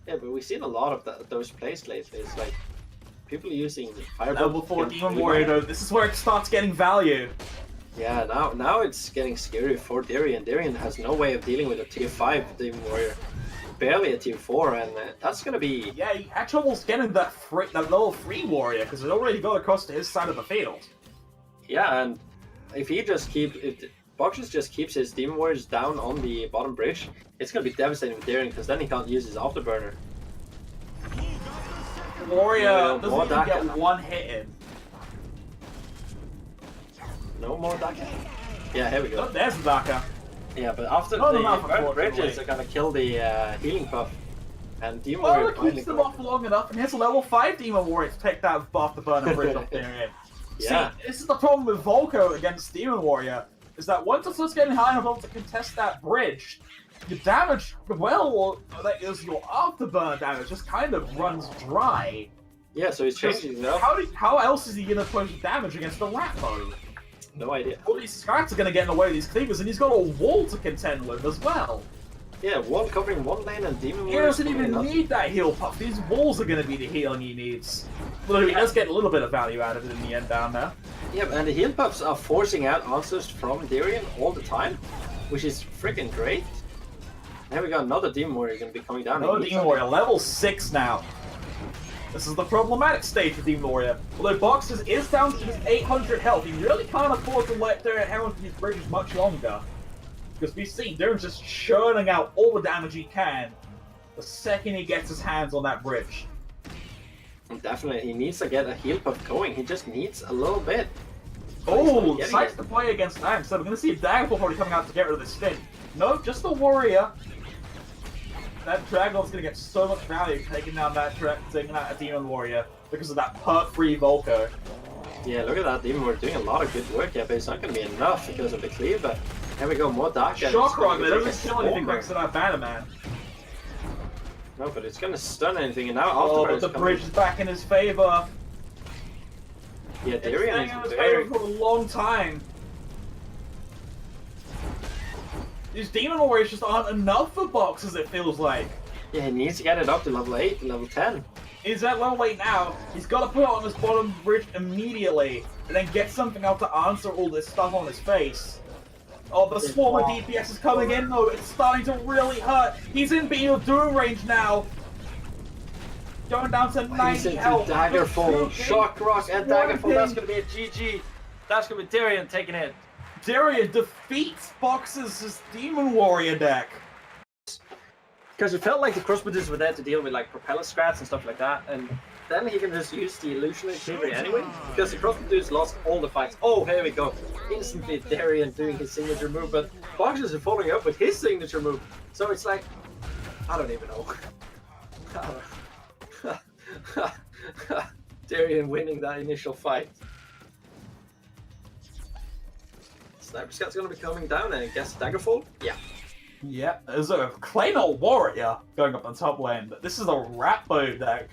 Yeah, but we've seen a lot of those plays lately. It's like people using Fireball. Level 4 Demon Warrior though, this is where it starts getting value. Yeah, now it's getting scary for Darien. Darien has no way of dealing with a tier 5 Demon Warrior. Barely a tier 4, and that's gonna be... Yeah, he actually almost getting that level 3 Warrior, because it already got across to his side of the field. Yeah, and if he just Boxes just keeps his Demon Warriors down on the bottom bridge, it's gonna be devastating for Darien, because then he can't use his Afterburner. Warrior doesn't even get one hit in. No more Daka? Yeah, here we go. Oh, there's the Daka. Yeah, but after the burnt bridges are gonna kill the healing buff. And Demon Warrior it keeps them off long enough, and here's a level 5 Demon Warrior to take that buff to burn the bridge off Darien. Yeah. See, this is the problem with Volko against Demon Warrior, is that once it starts getting high enough level to contest that bridge, your damage, that is your afterburn damage, just kind of runs dry. Yeah, so he's changing it up. How else is he going to push damage against the Ratbo? No idea. All these scraps are going to get in the way of these cleavers, and he's got a wall to contend with as well. Yeah, wall covering one lane and Demon Warrior. He doesn't even need that heal puff. These walls are going to be the healing he needs. Although he does get a little bit of value out of it in the end down there. Yeah, and the heal puffs are forcing out answers from Darien all the time, which is freaking great. Now we got another Demon Warrior going to be coming down. Another Demon Warrior, level 6 now. This is the problematic stage for Demon Warrior. Although Boxers is down to just 800 health, he really can't afford to let Darien hang on to these bridges much longer. Because we've seen Darien's just churning out all the damage he can the second he gets his hands on that bridge. Definitely, he needs to get a heal puff going. He just needs a little bit. Oh, decides to play against that, so we're going to see a Daggerfall probably coming out to get rid of this spin. No, just the Warrior. That Dragon's going to get so much value taking down that Demon Warrior because of that perk-free Volko. Yeah, look at that Demon Warrior doing a lot of good work here, but it's not going to be enough because of the cleaver. Here we go, more Dark. Shock Rock, it doesn't kill anything next to that Bannerman. No, but it's going to stun anything, and now but the bridge is back in his favor. Yeah, Darien is in his favor for a long time. These Demon Warriors just aren't enough for Boxers, it feels like. Yeah, he needs to get it up to level 8, level 10. He's at level 8 now. He's got to put it on his bottom bridge immediately, and then get something out to answer all this stuff on his face. Oh, the swarm of DPS is coming in though. It's starting to really hurt. He's in Beat of Doom range now. Going down to 90 health. Daggerfall, Shock Rock, and Daggerfall. That's going to be a GG. That's going to be Darien taking it. Darian defeats Box's Demon Warrior deck. Because it felt like the crossbows were there to deal with like propeller strats and stuff like that, and then he can just use the illusionary delivery anyway, because the crossbows lost all the fights. Oh, here we go. Instantly Darian doing his signature move, but Boxes are following up with his signature move. So it's like, I don't even know. Darian winning that initial fight. Sniper Scout's gonna be coming down and guess Daggerfall? Yeah. Yeah, there's a Claymore Warrior going up on top lane, but this is a Ratbo deck.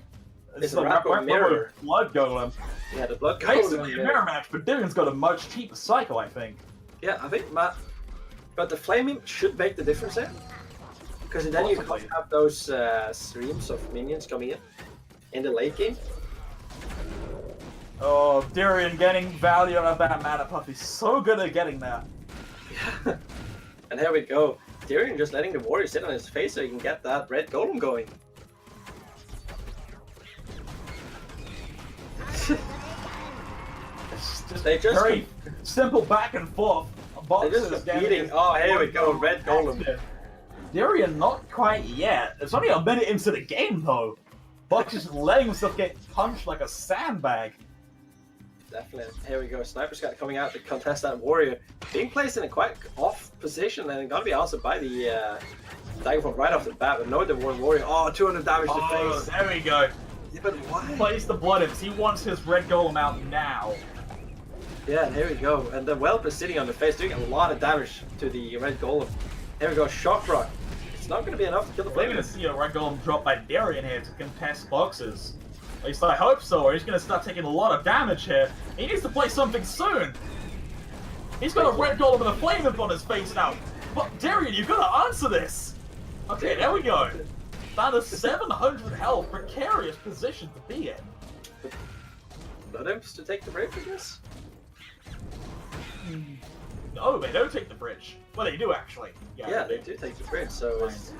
It's a Ratbo mirror. Blood Golem. Yeah, the Blood Golem. Basically a mirror match, but Darian's got a much cheaper cycle, I think. Yeah, I think Matt. But the Flaming should make the difference there. Because then you can't have those streams of minions coming in the late game. Oh, Darian getting value out of that mana puff. He's so good at getting that. Yeah. And here we go. Darian just letting the warrior sit on his face so he can get that red golem going. It's just They just very simple back and forth. They're just beating. Oh, here we go, red golem. Darian not quite yet. It's only a minute into the game though. Box is letting himself get punched like a sandbag. Definitely. Here we go. Sniper Scout coming out to contest that warrior. Being placed in a quite off position and gonna be answered by the Daggerfall right off the bat, but no the one warrior. Oh, 200 damage to face. There we go. Yeah, but why? Plays the blood imps. He wants his red golem out now. Yeah, and here we go. And the whelp is sitting on the face, doing a lot of damage to the red golem. Here we go. Shock rock. It's not going to be enough to kill the We're flame. going to see a red golem drop by Darian here to contest Boxes. At least I hope so, or he's going to start taking a lot of damage here. He needs to play something soon. He's got a red golem and a flame imp on his face now. But Darian, you've got to answer this. Okay, there we go. Down to 700 health, precarious position to be in. Blood imps to take the break, I guess? No, they don't take the bridge. Well, they do actually. Yeah, they do take the bridge, so it's...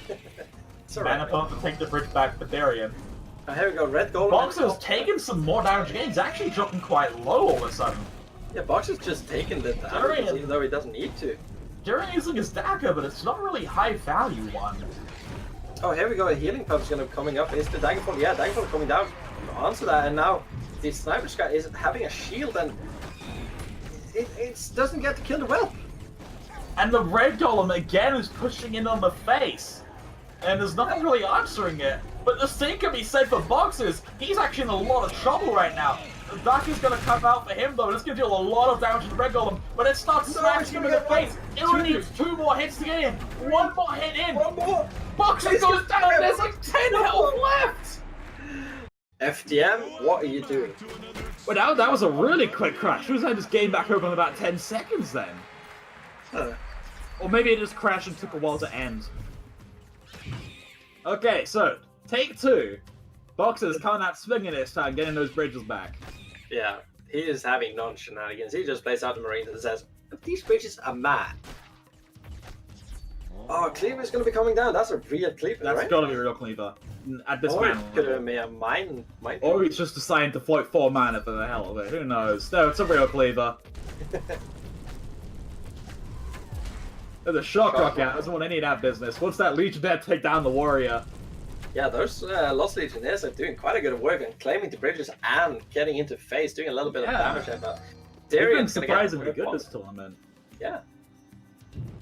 it's alright. Mana pump to take the bridge back for Darian. Oh, here we go, red golem. Boxer's taking some more damage again. He's actually dropping quite low all of a sudden. Yeah, Boxer's just taking the damage, Darian. even though he doesn't need to. Darian using his dagger, but it's not really high value one. Oh, here we go, a healing pump's gonna be coming up. Is the Daggerfall? Yeah, Daggerfall coming down to answer that, and now the Sniper Scout is having a shield, and it doesn't get to kill the whelp. And the red golem again is pushing in on the face. And there's nothing really answering it. But the same can be said for Boxers. He's actually in a lot of trouble right now. The Dagger's gonna come out for him though, and it's gonna deal a lot of damage to the red golem. But it starts smashing him in the face. It only needs 2 more hits to get in. 1 more hit in. One more. Boxer goes down. There's like 10 health left. FDM, what are you doing? Well, that was a really quick crash. It was like this game back over in about 10 seconds then. Or maybe it just crashed and took a while to end. Okay, so, take 2. Boxer's coming out swinging this time, getting those bridges back. Yeah, he is having non-shenanigans. He just plays out the Marines and says, these bridges are mad. Oh, Cleaver's going to be coming down. That's a real Cleaver, That's right? gotta be a real Cleaver. At this Or it man. could have been a mine. Or he's just deciding to float 4 mana for the hell of it. Who knows? No, it's a real Cleaver. There's a shock rock out. Doesn't want any of that business. Once that Legionnaire take down the warrior. Yeah, those Lost Legionnaires are doing quite a good work and claiming the bridges and getting into phase, doing a little bit of damage there, but They've been Darian's surprisingly good this tournament. Yeah.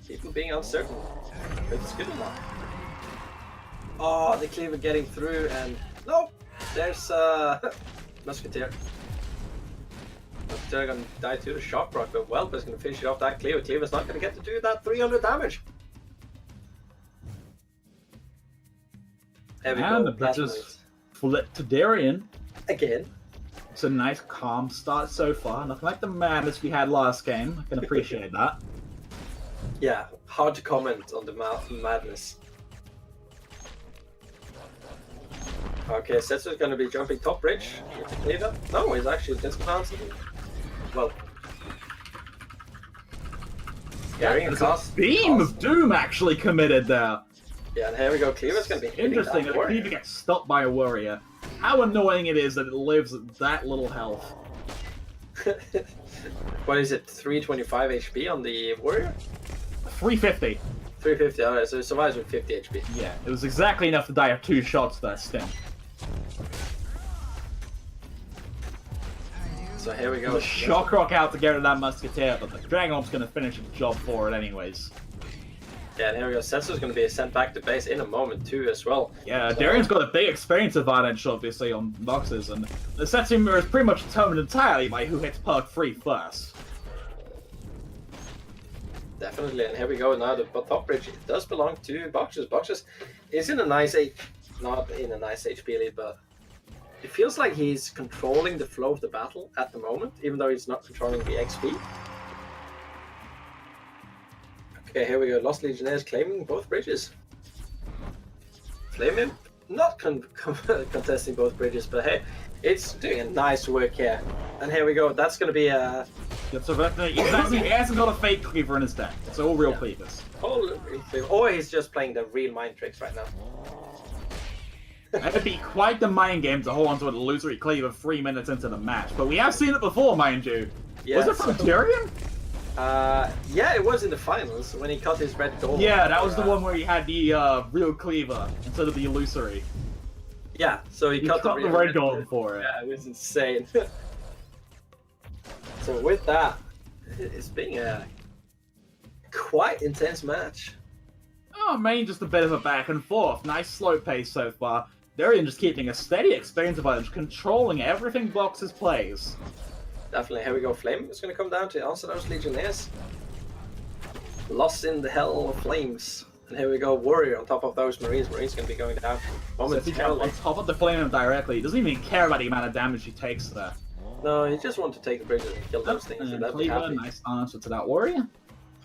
People being uncertain. But it's good enough. Oh, the Cleaver getting through and... No! There's Musketeer. Musketeer gonna die to the shock rock, but Whelp is gonna finish it off that Cleaver. Cleaver's not gonna get to do that 300 damage. There we go. And the bridges flip to Darian. Again. It's a nice calm start so far. Nothing like the madness we had last game. I can appreciate that. Yeah, hard to comment on the madness. Okay, Setsu's gonna be jumping top bridge. Cleaver? No, he's actually just bouncing. Well. Carrying There's cast. a beam of doom actually committed there. Yeah, and here we go. Cleaver's gonna be hitting Interesting that that a Cleaver gets stopped by a warrior. How annoying it is that it lives at that little health. What is it? 325 HP on the warrior? 350. 350. Alright, so it survives with 50 HP. Yeah, it was exactly enough to die of 2 shots that stint. So here we go. There's a shock rock out to get rid of that musketeer, but the Dragon Orb's gonna finish the job for it anyways. Yeah, and here we go. Setsu's going to be sent back to base in a moment too, as well. Yeah, Darian's got a big experience advantage, obviously, on boxes, and the Setsu is pretty much determined entirely by who hits perk 3 first. Definitely, and here we go now. The top bridge it does belong to Boxes. Boxes is in a nice not in a nice HP lead, but it feels like he's controlling the flow of the battle at the moment, even though he's not controlling the XP. Okay, here we go. Lost Legionnaires claiming both bridges. Flame Imp not contesting both bridges, but hey, it's doing a nice work here. And here we go. That's going to be a... He hasn't got a fake cleaver in his deck. It's all real cleavers. Or he's just playing the real mind tricks right now. It'd be quite the mind game to hold onto an illusory cleaver 3 minutes into the match, but we have seen it before, mind you. Yeah, was it from Tyrion? Yeah, it was in the finals when he cut his red gold. Yeah, that was the one where he had the real cleaver instead of the illusory. Yeah, so he cut the red gold for it. Yeah, it was insane. So with that, it's been a quite intense match. Oh, main just a bit of a back and forth. Nice slow pace so far. Darian just keeping a steady experience advantage, controlling everything Boxes plays. Definitely, here we go. Flame. It's going to come down to answer those Legionnaires. Lost in the hell of flames. And here we go, Warrior on top of those Marines. Marines going to be going down momentarily. On top of the Flame directly. He doesn't even care about the amount of damage he takes there. No, he just wants to take the bridges and kill those things. And that'd be happy. Nice answer to that Warrior.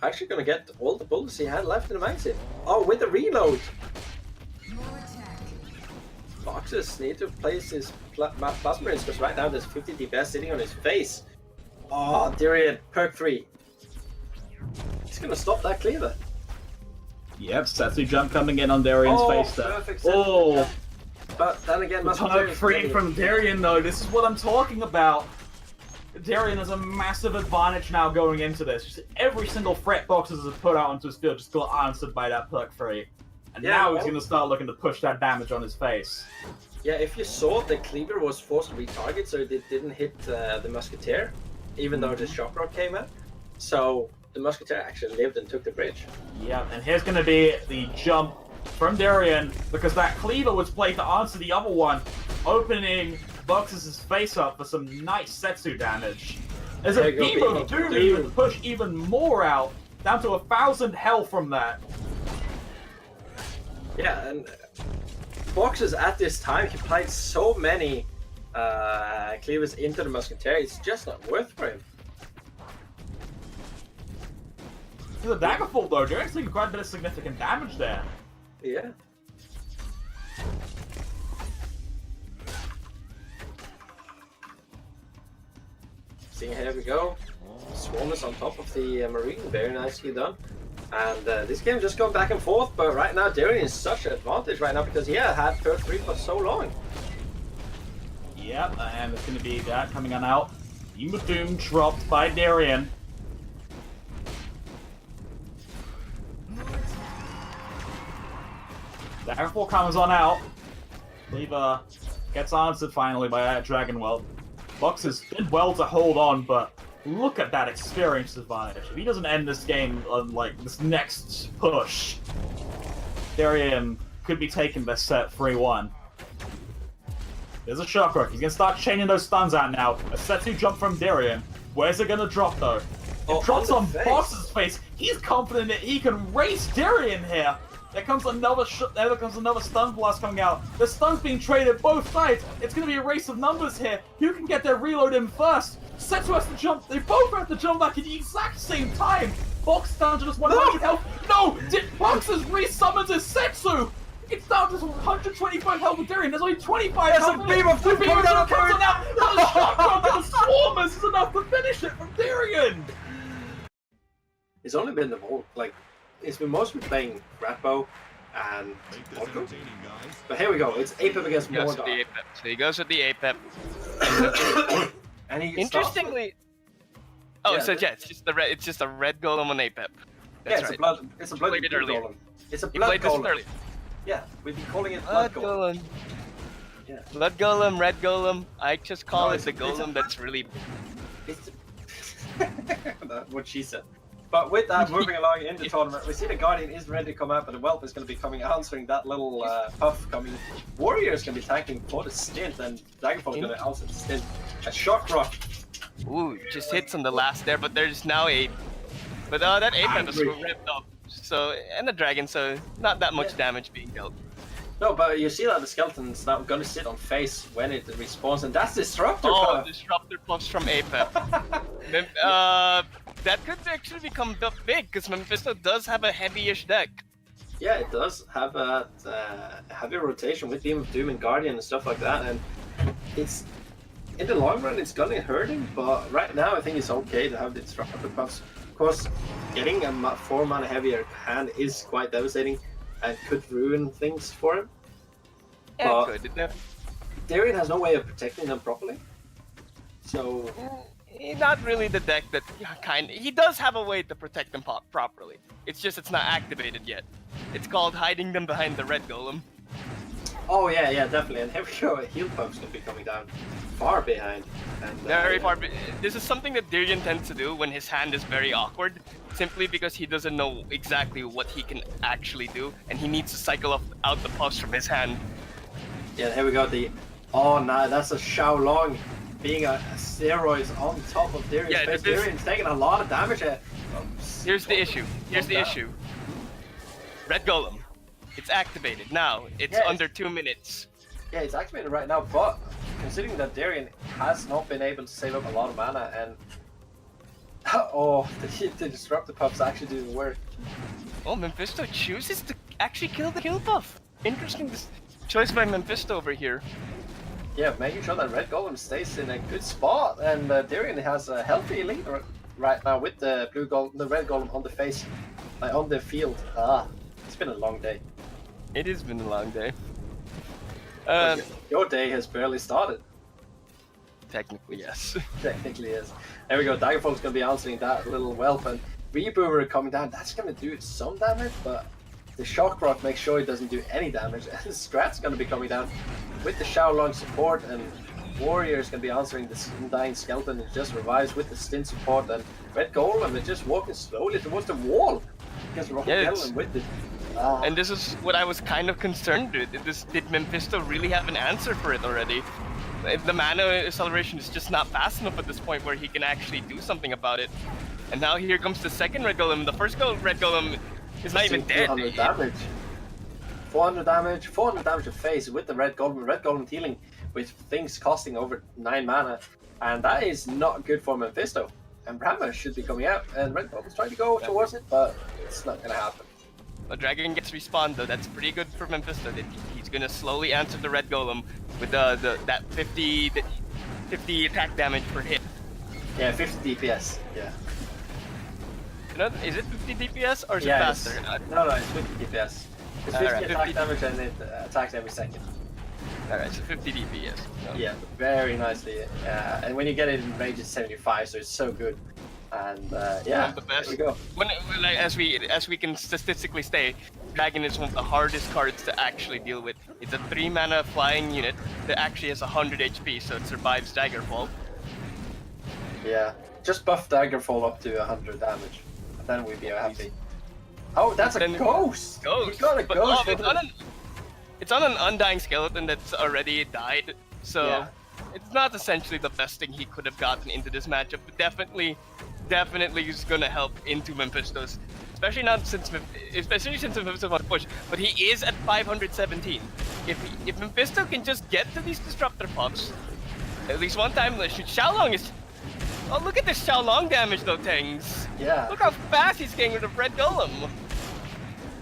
Actually going to get all the bullets he had left in the magazine. Oh, with the reload! Boxes need to place his plasma marines because right now there's 50 DPS sitting on his face. Oh, Darian, perk 3. He's going to stop that cleaver. Yep, Setsu jump coming in on Darian's face there. Perfect Oh, but then again, perk 3 from Darian though. This is what I'm talking about. Darian has a massive advantage now going into this. Just every single threat Boxes has put out onto his field just got answered by that perk 3. And now he's going to start looking to push that damage on his face. Yeah, if you saw, the cleaver was forced to retarget, so it didn't hit the Musketeer, even though the shock rock came out. So the Musketeer actually lived and took the bridge. Yeah, and here's going to be the jump from Darian, because that cleaver was played to answer the other one, opening Boxes' face up for some nice Setsu damage. There's a beam of doom even to push even more out, down to 1,000 health from that. Yeah, and Boxes at this time, he played so many cleavers into the Musketeer, it's just not worth for him. The Daggerfall though, you're actually quite a bit of significant damage there. Yeah. See, here we go. Swarm is on top of the Marine, very nicely done. And this game just going back and forth, but right now Darian is such an advantage right now because he had perk 3 for so long. Yep, and it's going to be that coming on out. Beam of Doom dropped by Darian. Daggerfall comes on out. Cleaver gets answered finally by that Dragon Whelp. Boxes did well to hold on, but look at that experience advantage. If he doesn't end this game on, like, this next push, Darian could be taking this set 3-1. There's a shock rock. He's going to start chaining those stuns out now. A Setsu jump from Darian. Where's it going to drop, though? It drops on Box's face. He's confident that he can race Darian here. There comes another stun blast coming out. The stun's being traded both sides. It's going to be a race of numbers here. Who can get their reload in first? Setsu has to jump. They both have to jump back at the exact same time. Box down to just 100 health. No! Boxes resummons his Setsu! It's down to 125 health with Darian. There's only 25 health. There's a beam of doom coming down on out. The shotgun to the Swarmers is enough to finish it from Darian. He's only been he's been mostly playing Ratbow and Orko. But here we go. It's APEP against Mordor. So he goes with the APEP. And he Oh, Yeah, so yeah, it's just the red. It's just a red golem on APEP. That's yeah, right. it's a blood Played it earlier. golem. It's a You blood played this golem. earlier. Yeah, we've been calling it blood golem. Yeah. Blood golem, red golem. I just call No, it the it's a- golem that's really. It's That's what she said. But with that, moving along in the tournament, we see the Guardian is ready to come out, but the Whelp is going to be coming answering that little puff coming. Warrior is going to be tanking for the stint, and Daggerfall is going to answer the stint. A shock rock. Ooh, just hits on the last there, but there's now a. But that APEP is Angry. ripped up. So and the dragon, so not that much damage being dealt. No, but you see that the skeleton's now going to sit on face when it respawns, and that's Disruptor Oh, Puff. disruptor puffs from APEP. That could actually become big because Mephisto does have a heavy-ish deck. Yeah, it does have a heavy rotation with Beam of Doom and Guardian and stuff like that, and it's in the long run it's gonna hurt him. But right now, I think it's okay to have the Disruptor Puffs. Of course, getting a 4-mana heavier hand is quite devastating and could ruin things for him. Yeah, But it could. Darien has no way of protecting them properly, so Not really the deck that he does have a way to protect them properly. It's just it's not activated yet. It's called hiding them behind the red golem. oh yeah, definitely. And here we go, Heal Puff's gonna be coming down far behind. And, Very far. This is something that Dirian tends to do when his hand is very awkward, simply because he doesn't know exactly what he can actually do, and he needs to cycle out the puffs from his hand. Yeah, here we go. Oh no, that's a Xiaolong being a steroids on top of Darian's Yeah, face. this- Darian's taking a lot of damage. Here's the issue. Red golem. It's activated now. It's Yes. under 2 minutes. Yeah, it's activated right now, but considering that Darian has not been able to save up a lot of mana, and oh, the Disruptor Puffs actually didn't work. Oh, Mephisto chooses to actually kill the Kill Puff. Interesting choice by Mephisto over here. Yeah, making sure that Red Golem stays in a good spot, and Darian has a healthy lead right now with the the Red Golem on the face, on the field. It's been a long day. It has been a long day. Your day has barely started. Technically, yes. Technically is. There we go. Daggerfall's gonna be answering that little Whelp, and Reboomer coming down. That's gonna do some damage, but the Shock Rock makes sure it doesn't do any damage. And Scrat's gonna be coming down with the Xiaolong support, and Warrior's gonna be answering the Undying Skeleton. It just revives with the Stint support, and Red Golem is just walking slowly towards the wall. Because Rocketellum with it. And this is what I was kind of concerned with. Did Mephisto really have an answer for it already? The mana acceleration is just not fast enough at this point where he can actually do something about it. And now here comes the second Red Golem. The first Red Golem is not even dead. 400 damage. 400 damage of face with the Red Golem. Red Golem healing with things costing over 9 mana. And that is not good for Mephisto. And Brahma should be coming out, and Red Golem's trying to go towards it, but it's not gonna happen. The dragon gets respawned though. That's pretty good for Mephisto. He's gonna slowly answer the Red Golem with that 50 attack damage per hit. Yeah, 50 DPS. Yeah. You know, is it 50 DPS or is it Yeah, faster? no, it's 50 DPS. It's 50 Alright, attack 50. damage, and it attacks every second. Alright, so 50 DPS. So. Yeah, very nicely. And when you get it in range, it's 75, so it's so good. And yeah, the best. there we go. As we can statistically say, Dragon is one of the hardest cards to actually deal with. It's a 3 mana flying unit that actually has 100 HP, so it survives Daggerfall. Yeah, just buff Daggerfall up to 100 damage, and then we'd be happy. Oh, that's a ghost! Ghost! You got a But, ghost! it's on an Undying Skeleton that's already died, so Yeah. it's not essentially the best thing he could have gotten into this matchup, but definitely is gonna help into Mephisto's, especially since Mephisto wants to push. But he is at 517. If Mephisto can just get to these Disruptor Puffs at least one time, Xiaolong is. Oh, look at this Xiaolong damage though, Tangs. Yeah. Look how fast he's getting with the Red Golem.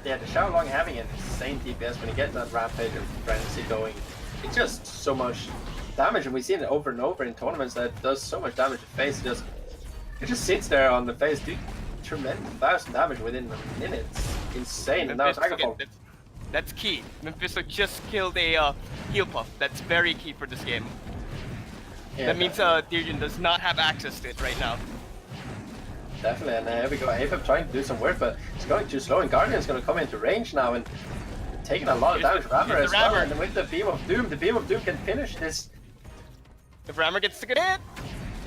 Yeah, the Xiaolong having an insane DPS when you get that Rampage of Frenzy going. It's just so much damage, and we've seen it over and over in tournaments that it does so much damage to face. It just sits there on the face, do tremendous 1,000 damage within a minute. It's insane. And now Daggerfall. That's key. Mephisto just killed a heal puff. That's very key for this game. Yeah, that means Dirian does not have access to it right now. Definitely, and here we go. AFF trying to do some work, but it's going too slow, and Guardian's going to come into range now and taking a lot of damage. Rammer as well, and with the Beam of Doom, the Beam of Doom can finish this. If Rammer gets a good hit,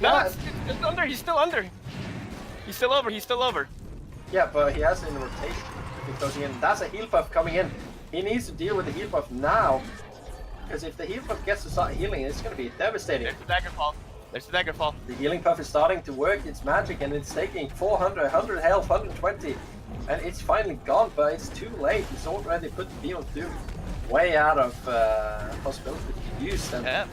no, Yeah. it's under. He's still under. He's still over. He's still over. Yeah, but he has it in rotation because that's a heal buff coming in. He needs to deal with the heal buff now, because if the heal buff gets to start healing, it's going to be devastating. There's the dagger fall. There's the dagger fall. The healing buff is starting to work its magic, and it's taking 400, 100 health, 120, and it's finally gone, but it's too late. It's already put the Beam of Doom way out of possibility to use. And Yeah.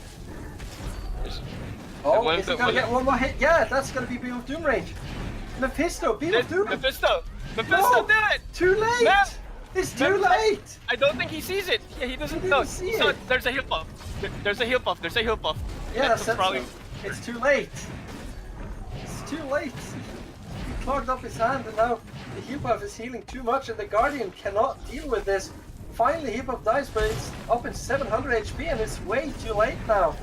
oh, is he going to get one more hit? Yeah, that's going to be Beam of Doom range. Mephisto, Beam of Doom. Mephisto, No! do it! Too late! No! It's too late! I don't think he sees it. Yeah, he doesn't He know. didn't see So it. there's a heal buff. There's a heal buff. There's a heal buff. Yeah, That's that's probably. it's too late. It's too late. He clogged up his hand, and now the heal buff is healing too much, and the Guardian cannot deal with this. Finally, heal buff dies, but it's up in 700 HP, and it's way too late now.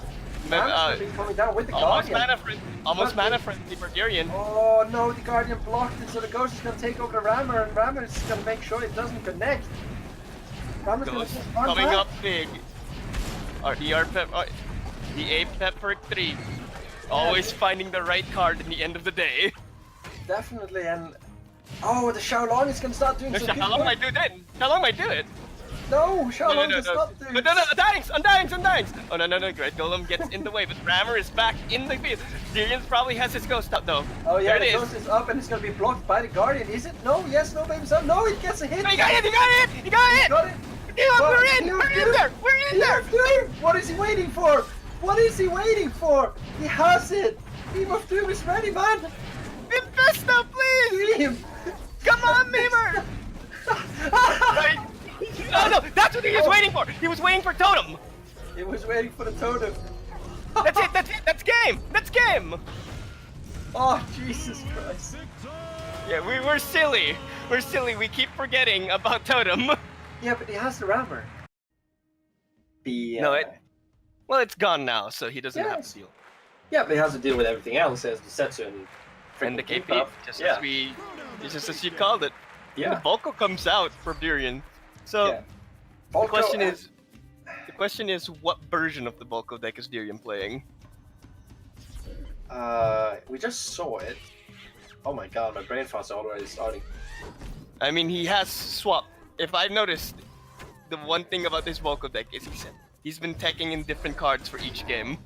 Man's been coming down with the Almost Guardian. mana friend. Almost mana friend. For Darian. Oh no, the Guardian blocked it, so the Ghost is going to take over the Rammer, and Rammer is going to make sure it doesn't connect. Rammer's going to Ghost just run coming back. up big. The A Pepper 3. Always finding the right card in the end of the day. Definitely, and oh, the Xiaolong is going to start doing some good How long work. might do that? How long might do it? No, Xiaolong does not do. No, Undyings! Oh no, Great Golem gets in the way, but Rammer is back in the field. Darian probably has his ghost up though. Oh yeah, there it the is. Ghost is up and it's going to be blocked by the Guardian. Is it? No, yes, no, baby son. No, it gets a hit. No, you got it! You got it! You got it! Got it. We're in! We're in there! We're in there! Doom! What is he waiting for? What is he waiting for? He has it. Beam of Doom is ready, man. Mephisto, please! Beam. Come on, Beamer! Right. Oh no, that's what he was waiting for! He was waiting for Totem! It was waiting for the totem. That's it, that's game! That's game! Oh, Jesus Christ. Yeah, we're silly. We're silly, we keep forgetting about Totem. Yeah, but he has the Rammer. No, well, it's gone now, so he doesn't Yeah, have to deal. Yeah, but he has to deal with everything else as the Setsu And the King KP, Puff. just as you called it. Yeah. The Volko comes out for Darian. So Yeah. the Volko, question is, what version of the Volko deck is Darian playing? we just saw it. Oh my god, my brain farts are already starting. I mean, he has swapped. If I noticed, the one thing about this Volko deck is he's been taking in different cards for each game.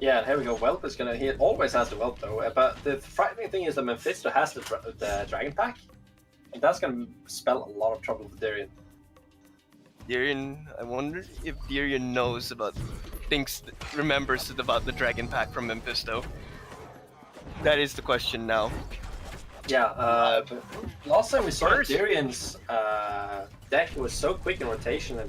Yeah, here we go. Whelp is gonna. He always has the Whelp though. But the frightening thing is that Mephisto has the Dragon Pack, and that's gonna spell a lot of trouble for Darian. Darian, I wonder if Darian knows about remembers about the Dragon Pack from Mephisto. That is the question now. Yeah. But last time we saw First- Darian's deck was so quick in rotation and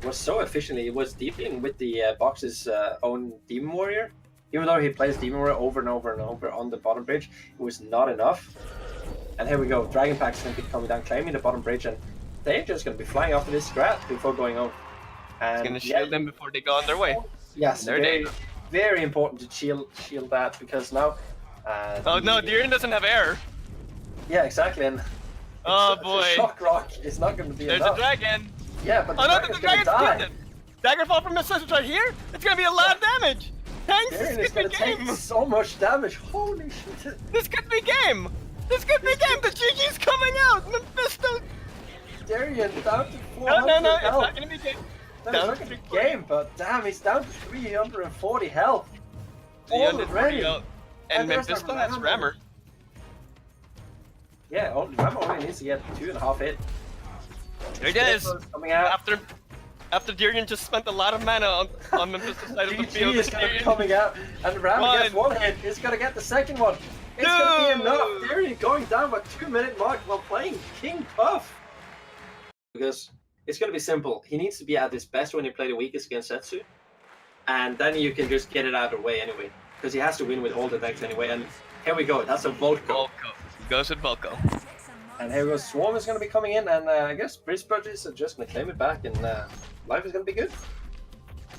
was so efficiently. It was dealing with the box's own Demon Warrior. Even though he plays Demon Warrior over and over and over on the bottom bridge, it was not enough. And here we go. Dragon Pack's going to be coming down, claiming the bottom bridge, and they're just going to be flying after this scrap before going over. And He's gonna shield them before they go on their way. Yes, There very, they- very important to shield that because now. Oh no, Darian doesn't have air. Yeah, exactly. And Oh the boy. shock rock is not going to be There's enough. a dragon. Yeah, but the Oh no, dragon's the going to dragon's die. killed him. Daggerfall from Mephisto right here. It's gonna be a lot of damage. Thanks. Darian This is could going be to take game. so much damage. Holy shit. This could be game. This could be game. The GG's coming out. Mephisto. Darian down to 400 No, it's health. not gonna be game. No, it's down not to going to be 340. game, but damn, he's down to 340 health. 340 Already. out. And And there's Mephisto our has Rammer. Rammer. Yeah, Rammer only needs to get 2.5 hit. There it is. Coming out. After Darian just spent a lot of mana on Mephisto's side of the GG field. is going to be coming out, and Rammer gets one hit. He's going to get the second one. It's going to be enough. Darian going down by 2-minute mark while playing King Puff. Because it's going to be simple. He needs to be at his best when you play the weakest against Setsu. And then you can just get it out of the way anyway. Because he has to win with all the decks anyway. And here we go. That's a Volko. Volko. Goes with Volko. And here we go. Swarm is going to be coming in. And I guess Bridge Buddies are just going to claim it back. And life is going to be good.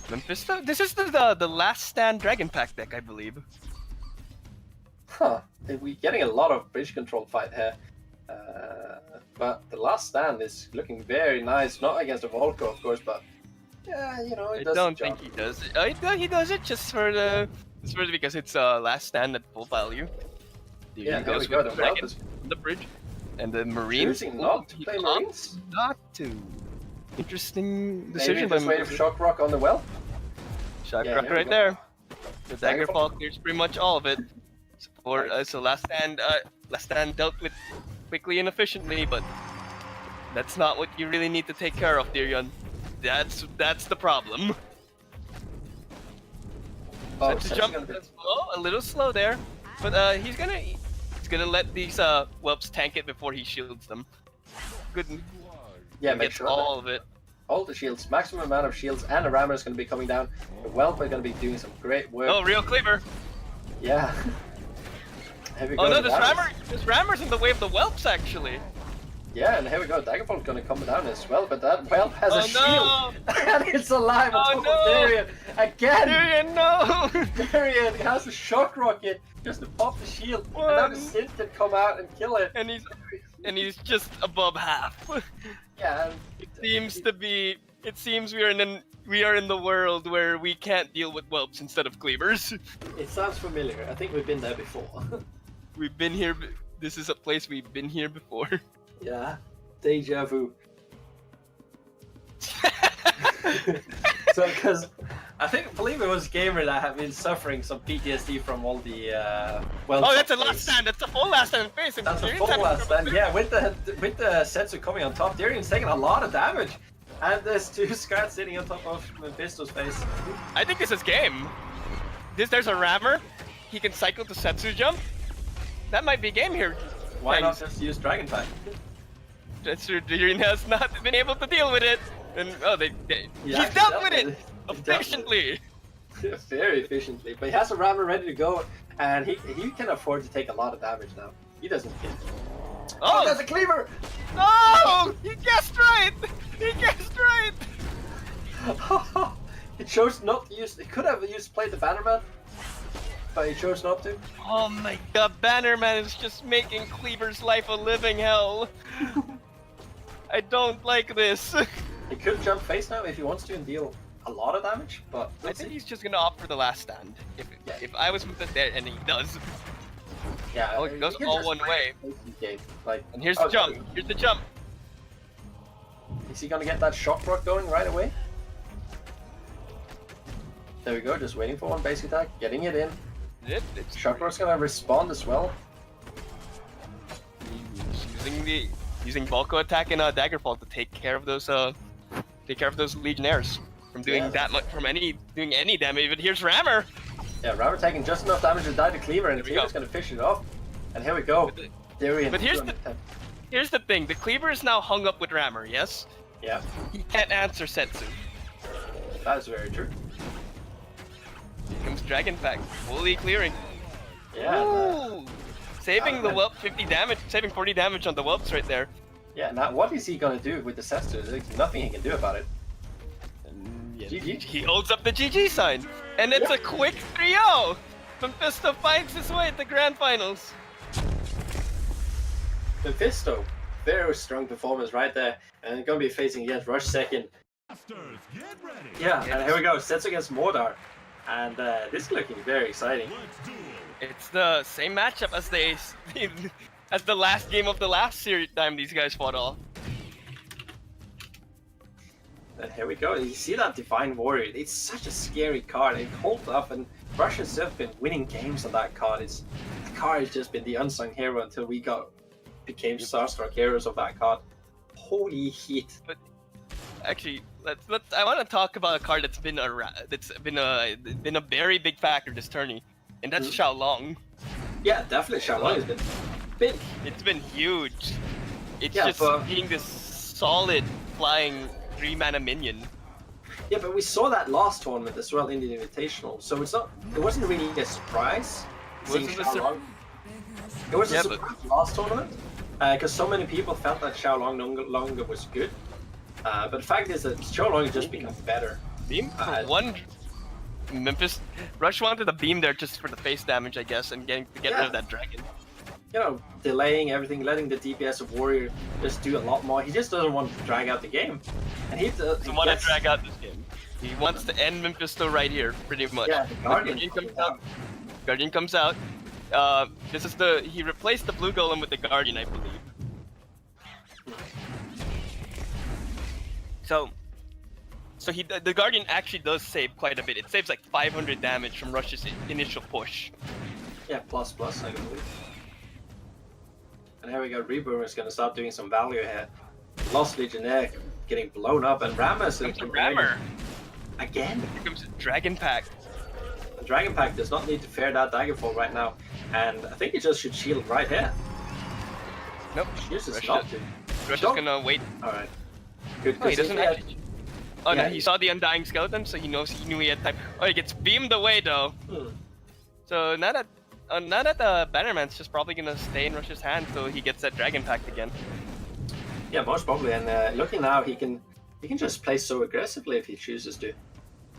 Mephisto? This is the last stand Dragon Pack deck, I believe. Huh. We're getting a lot of bridge control fight here. But the last stand is looking very nice. Not against the Volko, of course, but yeah, you know, it does. I don't think he does it. He does it just for because it's last stand at full value. Yeah, there we go. The dragon is on the bridge, and the Marine. choosing not to play Marines. Not to. Interesting decision. Maybe just wait for Shock Rock on the well. Shock Yeah, Rock here we right go. there. The Daggerfall. Daggerfall clears pretty much all of it. So last stand dealt with quickly and efficiently, but that's not what you really need to take care of, Tyrion. That's the problem. Oh, To jump a little slow there, but he's gonna let these whelps tank it before he shields them. Good. Yeah, He make gets sure all of it. all the shields, maximum amount of shields, and the rammer is going to be coming down. The whelp are going to be doing some great work. Oh, real cleaver. Yeah. Here we go. Oh no, the this rammer's in the way of the whelps actually. Yeah, and here we go. Daggerfall's going to come down as well, but that whelp has a Oh, shield, and it's alive on Oh, top no. of Tyrion again. Tyrion, no! Tyrion has a shock rocket just to pop the shield, and now the Synth can come out and kill it. and he's just above half. Yeah, and It seems we are in the world where we can't deal with whelps instead of cleavers. it sounds familiar. I think we've been there before. We've been here. This is a place we've been here before. Yeah, deja vu. So, because I believe it was Gamer that have been suffering some PTSD from all the well. Oh, that's a last stand. That's a full last stand in face. And That's a Tyrion's full having last trouble stand. Yeah, with the Setsu coming on top, Tyrion's taking a lot of damage, and there's two Scrats sitting on top of Mephisto's face. I think this is game. There's a rammer. He can cycle to Setsu jump. That might be game here. Why not Thanks. just use Dragon Pack? That's true. Tyrion has not been able to deal with it. And Yeah, he's dealt with it He dealt with efficiently. it. Very efficiently, but he has a rammer ready to go, and he can afford to take a lot of damage now. He doesn't care. Oh, there's a cleaver! No! He guessed right! He guessed right! He chose not to use. He could have played the Bannerman, but he chose not to. Oh my god, Bannerman is just making Cleaver's life a living hell. I don't like this. He could jump face now if he wants to and deal a lot of damage, but I think he's just gonna opt for the last stand. If I was with it there, and he does. yeah, Oh, it goes he can all just one way. game. Like, And here's the jump. Here's the jump. Is he gonna get that shock rock going right away? There we go, just waiting for one basic attack, getting it in. It's Shock rock's gonna respond as well. using Volko attack and Daggerfall to take care of those legionnaires from doing that much doing any damage. But here's Rammer. Yeah, Rammer taking just enough damage to die to Cleaver, and Here we Cleaver's go. gonna fish it off. And here we go. Tyrion. But here's the thing: the Cleaver is now hung up with Rammer. Yes, Yeah, he can't answer Setsu. that is very true. Here comes Dragon Pack, fully clearing. Yeah. Ooh. Saving the whelp 50 damage, saving 40 damage on the whelps right there. Yeah, now what is he gonna do with the Cestus? There's nothing he can do about it. And GG. he holds up the GG sign, and it's a quick 3-0. Mephisto finds his way at the grand finals. Mephisto, very strong performance right there, and gonna be facing against Rush second. Masters, get ready. Yeah, and here we go, Setsu against Mordar, and this is looking very exciting. Let's duel. It's the same matchup as as the last game of the last series time these guys fought all. And here we go, you see that Divine Warrior, it's such a scary card, it holds up, and Rush has been winning games on that card. The card has just been the unsung hero until we became Starstruck heroes of that card. Holy heat. Actually, I want to talk about a card that's been a very big factor this tourney, and that's Xiaolong. Yeah, definitely Xiaolong has been big. It's been huge. It's Yeah, just but- being this solid flying 3-mana minion. Yeah, but we saw that last tournament as well in the Invitational, so it wasn't really a surprise seeing Wasn't a sur- Xiaolong. It was Yeah, a surprise last tournament, because so many people felt that Xiaolong no longer was good. But the fact is that Xiaolong has just become better. Beam for Uh, one. Rush wanted a beam there just for the face damage, I guess, and get rid of that dragon. You know, delaying everything, letting the DPS of Warrior just do a lot more. He just doesn't want to drag out the game. And he want to drag out this game. He wants to end Mephisto right here, pretty much. Yeah, the Guardian comes out. Guardian comes out. This is he replaced the blue golem with the Guardian, I believe. So the Guardian actually does save quite a bit. It saves like 500 damage from Rush's initial push. Yeah, plus, I believe. And here we go, Reboomer is gonna start doing some value here. Lost Legionnaire getting blown up, and Rammus is Rammer. Again? Here comes Dragon Pack. The Dragon Pack does not need to fear that Daggerfall right now, and I think he just should shield right here. Nope. Uses Rush not to. Rush is gonna wait. Alright. Good, Oh, he doesn't actually. Oh Yeah, no, he saw the Undying Skeleton, so he knew he had time. Oh, he gets beamed away though. So now that the Bannerman's just probably gonna stay in Rush's hand, so he gets that Dragon Pact again. Yeah, most probably. And looking now, he can just play so aggressively if he chooses to.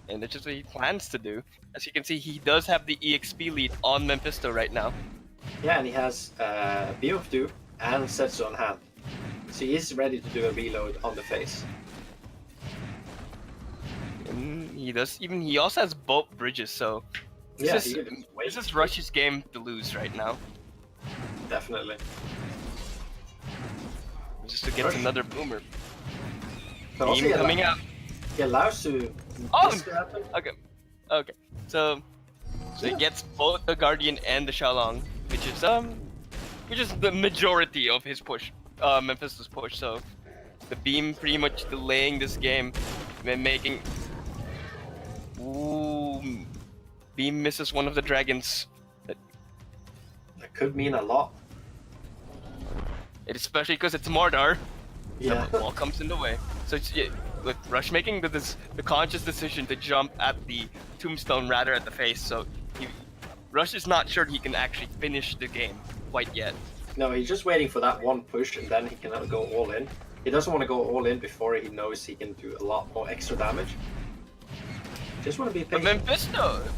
And that's just what he plans to do. As you can see, he does have the EXP lead on Mephisto right now. Yeah, and he has Beam of Doom and Setsu on hand, so he is ready to do a reload on the face. And he does. He also has both bridges, so this is Rush's game to lose right now. Definitely. Just to get Rush. another boomer. But also Beam coming out. He allows to. Oh! This to happen. Okay. So he gets both the Guardian and the Shalong, which is the majority of his push, Mephisto's push. So the beam pretty much delaying this game, and making. Ooh, beam misses one of the dragons. That could mean a lot. Especially because it's Mordar. Yeah. The wall comes in the way. So it's, with Rush making the conscious decision to jump at the tombstone rather at the face. So Rush is not sure he can actually finish the game quite yet. No, he's just waiting for that one push, and then he can go all in. He doesn't want to go all in before he knows he can do a lot more extra damage. Just want to be patient.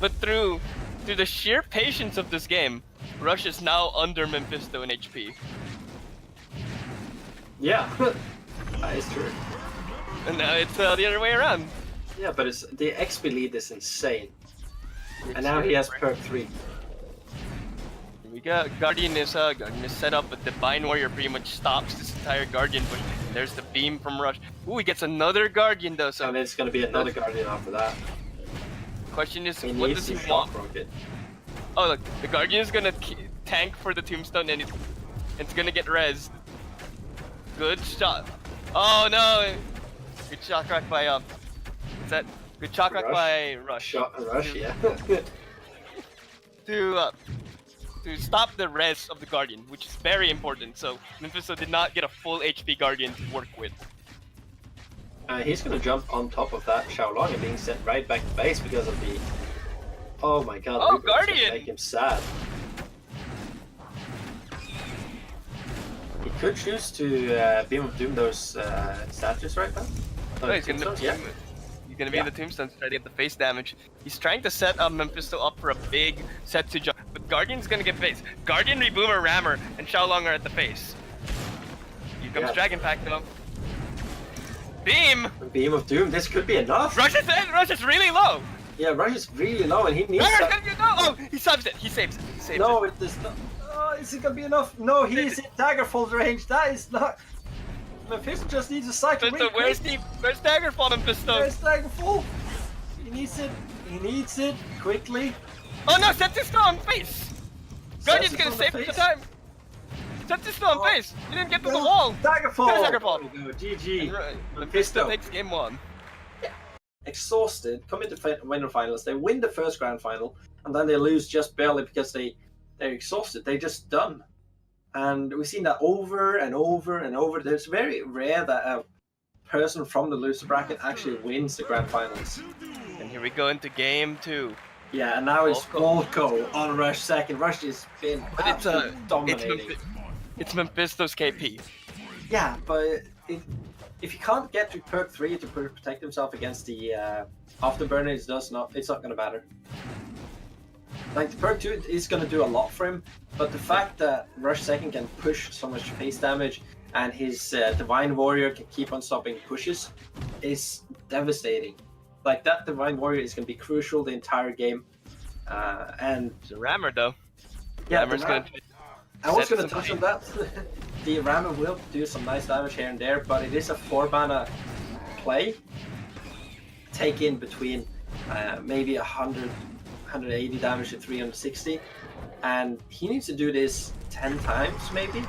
But through the sheer patience of this game, Rush is now under Mephisto in HP. Yeah, that is true. And now it's the other way around. Yeah, but the XP lead is insane. And now he has perk 3. We got Guardian is set up, but Divine Warrior pretty much stops this entire Guardian push. There's the beam from Rush. Ooh, he gets another Guardian though. So and it's gonna be another Guardian after that. Question is, He what needs does to he want? shock rocket. Oh look, the Guardian is gonna tank for the Tombstone, and it's gonna get rezzed. Good shot. Oh no! Good shot crack by good shot crack by Rush. Rush, yeah. To stop the res of the Guardian, which is very important. So Mephisto did not get a full HP Guardian to work with. He's gonna jump on top of that Xiaolong and being sent right back to base because of the. Oh my god! Oh, Reaper's gonna Guardian! Make him sad. He could choose to Beam of Doom those statues right now. Oh, he's gonna yeah. He's gonna be in the tombstone to try to get the face damage. He's trying to set Mephisto up for a big set to jump, but Guardian's gonna get face. Guardian, Reboomer, Rammer, and Xiaolong are at the face. Here comes Dragon Pack though. Beam! Beam of Doom. This could be enough. Rush is really low. Yeah, Rush is really low, and he needs. Oh, he saves it. He saves it. He saves No, it. it does not. Oh, is it gonna be enough? No, he's in Daggerfall range. That is not. Mephisto just needs a cycle. So where's Daggerfall, Mephisto? Where's Daggerfall? He needs it. He needs it quickly. Oh no, set this on face. Guardian's gonna save the time. Set this on face. He didn't get to the wall. Daggerfall. There's Daggerfall. There we go. GG. Mephisto takes game 1. Exhausted, come into winner finals. They win the first grand final, and then they lose just barely because they're exhausted. They're just done. And we've seen that over and over and over. It's very rare that a person from the loser bracket actually wins the grand finals. And here we go into game 2. Yeah, and now it's Volko on Rush second. Rush has been dominating. It's Mephisto's KP. Yeah, but if he can't get to perk 3 to protect himself against the afterburner, it's not gonna matter. Like the perk 2 is gonna do a lot for him, but the fact that Rush Second can push so much face damage and his Divine Warrior can keep on stopping pushes is devastating. Like that Divine Warrior is gonna be crucial the entire game. And It's a rammer though. yeah, Rammer's gonna I was set gonna touch on that. The rammer will do some nice damage here and there, but it is a 4-mana play. Take in between maybe 100, 180 damage to 360, and he needs to do this 10 times maybe.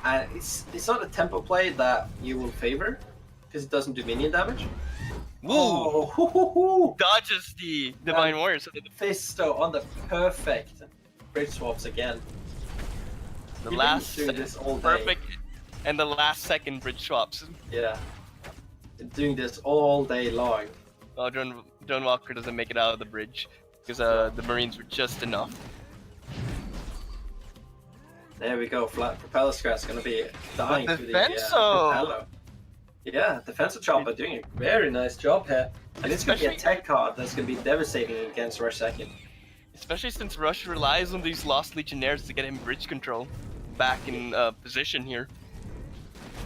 It's not a tempo play that you will favor because it doesn't do minion damage. Woo! Oh, Dodges the Divine Warrior. So Fisto on the perfect bridge swaps again. the He's last been doing this all day. perfect and the last second bridge swaps. Yeah, been doing this all day long. Oh, Drone Walker doesn't make it out of the bridge because the Marines were just enough. There we go. Flat propeller scratch gonna be dying But to the Defenso! propeller. Yeah, Defensive Chopper doing a very nice job here. And it's gonna be a Especially- tech card that's gonna be devastating against Rush Second. Especially since Rush relies on these Lost Legionnaires to get him bridge control back in position here.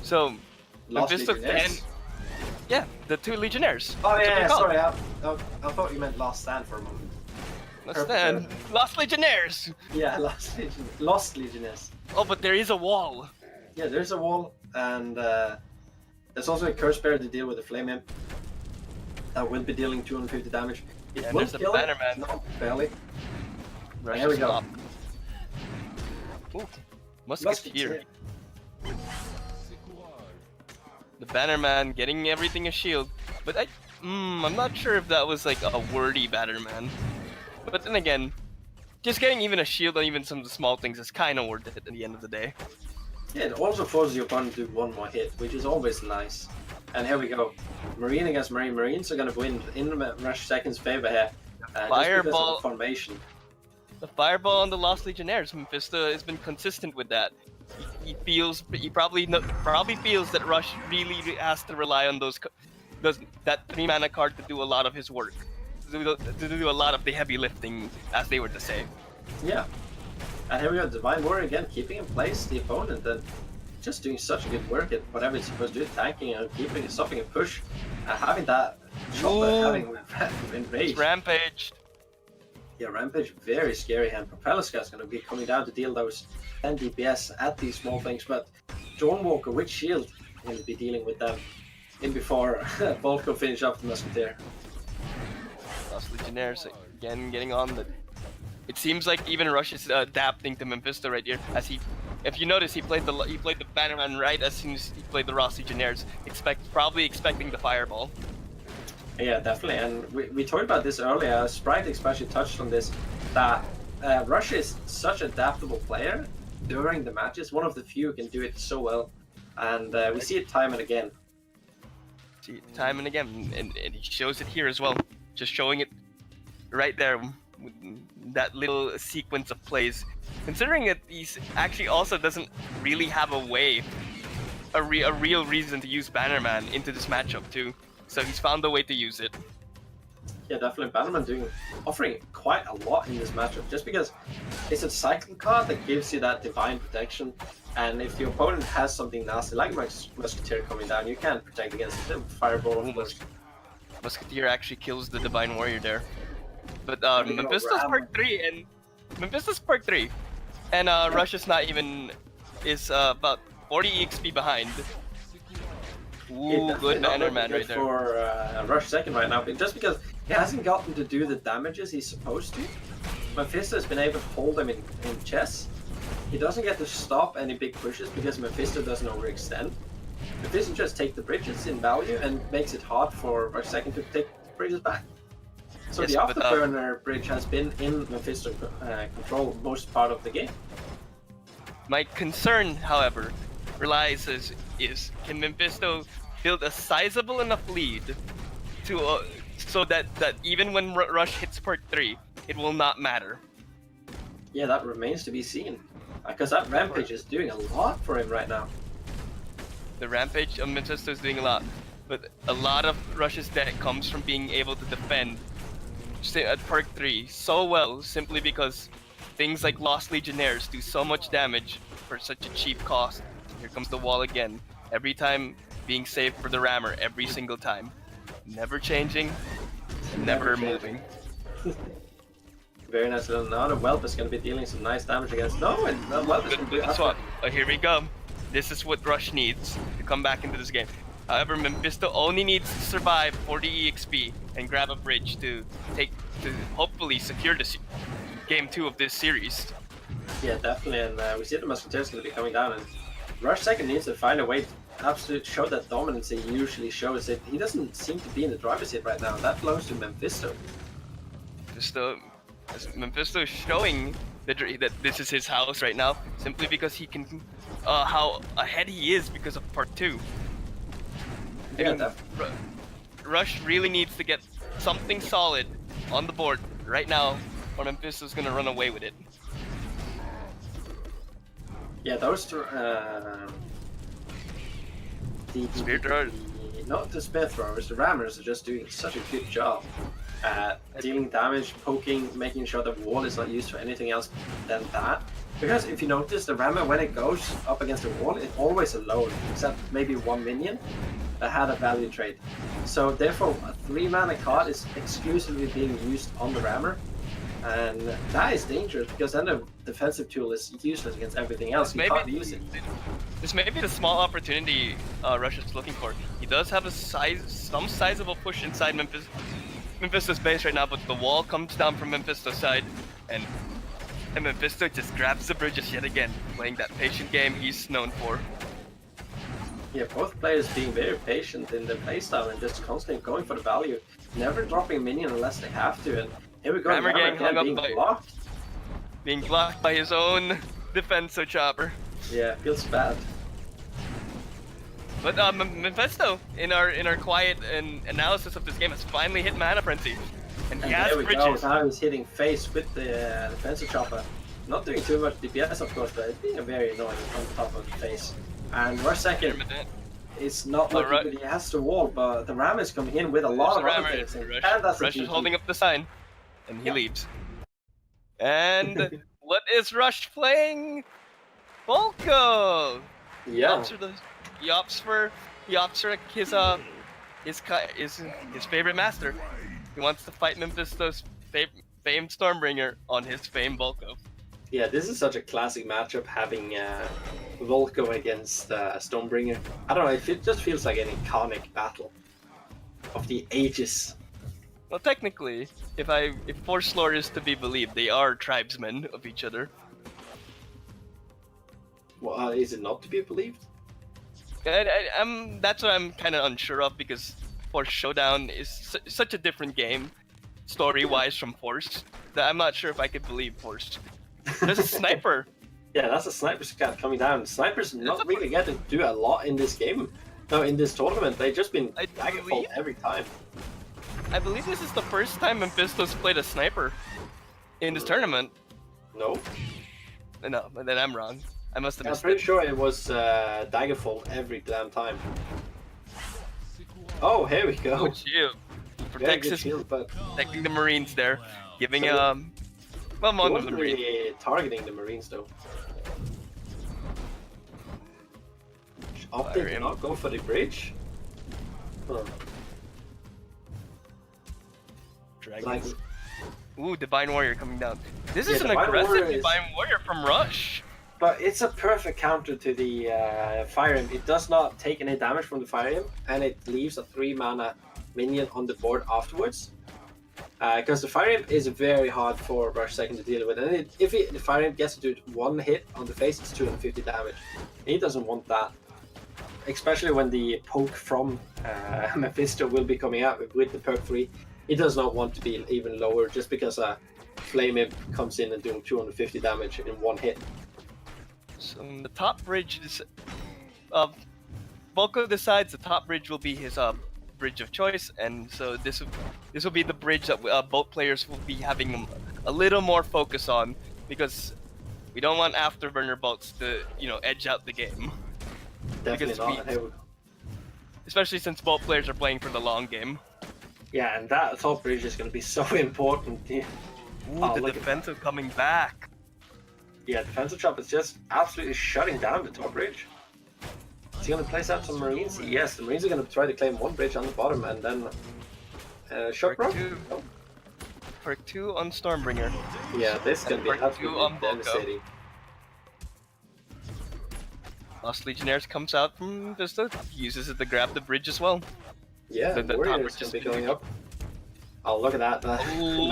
So, Lost Mephisto Legionnaires? yeah, the 2 Legionnaires. Oh That's what yeah, they're called. sorry. I thought you meant Lost Stand for a moment. Let's stand. Lost Legionnaires! Yeah, Lost Legionnaires. Oh, but there is a wall. Yeah, there's a wall, and there's also a Curse Bear to deal with the Flame Imp. That will be dealing 250 damage. It Yeah, will there's the kill Banner it, Man. not barely. Rush There we is go. up. Ooh, Musketeer. The Bannerman getting everything a shield, but I'm not sure if that was like a wordy Bannerman. But then again, just getting even a shield on even some of the small things is kind of worth it at the end of the day. Yeah, it also forces your opponent to do one more hit, which is always nice. And here we go. Marine against Marine. Marines are going to win in Rush Second's favor here. Just because Fireball. of the formation. The Fireball on the Lost Legionnaires, Mephisto has been consistent with that. He probably feels that Rush really has to rely on that 3-mana card to do a lot of his work. To do a lot of the heavy lifting, as they were to say. Yeah. And here we go, Divine Warrior again, keeping in place the opponent and just doing such good work at whatever it's supposed to do, tanking and keeping, stopping a push, having that shot, having enraged. It's rampaged. Yeah, Rampage, very scary hand. Propeller Scout's going to be coming down to deal those 10 DPS at these small things, but Drone Walker with shield will be dealing with them in before Volko finish up the Musketeer. Lost Legionnaires again getting on the. It seems like even Rush is adapting to Mephisto right here. If you notice, he played the Bannerman right as soon as he played the Lost Legionnaires, probably expecting the Fireball. Yeah, definitely. And we talked about this earlier. Sprite especially touched on this, that Rush is such an adaptable player during the matches. One of the few who can do it so well. And we see it time and again. See, time and again, and he shows it here as well. Just showing it right there with that little sequence of plays. Considering that he's actually also doesn't really have a real reason to use Bannerman into this matchup too. So he's found a way to use it. Yeah, definitely. Bannerman offering quite a lot in this matchup, just because it's a cycle card that gives you that divine protection. And if your opponent has something nasty like Musketeer coming down, you can protect against the Fireball. Musketeer actually kills the Divine Warrior there. But Mephisto's perk 3. And Rush is not even about 40 XP behind. Ooh, good Bannerman right there. For Rush Second right now, just because he hasn't gotten to do the damages he's supposed to. Mephisto has been able to hold him in chess. He doesn't get to stop any big pushes because Mephisto doesn't overextend. Mephisto just takes the bridges in value and makes it hard for Rush Second to take the bridges back. So Yes, the but, Afterburner bridge has been in Mephisto control most part of the game. My concern, however, relies is can Mephisto build a sizable enough lead to so that even when Rush hits perk 3, it will not matter. Yeah, that remains to be seen. Because that Rampage is doing a lot for him right now. The Rampage of Mephisto is doing a lot, but a lot of Rush's deck comes from being able to defend at perk 3 so well simply because things like Lost Legionnaires do so much damage for such a cheap cost. Here comes the wall again. Every time being saved for the rammer, every single time. Never changing, never moving. Very nice. Now the Whelp is going to be dealing some nice damage against. No, and the Whelp is going to do swap. Oh, here we go. This is what Rush needs to come back into this game. However, Mephisto only needs to survive 40 EXP and grab a bridge to hopefully secure this game 2 of this series. Yeah, definitely. And we see the Musketeers going to be coming down. And Rush second needs to find a way to absolutely show that dominance he usually shows. It. He doesn't seem to be in the driver's seat right now. That belongs to Mephisto. Mephisto is showing that this is his house right now, simply because he can, how ahead he is because of part 2. Yeah, Rush really needs to get something solid on the board right now, or Mephisto's gonna run away with it. Yeah, those Spear throwers. Not the spear throwers, the rammers are just doing such a good job at dealing damage, poking, making sure the wall is not used for anything else than that. Because if you notice, the rammer, when it goes up against the wall, it's always alone, except maybe one minion that had a value trade. So therefore, a 3-mana card is exclusively being used on the rammer, and that is dangerous because then the defensive tool is useless against everything else. You can't use it. This may be the small opportunity Rush is looking for. He does have some sizable push inside Mephisto's base right now, but the wall comes down from Mephisto's side, and Mephisto just grabs the bridges yet again, playing that patient game he's known for. Yeah, both players being very patient in their playstyle and just constantly going for the value, never dropping minion unless they have to. And here we go, Rammer gang hung up being being blocked by his own defensive chopper. Yeah, feels bad. But Mephisto, in our quiet analysis of this game, has finally hit Mana Frenzy, and he has there we bridges. go. Now he's hitting face with the defensive chopper. Not doing too much DPS, of course, but it's being very annoying on top of the face. And Rush second, it's not like he has the wall, but the ram is coming in with a lot of other things. And that's Rush is holding up the sign, and he leaves. And what is Rush playing? Volko. Yeah. He opts for his favorite master. He wants to fight Mephisto's famed Stormbringer on his famed Volko. Yeah, this is such a classic matchup, having Volko against Stormbringer. I don't know, it just feels like an iconic battle of the ages. Well, technically, if Force Lore is to be believed, they are tribesmen of each other. Well, is it not to be believed? That's what I'm kind of unsure of, because Force Showdown is such a different game, story-wise, from Force, that I'm not sure if I could believe Force. There's a sniper. Yeah, that's a sniper scout coming down. Snipers not really get to do a lot in this game. No, in this tournament, they've just been daggerful every time. I believe this is the first time Mephisto's played a sniper in this tournament. No. No, but then I'm wrong. I must have missed I'm pretty sure it was daggerful every damn time. Oh, here we go. Good shield. Protects protecting the Marines there, giving well, one of the Marines. Really targeting the Marines though. Opted to not go for the bridge. Huh. Dragons. Ooh, Divine Warrior coming down. This is an aggressive Divine Warrior from Rush. But it's a perfect counter to the Fire Imp. It does not take any damage from the Fire Imp, and it leaves a 3-mana minion on the board afterwards. Because the Fire Imp is very hard for Rush second to deal with, and if the Fire Imp gets to do one hit on the face, it's 250 damage. And he doesn't want that. Especially when the poke from Mephisto will be coming out with the perk 3. He does not want to be even lower just because a Flame Imp comes in and doing 250 damage in one hit. So the top bridge is... Volko decides the top bridge will be his bridge of choice, and so this will be the bridge that both players will be having a little more focus on, because we don't want afterburner bolts to edge out the game. definitely Because not. And especially since both players are playing for the long game. yeah, and that top bridge is going to be so important. Ooh, the look at defensive coming back. Yeah, defensive chop is just absolutely shutting down the top bridge. Is he going to place out some Marines? Yes, the Marines are going to try to claim one bridge on the bottom and then shock rock. Oh. Perk 2 on Stormbringer. Yeah, this is going to be Perk 2 absolutely on Volko. devastating. Lost Legionnaires comes out from Vista, uses it to grab the bridge as well. Yeah, The top Warriors bridge going is to be going up. Oh, look at that! Ooh,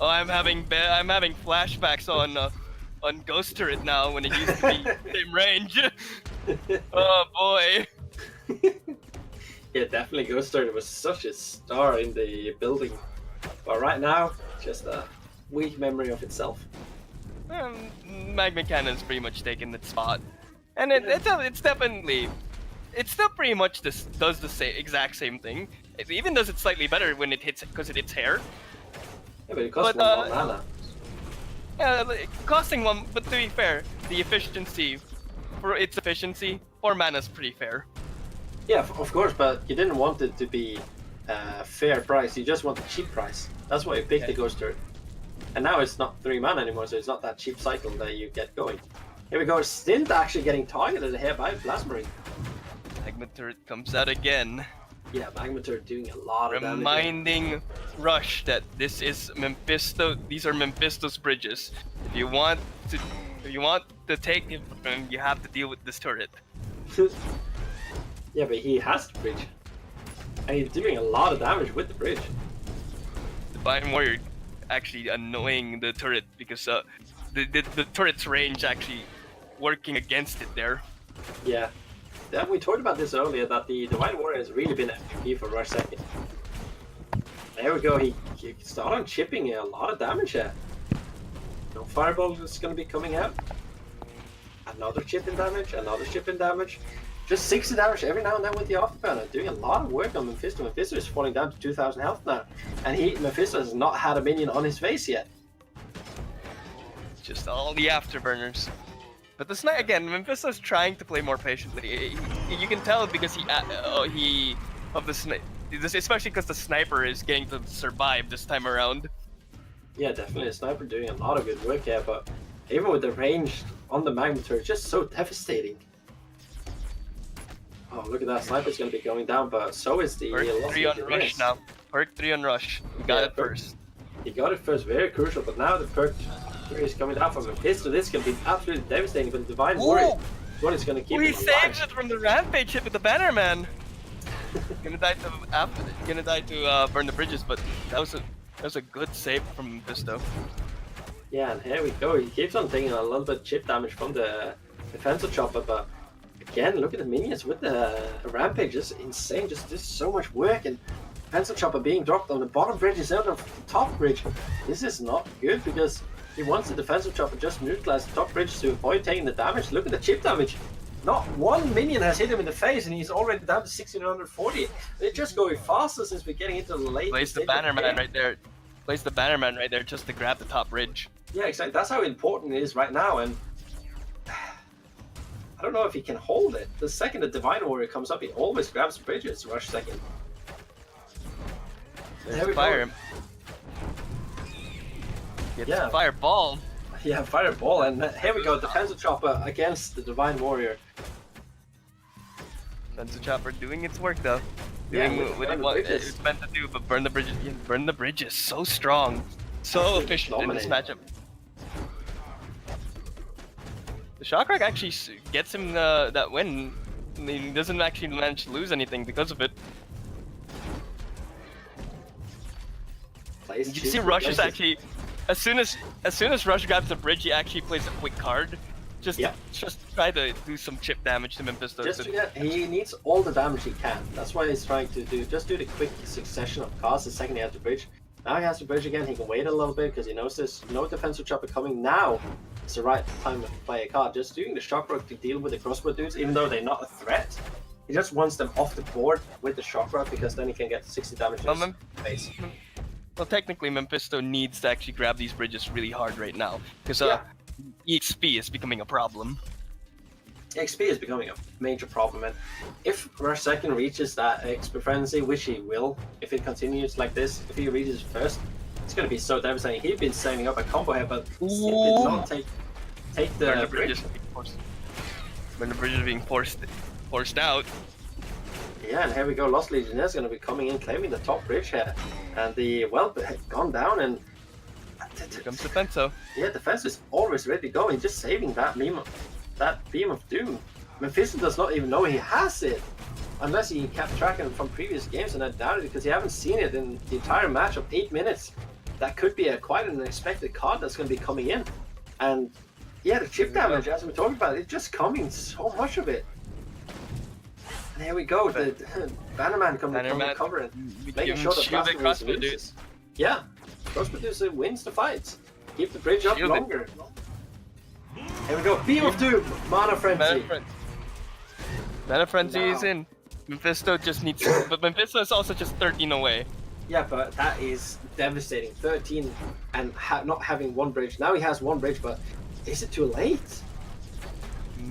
I'm having flashbacks on Ghost Turret now when it used to be same range. Oh boy. Yeah, definitely Ghost Turret was such a star in the building, but right now, just a weak memory of itself. Magma Cannon's pretty much taken its spot, and it's definitely, it's still pretty much does the exact same thing. It even does it slightly better when it hits, because it hits hair. Yeah, but it costs one mana. Yeah, costing one, but to be fair, the efficiency, for its efficiency, 4 mana's pretty fair. Yeah, of course, but you didn't want it to be fair price. You just want a cheap price. That's why you picked the Ghost Turret. And now it's not 3 mana anymore, so it's not that cheap cycle that you get going. Here we go, Stint actually getting targeted here by Plasmarine. Magma Turret comes out again. Yeah, Magma Turret doing a lot of damage. Reminding Rush that this is Mephisto. These are Mephisto's bridges. If you want to take it, you have to deal with this turret. Yeah, but he has the bridge. And he's doing a lot of damage with the bridge. Divine Warrior actually annoying the turret because the turret's range actually working against it there. Yeah. We talked about this earlier, that the Divine Warrior has really been MVP for Rush second. There we go, he started on chipping a lot of damage here. No Fireball is going to be coming out. Another chip in damage, another chip in damage. Just 60 damage every now and then with the Afterburner, doing a lot of work on Mephisto. Mephisto is falling down to 2,000 health now, and Mephisto has not had a minion on his face yet. Just all the Afterburners. But this night again, Mephisto's trying to play more patiently. You can tell because especially because the sniper is getting to survive this time around. Yeah, definitely a sniper doing a lot of good work here, but even with the range on the Magma Turret, just so devastating. Oh, look at that, sniper's going to be going down, but so is the... Perk 3 on Rush now. Perk 3 on Rush. You got it first. He got it first, very crucial, but now the perk 3 is coming down from Mephisto. This can be absolutely devastating, but the Divine Warrior is what is going to keep him alive. He saves it from the Rampage hit with the Bannerman. Gonna die to burn the bridges, but that was a good save from Mephisto. Yeah, and here we go. He keeps on taking a little bit of chip damage from the defensive chopper, but again, look at the minions with the Rampage. It's insane. Just so much work, and defensive chopper being dropped on the bottom bridge instead of the top bridge. This is not good because he wants the defensive chopper just neutralize the top bridge to avoid taking the damage. Look at the chip damage. Not one minion has hit him in the face, and he's already down to 1640. They're just going faster since we're getting into the late. Place the Bannerman right there. Place the Bannerman right there just to grab the top bridge. Yeah, exactly. That's how important it is right now, and I don't know if he can hold it. The second the Divine Warrior comes up, he always grabs the bridges. Rush second. There's fire him. Gets Fireball. Yeah, Fireball, and here we go. Defensive Chopper against the Divine Warrior. Defensive Chopper doing its work though. Yeah, doing what it's meant to do, but burn the bridges. Yeah, burn the bridges. So strong, so efficient in this matchup. The Shockrock actually gets him that win. He doesn't actually manage to lose anything because of it. You can see Rush is actually, as soon as Rush grabs the bridge, he actually plays a quick card. Just try to do some chip damage to Mephisto. He needs all the damage he can. That's why he's trying to do the quick succession of cards the second he has the bridge. Now he has the bridge again, he can wait a little bit because he knows there's no defensive chopper coming. Now it's the right time to play a card. Just doing the shock rock to deal with the crossbow dudes, even though they're not a threat. He just wants them off the board with the shock rock because then he can get 60 damage in his face. Well, technically, Mephisto needs to actually grab these bridges really hard right now because EXP is becoming a problem. XP is becoming a major problem, and if Rush Second reaches that XP frenzy, which he will, if it continues like this, if he reaches first, it's going to be so devastating. He'd been setting up a combo here, but he did not take the bridge. When the bridge is being forced out. Yeah, and here we go. Lost Legionnaire is going to be coming in, claiming the top bridge here, and the Whelp had gone down, and Here comes Defenso. yeah, Defense is always ready to go, and just saving that beam of doom. Mephisto does not even know he has it, unless he kept tracking from previous games, and I doubt it because you haven't seen it in the entire match of 8 minutes. That could be quite an unexpected card that's going to be coming in, and yeah, the chip damage, as we talked about, it's just coming, so much of it. And here we go, the Bannerman coming cover and making sure that Cross Producer. Yeah, Cross Producer wins the fights. Keep the bridge up longer. Here we go, Beam of Doom, Mana Frenzy. Mana Frenzy is in. Mephisto just needs to, but Mephisto is also just 13 away. Yeah, but that is devastating. 13 and not having one bridge. Now he has one bridge, but is it too late?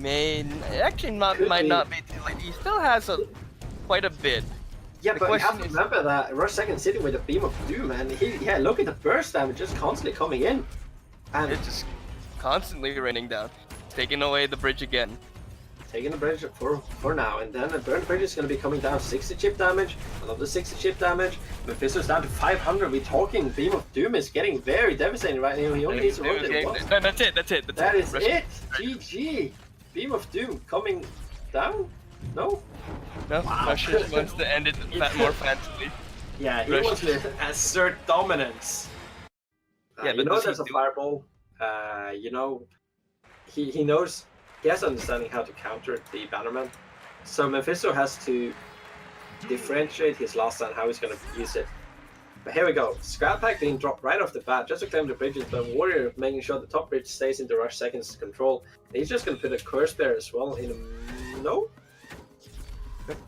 Actually might not be too late. He still has quite a bit. Yeah, The but you have question to is- remember that Rush Second sitting with a Beam of Doom, and look at the burst damage just constantly coming in. And It's just constantly raining down, taking away the bridge again. taking the bridge for now, and then the burn bridge is going to be coming down 60 chip damage, another 60 chip damage. Mephisto's down to 500. We're talking Beam of Doom is getting very devastating right now. He only needs to rotate once. No, that's it. That is Rush- it. GG. Beam of Doom coming down. No. No, Wow. Rush just wants to end it more fancily. Yeah, he Rush- wants to assert dominance. Yeah, you but know does he there's a do- fireball. You know, he knows. He has understanding how to counter the Bannerman. So Mephisto has to differentiate his last stand, how he's going to use it. But here we go. Scrap Pack being dropped right off the bat just to claim the bridges, but Warrior making sure the top bridge stays into Rush Second's control. And he's just going to put a Curse Bear as well in a... No?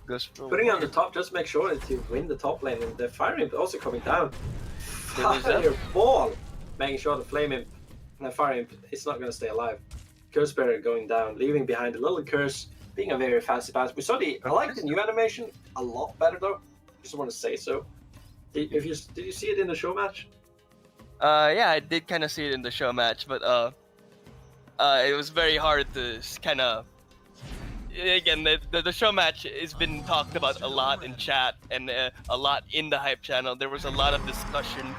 Goes for Putting it on the top just make sure that you win the top lane, and the Fire Imp also coming down. Fireball! Making sure the Flame Imp and the Fire Imp is not going to stay alive. Curse Bearer going down, leaving behind a little curse, being a very fast pass. We saw I like the new animation a lot better though. Just want to say so. Did you see it in the show match? Yeah, I did kind of see it in the show match, but it was very hard to kind of. Again, the show match has been talked about a lot in chat and a lot in the hype channel. There was a lot of discussion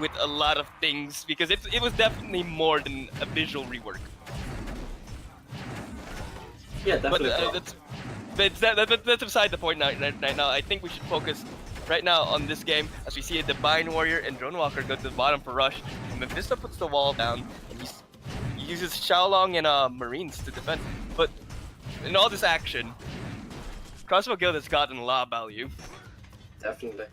with a lot of things because it was definitely more than a visual rework. Yeah, But definitely. that's beside the point right now. I think we should focus right now on this game as we see a Divine Warrior and Drone Walker go to the bottom for Rush. And Mephisto puts the wall down and he uses Xiaolong and Marines to defend. But in all this action, Crossbow Guild has gotten a lot of value. Definitely.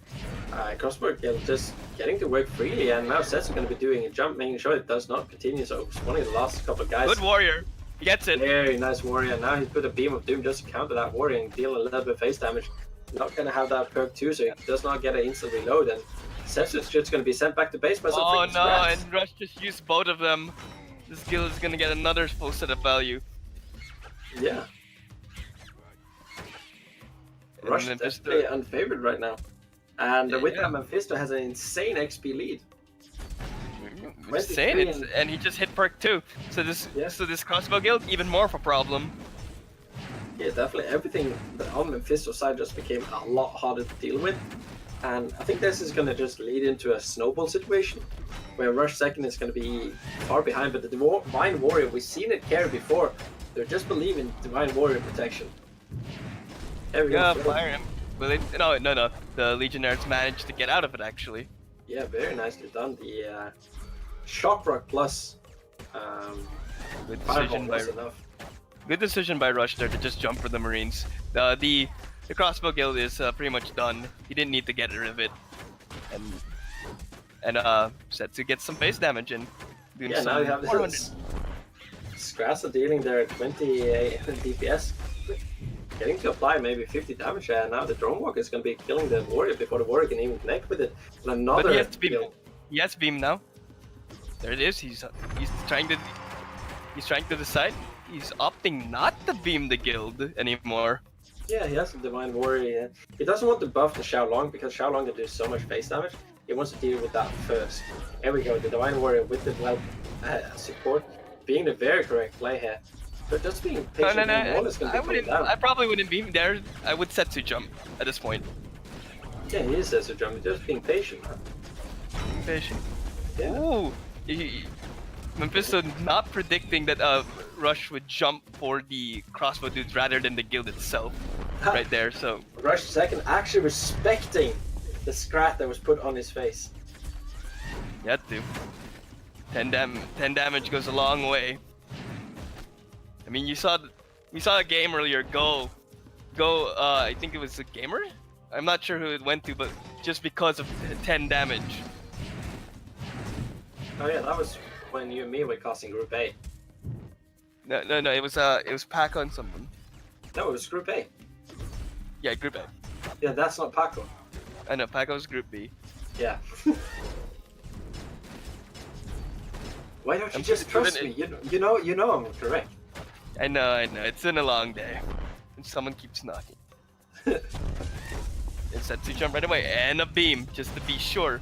Crossbow Guild just getting to work freely, and now Seth's going to be doing a jump, making sure it does not continue. So spawning the last couple of guys. Good Warrior. He gets it. Very nice Warrior. Now he's put a Beam of Doom just to counter that Warrior and deal a little bit of face damage. Not going to have that perk too, so he does not get an instant reload. And Seth is just going to be sent back to base by some Oh freaking no, scraps. and Rush just used both of them. This guild is gonna get another full set of value. Yeah. And Rush then is just definitely unfavored right now. And with Yeah. that, Mephisto has an insane XP lead. I'm just saying 23 it, and he just hit perk 2. So Yeah. this Crossbow Guild even more of a problem. Yeah, definitely. Everything on Mephisto's side just became a lot harder to deal with. And I think this is going to just lead into a snowball situation where Rush Second is going to be far behind. But the Divine Warrior, we've seen it carry before. They're just believing Divine Warrior protection. There we Yeah, go. fire him. Well, no. The Legionnaires managed to get out of it actually. Yeah, very nicely done. The Shock Rock plus Good Fireball decision by was enough. good decision by Rush there to just jump for the Marines. The Crossbow Guild is pretty much done. He didn't need to get rid of it, and set to get some base damage in. Doing Yeah, now some you have 400. this. Scraps are dealing their 28 DPS. Getting to apply maybe 50 damage there. Now the Drone Walker is going to be killing the Warrior before the Warrior can even connect with it. And another But he has to beam. kill. He has beam now. There it is. He's trying to decide. he's opting not to beam the guild anymore. Yeah, he has a Divine Warrior. He doesn't want to buff the Xiaolong because Xiaolong can do so much face damage. He wants to deal with that first. Here we go, the Divine Warrior with the support being the very correct play here. But just being patient No. is going to be down. I probably wouldn't beam there. I would set to jump at this point. Yeah, he is a jump. He's just being patient. Man. Patient. Yeah. Ooh. Mephisto not predicting that Rush would jump for the crossbow dudes rather than the guild itself. Right there, so. Rush second actually respecting the scrat that was put on his face. You had to. 10 damage goes a long way. I mean, we saw a game earlier go. I think it was a gamer. I'm not sure who it went to, but just because of 10 damage. Oh yeah, that was when you and me were casting Group A. No. It was Pac on someone. No, it was Group A. Yeah, Group A. Yeah, that's not Paco. I know Pac was Group B. Yeah. Why don't you just trust me? You know I'm correct. I know. It's been a long day. And someone keeps knocking. Instead to jump right away and a beam just to be sure.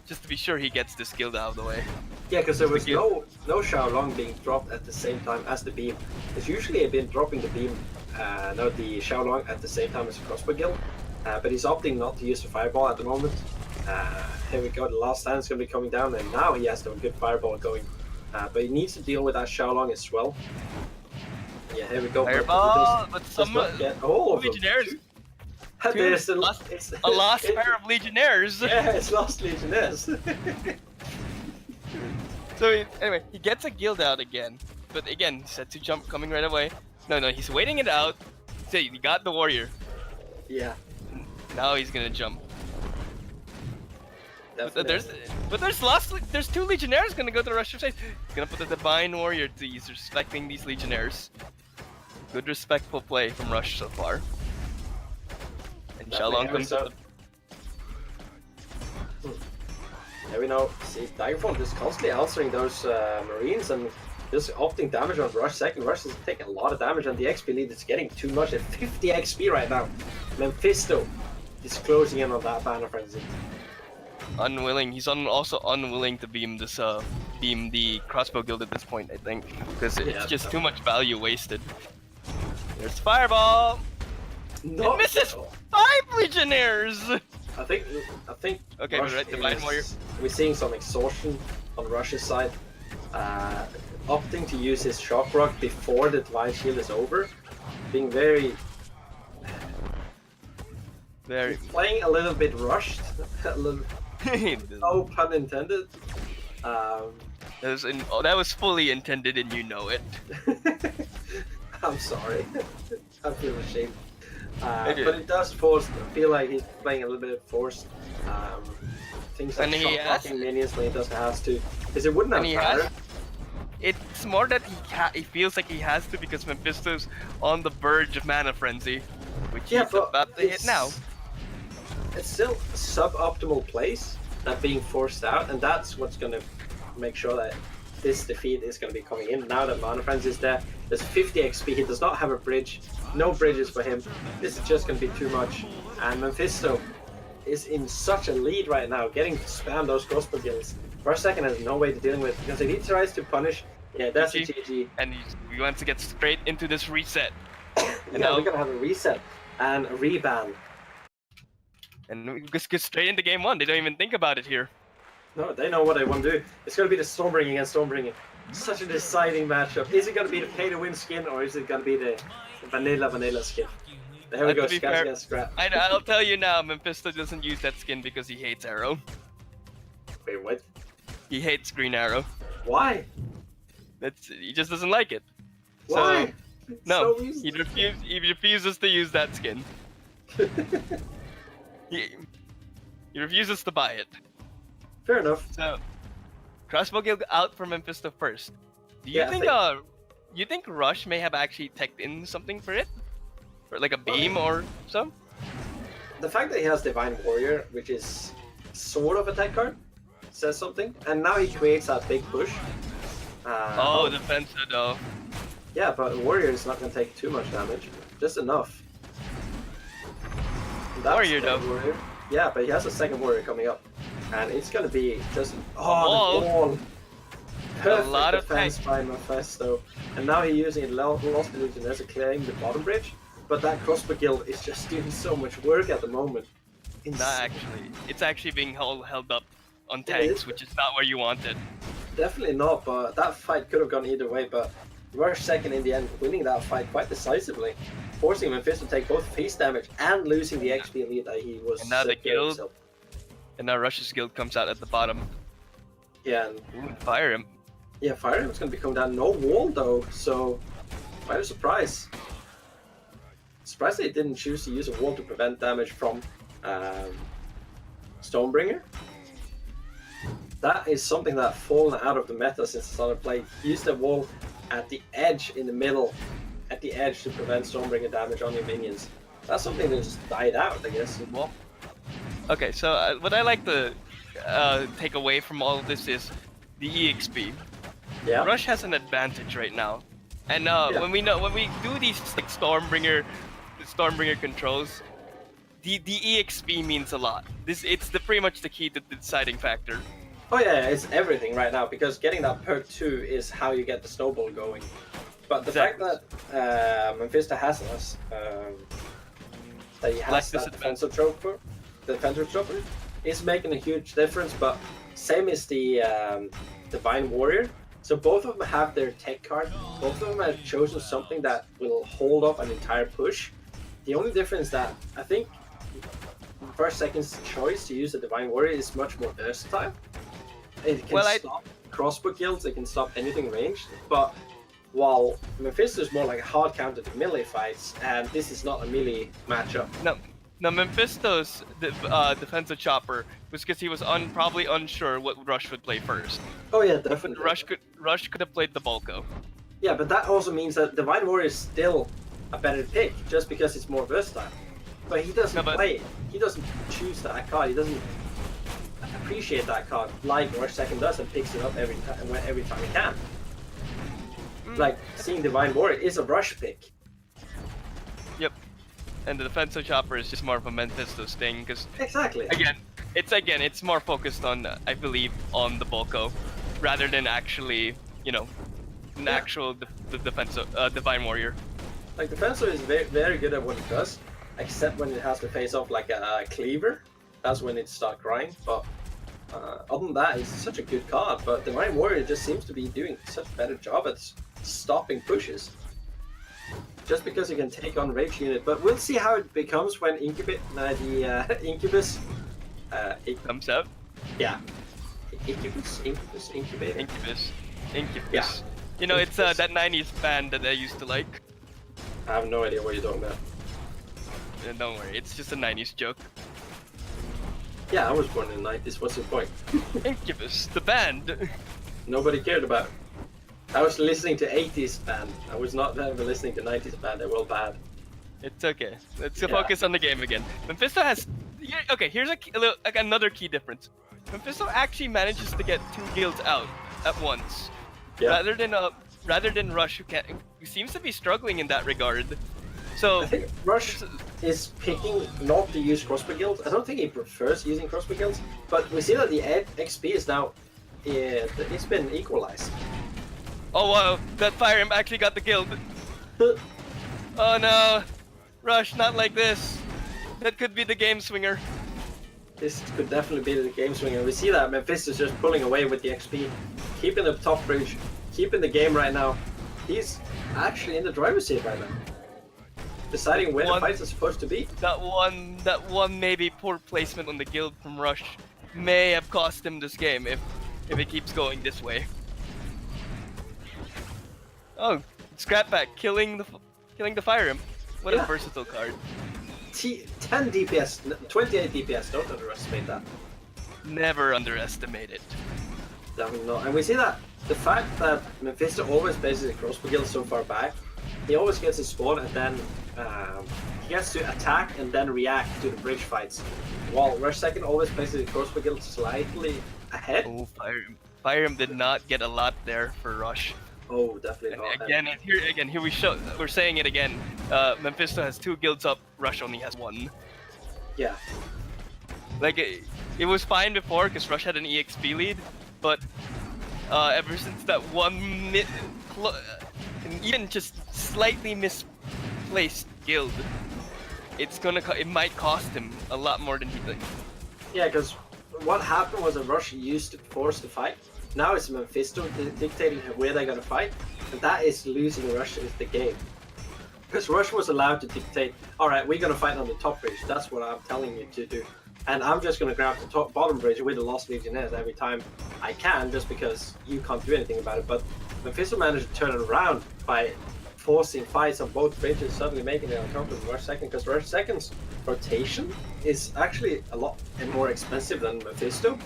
Just to be sure he gets this guild out of the way. Yeah, because there was no Xiaolong being dropped at the same time as the beam. It's usually been dropping the beam, the Xiaolong at the same time as the crossbow guild. But he's opting not to use the fireball at the moment. Here we go, the last stand is going to be coming down, and now he has a good fireball going. But he needs to deal with that Xiaolong as well. Yeah, here we go. Fireball, but some Legionnaires. There's a lost pair of Legionnaires. Yeah, it's lost Legionnaires. So anyway, he gets a guild out again, but again, set to jump coming right away. No, he's waiting it out. So he got the warrior. Yeah. Now he's gonna jump. Definitely. But there's two Legionnaires gonna go to the Rush of Faith. He's gonna put the Divine Warrior to he's respecting these Legionnaires. Good respectful play from Rush so far. And Xiaolong comes up. Yeah, we know. See, Daggerfall just constantly answering those Marines and just opting damage on Rush second. Rush is taking a lot of damage and the XP lead is getting too much at 50 XP right now. Mephisto is closing in on that Banner Frenzy. Unwilling. He's also unwilling to beam this beam the crossbow guild at this point, I think, because it's just too much value wasted. There's fireball. No, it misses 5 Legionnaires. I think. Okay, we're right. Divine Warrior. We're seeing some exhaustion on Rush's side. Opting to use his shock rock before the Divine Shield is over, being very playing a little bit rushed. No pun intended. That was fully intended, and you know it. I'm sorry. I feel ashamed. But it does feel like he's playing a little bit forced. Things like shock-blocking minions when he doesn't have to. Because it wouldn't have mattered. It's more that he feels like he has to because Mephisto's on the verge of Mana Frenzy, which he's about to hit now. It's still suboptimal plays that being forced out, and that's what's going to make sure that this defeat is going to be coming in. Now that Mana Frenzy is there, there's 50 XP, he does not have a bridge, no bridges for him. This is just going to be too much, and Mephisto is in such a lead right now, getting to spam those crossbow guilds. Rush second has no way to deal with, because if he tries to punish, yeah, that's a GG. And he wants to get straight into this reset. And yeah, we're going to have a reset and a reban. And we just get straight into game 1, they don't even think about it here. No, they know what they want to do. It's going to be the Stormbringer against Stormbringer. Such a deciding matchup. Is it going to be the pay-to-win skin, or is it going to be the vanilla skin? There we go, Scats against Scrap. I'll tell you now, Mephisto doesn't use that skin because he hates Arrow. Wait, what? He hates Green Arrow. Why? He just doesn't like it. Why? So, no, he refuses to use that skin. He refuses to buy it. Fair enough. So, Crossbow Guild out for Mephisto first. Do you think Rush may have actually teched in something for it? For like a beam or so? The fact that he has Divine Warrior, which is sort of a tech card, says something. And now he creates that big push. Defensive though. Yeah, but Warrior is not going to take too much damage. Just enough. Warrior though. Warrior. Yeah, but he has a second Warrior coming up. And it's going to be just... wall. The wall. Perfect lot of defense by Mephisto. And now he's using it Lost Illusion to claim the bottom bridge. But that crossbow guild is just doing so much work at the moment. It's actually being held up on tanks, which is not where you want it. Definitely not, but that fight could have gone either way, but Rush second in the end, winning that fight quite decisively, forcing Mephisto to take both face damage and losing the XP lead that he was. And now the guild, himself. and now Rush's guild comes out at the bottom. Yeah, and Ooh, fire him. yeah, Fire Em's going to be coming down. No wall though, so quite a surprise. Surprised they didn't choose to use a wall to prevent damage from Stonebringer. That is something that fallen out of the meta since the start of play. Use the wall at the edge, in the middle, at the edge to prevent Stonebringer damage on your minions. That's something that just died out, I guess. Well, okay, so what I like to take away from all of this is the EXP. Yeah. Rush has an advantage right now, and when we do these like Stormbringer controls, the EXP means a lot. It's pretty much the key to the deciding factor. Oh yeah, it's everything right now, because getting that perk 2 is how you get the snowball going. But the fact that Mephisto has us, that he has that defensive trooper, is making a huge difference. But same is the Divine Warrior. So both of them have their tech card. Both of them have chosen something that will hold up an entire push. The only difference that I think first second's choice to use the Divine Warrior is much more versatile. It can stop crossbow guilds, it can stop anything ranged, but while Mephisto is more like a hard counter to melee fights, and this is not a melee matchup. No, Mephisto's defensive chopper was because he was probably unsure what Rush would play first. Oh yeah, definitely. Rush could have played the Bulko. Yeah, but that also means that Divine Warrior is still a better pick, just because it's more versatile. But he doesn't play it. He doesn't choose that card. He doesn't appreciate that card like Rush Second does and picks it up every time he can. Like seeing Divine Warrior is a Rush pick. Yep. And the defensive chopper is just more of a Mephisto's thing because exactly. It's more focused on I believe on the Bulko rather than actually actual defensive Divine Warrior. Like defensive is very, very good at what it does, except when it has to face off like a cleaver. That's when it starts crying. But other than that, it's such a good card. But Divine Warrior just seems to be doing such a better job at stopping pushes. Just because you can take on rage unit, but we'll see how it becomes when Incubus comes out. Yeah, Incubator. Incubus. Yeah. You know, it's that 90s band that I used to like. I have no idea what you're talking about. Don't worry, it's just a 90s joke. Yeah, I was born in the 90s. What's your point? Incubus, the band. Nobody cared about. I was listening to 80s band. I was not ever listening to 90s band. They're all bad. It's okay. Let's focus on the game again. Mephisto has... Okay, here's another key difference. Mephisto actually manages to get 2 guilds out at once. Yeah. Rather than Rush, who seems to be struggling in that regard. So I think Rush is picking not to use crossbow guilds. I don't think he prefers using crossbow guilds, but we see that the XP is now it's been equalized. Oh wow, that Fire Imp actually got the guild. Oh no, Rush, not like this. That could be the game swinger. This could definitely be the game swinger. We see that Mephisto is just pulling away with the XP, keeping the top bridge, keeping the game right now. He's actually in the driver's seat right now. Deciding where the fights are supposed to be. That one maybe poor placement on the guild from Rush may have cost him this game if it keeps going this way. Oh, Scrapback killing the Fire Imp. What a versatile card. 10 DPS, 28 DPS. Don't underestimate that. Never underestimate it. Definitely not. And we see that the fact that Mephisto always places a crossbow guild so far back, he always gets his spawn and then he gets to attack and then react to the bridge fights. While Rush Second always places a crossbow guild slightly ahead. Oh, Fire Imp did not get a lot there for Rush. Oh, definitely not. Here we're saying it again. Mephisto has 2 guilds up. Rush only has 1. Yeah. Like it was fine before because Rush had an EXP lead, but ever since that one even just slightly misplaced guild, it might cost him a lot more than he thinks. Yeah, because what happened was that Rush used to force the fight. Now it's Mephisto dictating where they're gonna fight, and that is losing Rush is the game. Because Rush was allowed to dictate, alright, we're gonna fight on the top bridge, that's what I'm telling you to do. And I'm just gonna grab the bottom bridge with the Lost Legionnaires every time I can, just because you can't do anything about it. But Mephisto managed to turn it around by forcing fights on both bridges, suddenly making it uncomfortable for Rush Second, because Rush Second's rotation is actually a lot more expensive than Mephisto.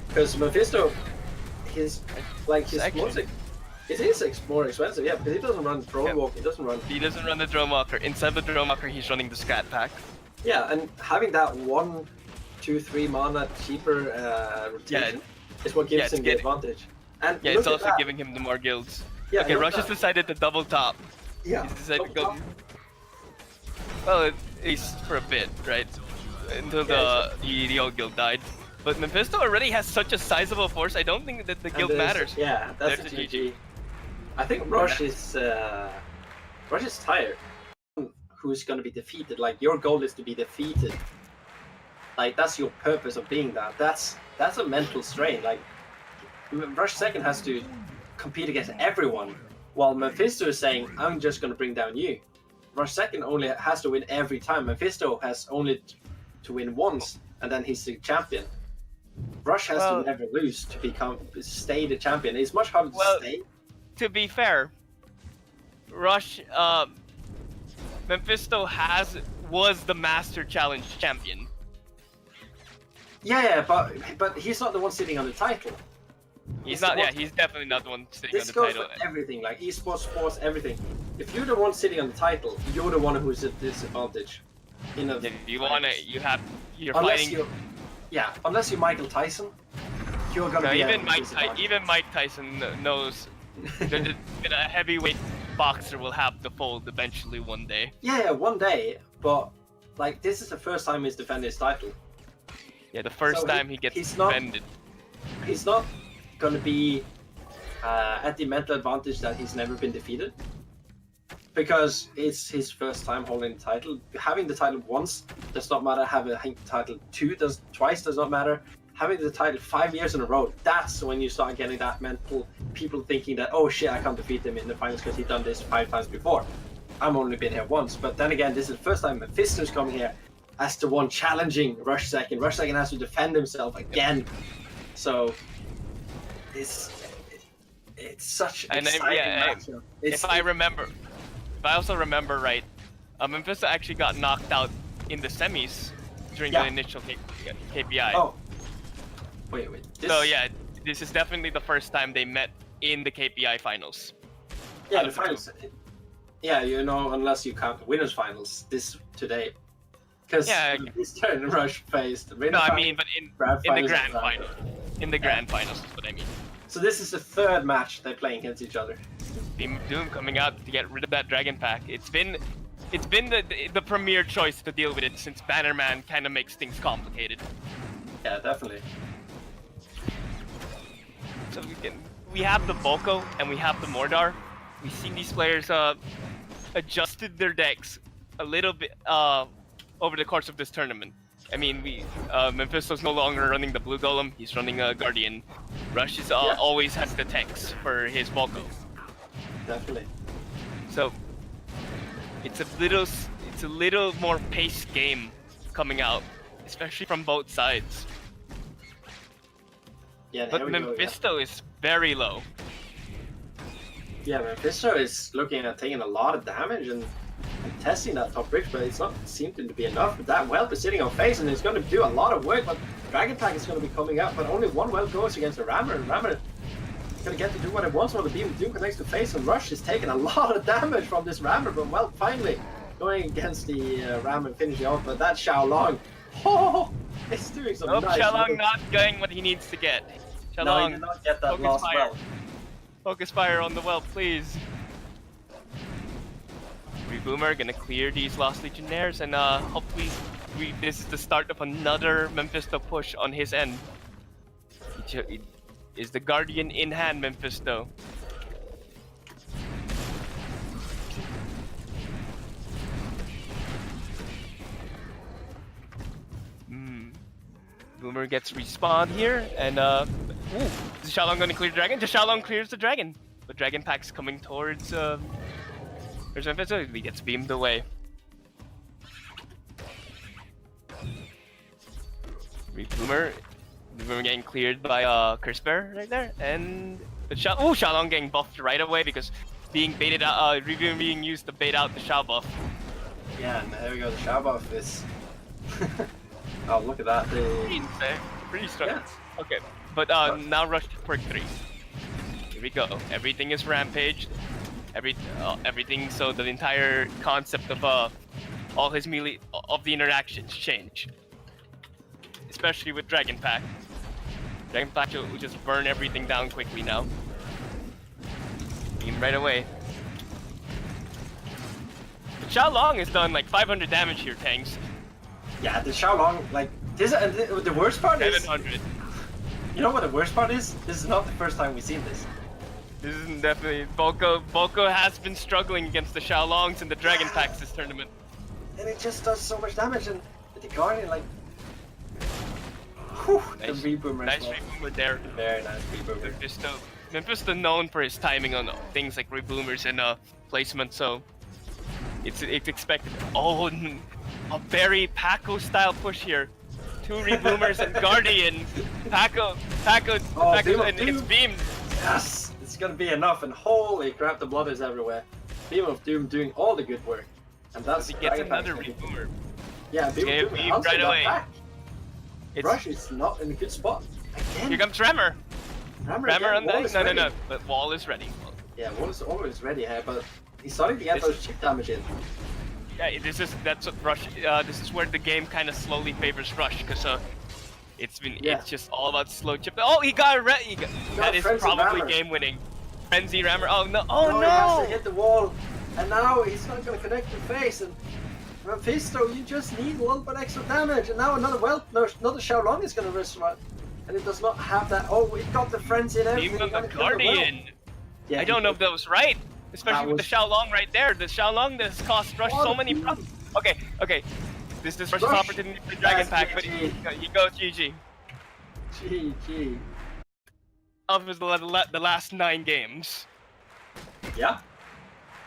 Because Mephisto, it is more expensive, yeah, because he doesn't run drone walk, he doesn't run the drone walker. Instead of the drone walker, he's running the scat pack. Yeah, and having that 1, 2, 3 mana cheaper rotation is what gives him the advantage. And yeah, it's also giving him the more guilds. Yeah, okay, Rush has decided to double top. Yeah. He's decided to go. Well, at least for a bit, right? Until the old guild died. But Mephisto already has such a sizable force. I don't think that the guild matters. Yeah, that's a GG. I think Rush is tired. Who's going to be defeated? Like, your goal is to be defeated. Like, that's your purpose of being that. That's a mental strain. Like, Rush Second has to compete against everyone, while Mephisto is saying, I'm just going to bring down you. Rush Second only has to win every time. Mephisto has only to win once, and then he's the champion. Rush has to never lose to stay the champion. It's much harder to stay. To be fair, Rush, Mephisto was the Master Challenge champion. Yeah, but he's not the one sitting on the title. He's not. Yeah, he's definitely not the one sitting on the title. This goes for everything, like esports, sports, everything. If you're the one sitting on the title, you're the one who's at disadvantage. You're unless fighting. Unless you're Michael Tyson, you're gonna be even Mike Tyson knows that a heavyweight boxer will have to fold eventually one day. Yeah, one day. But like, this is the first time he's defended his title. Yeah, the first time he gets defended. He's not gonna be at the mental advantage that he's never been defeated, because it's his first time holding the title. Having the title once does not matter. Having the title twice does not matter. Having the title 5 years in a row, that's when you start getting that mental, people thinking that, oh shit, I can't defeat him in the finals because he's done this 5 times before. I'm only been here once. But then again, this is the first time Mephisto's coming here as the one challenging Rush Second. Rush Second has to defend himself again. So it's such an exciting matchup. If I also remember right, Mephisto actually got knocked out in the semis during the initial KPI. Oh. Wait. So yeah, this is definitely the first time they met in the KPI finals. Yeah, the finals. Yeah, unless you count the winners finals today. Because this turn Rush faced. No, I mean, but in the grand final. In the grand finals is what I mean. So this is the third match they're playing against each other. Team Doom coming out to get rid of that Dragon Pack. It's been the premier choice to deal with it, since Bannerman kind of makes things complicated. Yeah, definitely. So we have the Volko and we have the Mordar. We've seen these players adjusted their decks a little bit over the course of this tournament. I mean, Mephisto's no longer running the Blue Golem, he's running a Guardian. Rush is always has the techs for his Volko. Definitely. So it's a little more paced game coming out, especially from both sides. Yeah, but Mephisto is very low. Yeah, Mephisto is looking at taking a lot of damage and testing that top bridge, but it's not seeming to be enough. But that whelp is sitting on face, and it's going to do a lot of work. But Dragon Pack is going to be coming out, but only one whelp goes against the Rammer, and Rammer is going to get to do what it wants while the Beam of Doom connects to face, and Rush is taking a lot of damage from this Rammer, but well, finally going against the Rammer and finishing off. But that Xiaolong, it's doing some nice. Xiaolong not getting what he needs to get. No, he did not get that last whelp. Focus fire on the well, please. Reboomer gonna clear these Lost Legionnaires, and hopefully this is the start of another Mephisto push on his end. Is the Guardian in hand, Mephisto? Boomer gets respawned here, and is Xiaolong gonna clear the dragon? Just Xiaolong clears the dragon. The dragon pack's coming towards there's Mephisto. He gets beamed away. Boomer getting cleared by Curse Bear right there, and Xiaolong getting buffed right away because being baited out, Reboomer being used to bait out the Xiao buff. Yeah, and there we go. The Xiao buff is. Oh, look at that. Pretty strong. Yeah. Okay, but now rush to perk 3. Here we go. Everything is rampaged. Everything. So the entire concept of all his melee of the interactions change, especially with Dragon Pack. Dragon Pack will just burn everything down quickly now. Beam right away. But Xiaolong has done like 500 damage here, tanks. Yeah, the Xiaolong, like, the worst part is... 700. You know what the worst part is? This is not the first time we've seen this. This is definitely... Volko has been struggling against the Xiaolongs in the Dragon Packs this tournament. And it just does so much damage, and the Guardian, like... Whew, Nice, the Reboomer nice as well. Reboomer there. Very nice Reboomer. Mephisto known for his timing on things like Reboomers and placement, so... It's expected. Oh, a very Paco-style push here. 2 Reboomers and Guardian. Paco, and it's beamed. Yes! It's gonna be enough, and holy crap, the blood is everywhere. Beam of Doom doing all the good work. And that's... He gets another Reboomer. Yeah, Beam of Doom beamed answered right that away. back. Rush is not in a good spot. Again. Here comes Rammer. Rammer on Wall the... is No, ready. but Wall is ready. Yeah, Wall is always ready here, but he's starting to get those chip damage in. Yeah, that's what Rush. This is where the game kind of slowly favors Rush because it's just all about slow chip. Oh, he got that is probably game winning. Frenzy Rammer. Oh no! Oh no! He has to hit the wall, and now he's not going to connect the face. And Mephisto, you just need a little bit extra damage, and now another Xiaolong is going to respond, and it does not have that. Oh, it got the frenzy and everything. Team of the Guardian. Yeah, I don't know if that was right. Especially with the Xiaolong right there. The Xiaolong that has cost Rush so many problems. Okay. This is Rush's opportunity for Dragon Pack, but he goes GG. GG. Of the last 9 games. Yeah.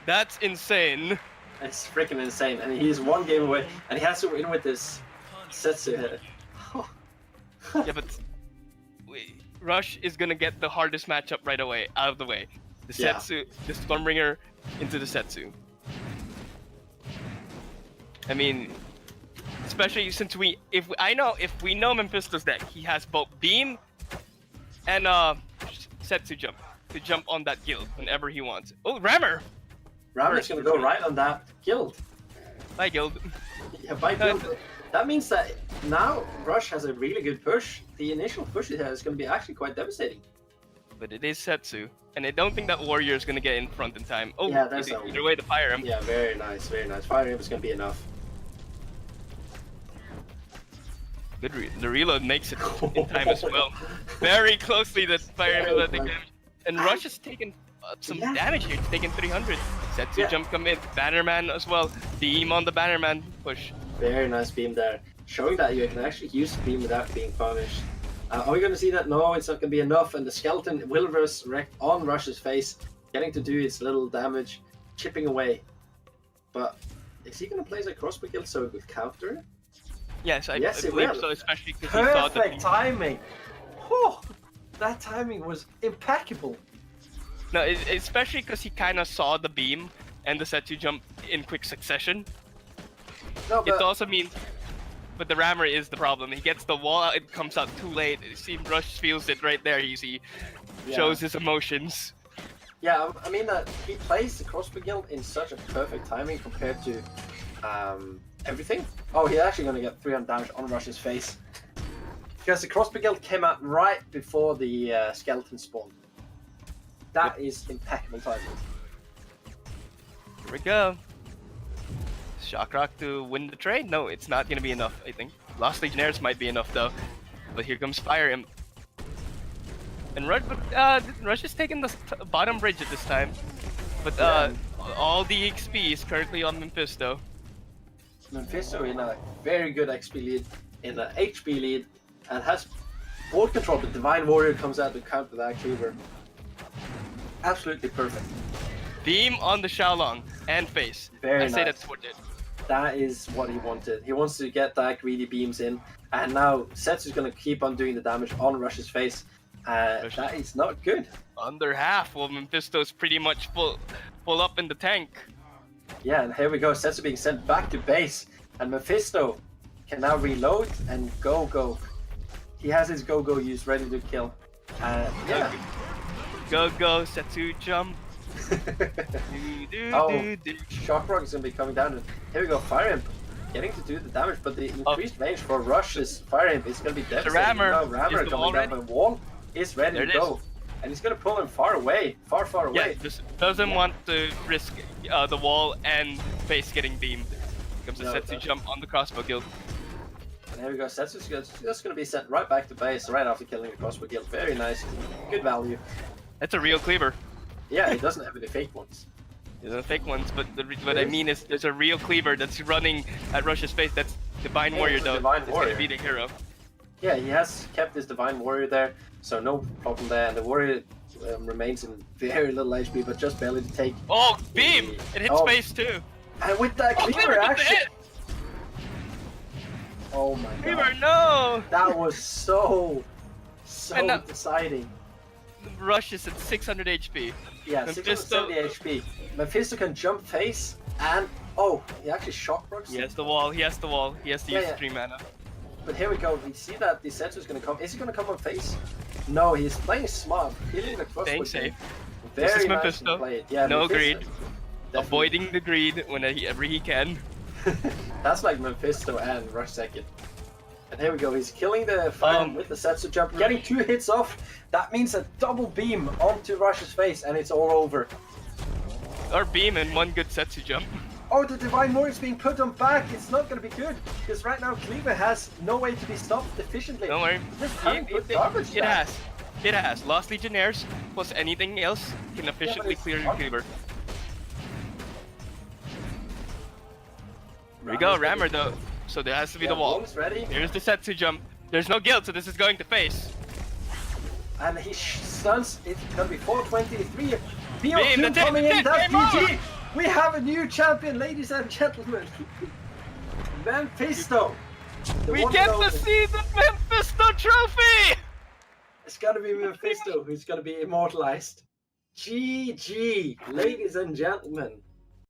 That's insane. It's freaking insane, and he's 1 game away, and he has to win with this Setsu hit. Yeah, but Rush is gonna get the hardest matchup right away, out of the way. The Setsu, the Stormbringer into the Setsu. I mean, especially since if we know Mephisto's deck, he has both Beam and Setsu jump to jump on that guild whenever he wants. Oh, Rammer! Rammer's gonna go right on that guild. Bye, guild. Yeah, by guild. That means that now Rush has a really good push. The initial push he has is gonna be actually quite devastating. But it is Setsu. And I don't think that Warrior is gonna get in front in time. Oh, yeah, there's either way to fire him. Yeah, very nice, very nice. Fire him is gonna be enough. Good the reload makes it in time as well. Very closely that fire him will take damage. And Rush has taken some damage here. He's taken 300. Setsu jump come in. Bannerman as well. Beam on the Bannerman push. Very nice beam there. Showing that you can actually use beam without being punished. Are we going to see that? No, it's not going to be enough, and the skeleton will resurrect on Rush's face, getting to do its little damage, chipping away. But is he going to play a crossbow guild so with counter? Yes, I believe so, especially because he saw the Perfect timing! Oh, that timing was impeccable! No, especially because he kind of saw the beam and the Setsu jump in quick succession. No, but... It also means... But the Rammer is the problem. He gets the wall, it comes out too late. It seems Rush feels it right there, you see. Shows his emotions. Yeah, I mean that he plays the crossbow guild in such a perfect timing compared to everything. Oh, he's actually going to get 300 damage on Rush's face. Because the crossbow guild came out right before the skeleton spawned. That is impeccable timing. Here we go. Shock Rock to win the trade? No, it's not gonna be enough, I think. Lost Legionnaires might be enough though. But here comes Fire Imp. And Rush is taking the bottom bridge at this time. But all the XP is currently on Mephisto. Mephisto in a very good XP lead, in an HP lead, and has board control, but Divine Warrior comes out to counter that cleaver. Absolutely perfect. Beam on the Xiaolong and face. Very I say nice. that's what it. That is what he wanted. He wants to get that greedy beams in, and now Setsu's going to keep on doing the damage on Rush's face. That is not good. Under half, well, Mephisto's pretty much full up in the tank. Yeah, and here we go. Setsu being sent back to base, and Mephisto can now reload and go. He has his go used, ready to kill. Yeah. Go, Setsu jump. Oh, Shock Rock is going to be coming down. And here we go, Fire Imp getting to do the damage, but the increased range for Rush's Fire Imp is going to be devastating. Rammer, Rammer coming down, but Wall is ready to go. And he's going to pull him far away. Far away. Yeah, just doesn't want to risk the wall and face getting beamed. Comes a Setsu jump on the crossbow guild. And here we go, Setsu's just going to be sent right back to base right after killing the crossbow guild. Very nice. Good value. That's a real cleaver. Yeah, he doesn't have any fake ones. There's no fake ones, but what I mean is there's a real cleaver that's running at Rush's face. That's Divine Warrior though. It's gonna be the hero. Yeah, he has kept his Divine Warrior there, so no problem there. And the Warrior remains in very little HP, but just barely to take. Oh, beam! It hits face too. And with that cleaver action. Oh my god. Cleaver, no! That was so deciding. Rush is at 600 HP. Yeah, Mephisto, 670 HP. Mephisto can jump face and he actually shock rocks. He has the wall. He has to use 3 mana. But here we go. We see that the Setsu is going to come. Is he going to come on face? No, he's playing smart. Healing the crossbow. Staying safe. Very this is nice Mephisto. played. Yeah, no Mephisto. greed. Definitely. Avoiding the greed whenever he can. That's like Mephisto and Rush second. And here we go, he's killing the Fire with the Setsu jump, getting 2 hits off. That means a double beam onto Rush's face, and it's all over. Or beam and 1 good Setsu jump. Oh, the Divine Warrior is being put on back. It's not going to be good, because right now Cleaver has no way to be stopped efficiently. Don't worry. It has. Lost Legionnaires plus anything else can efficiently clear your Cleaver. Here we go, Rammer though. So there has to be the wall. Ready. Here's the Setsu jump. There's no guild, so this is going to face. And he stuns. It's going to be 423. Beam, BO2 coming in. That's GG. We have a new champion, ladies and gentlemen. Mephisto. We get to see the Mephisto trophy! It's going to be Mephisto who's going to be immortalized. GG, ladies and gentlemen.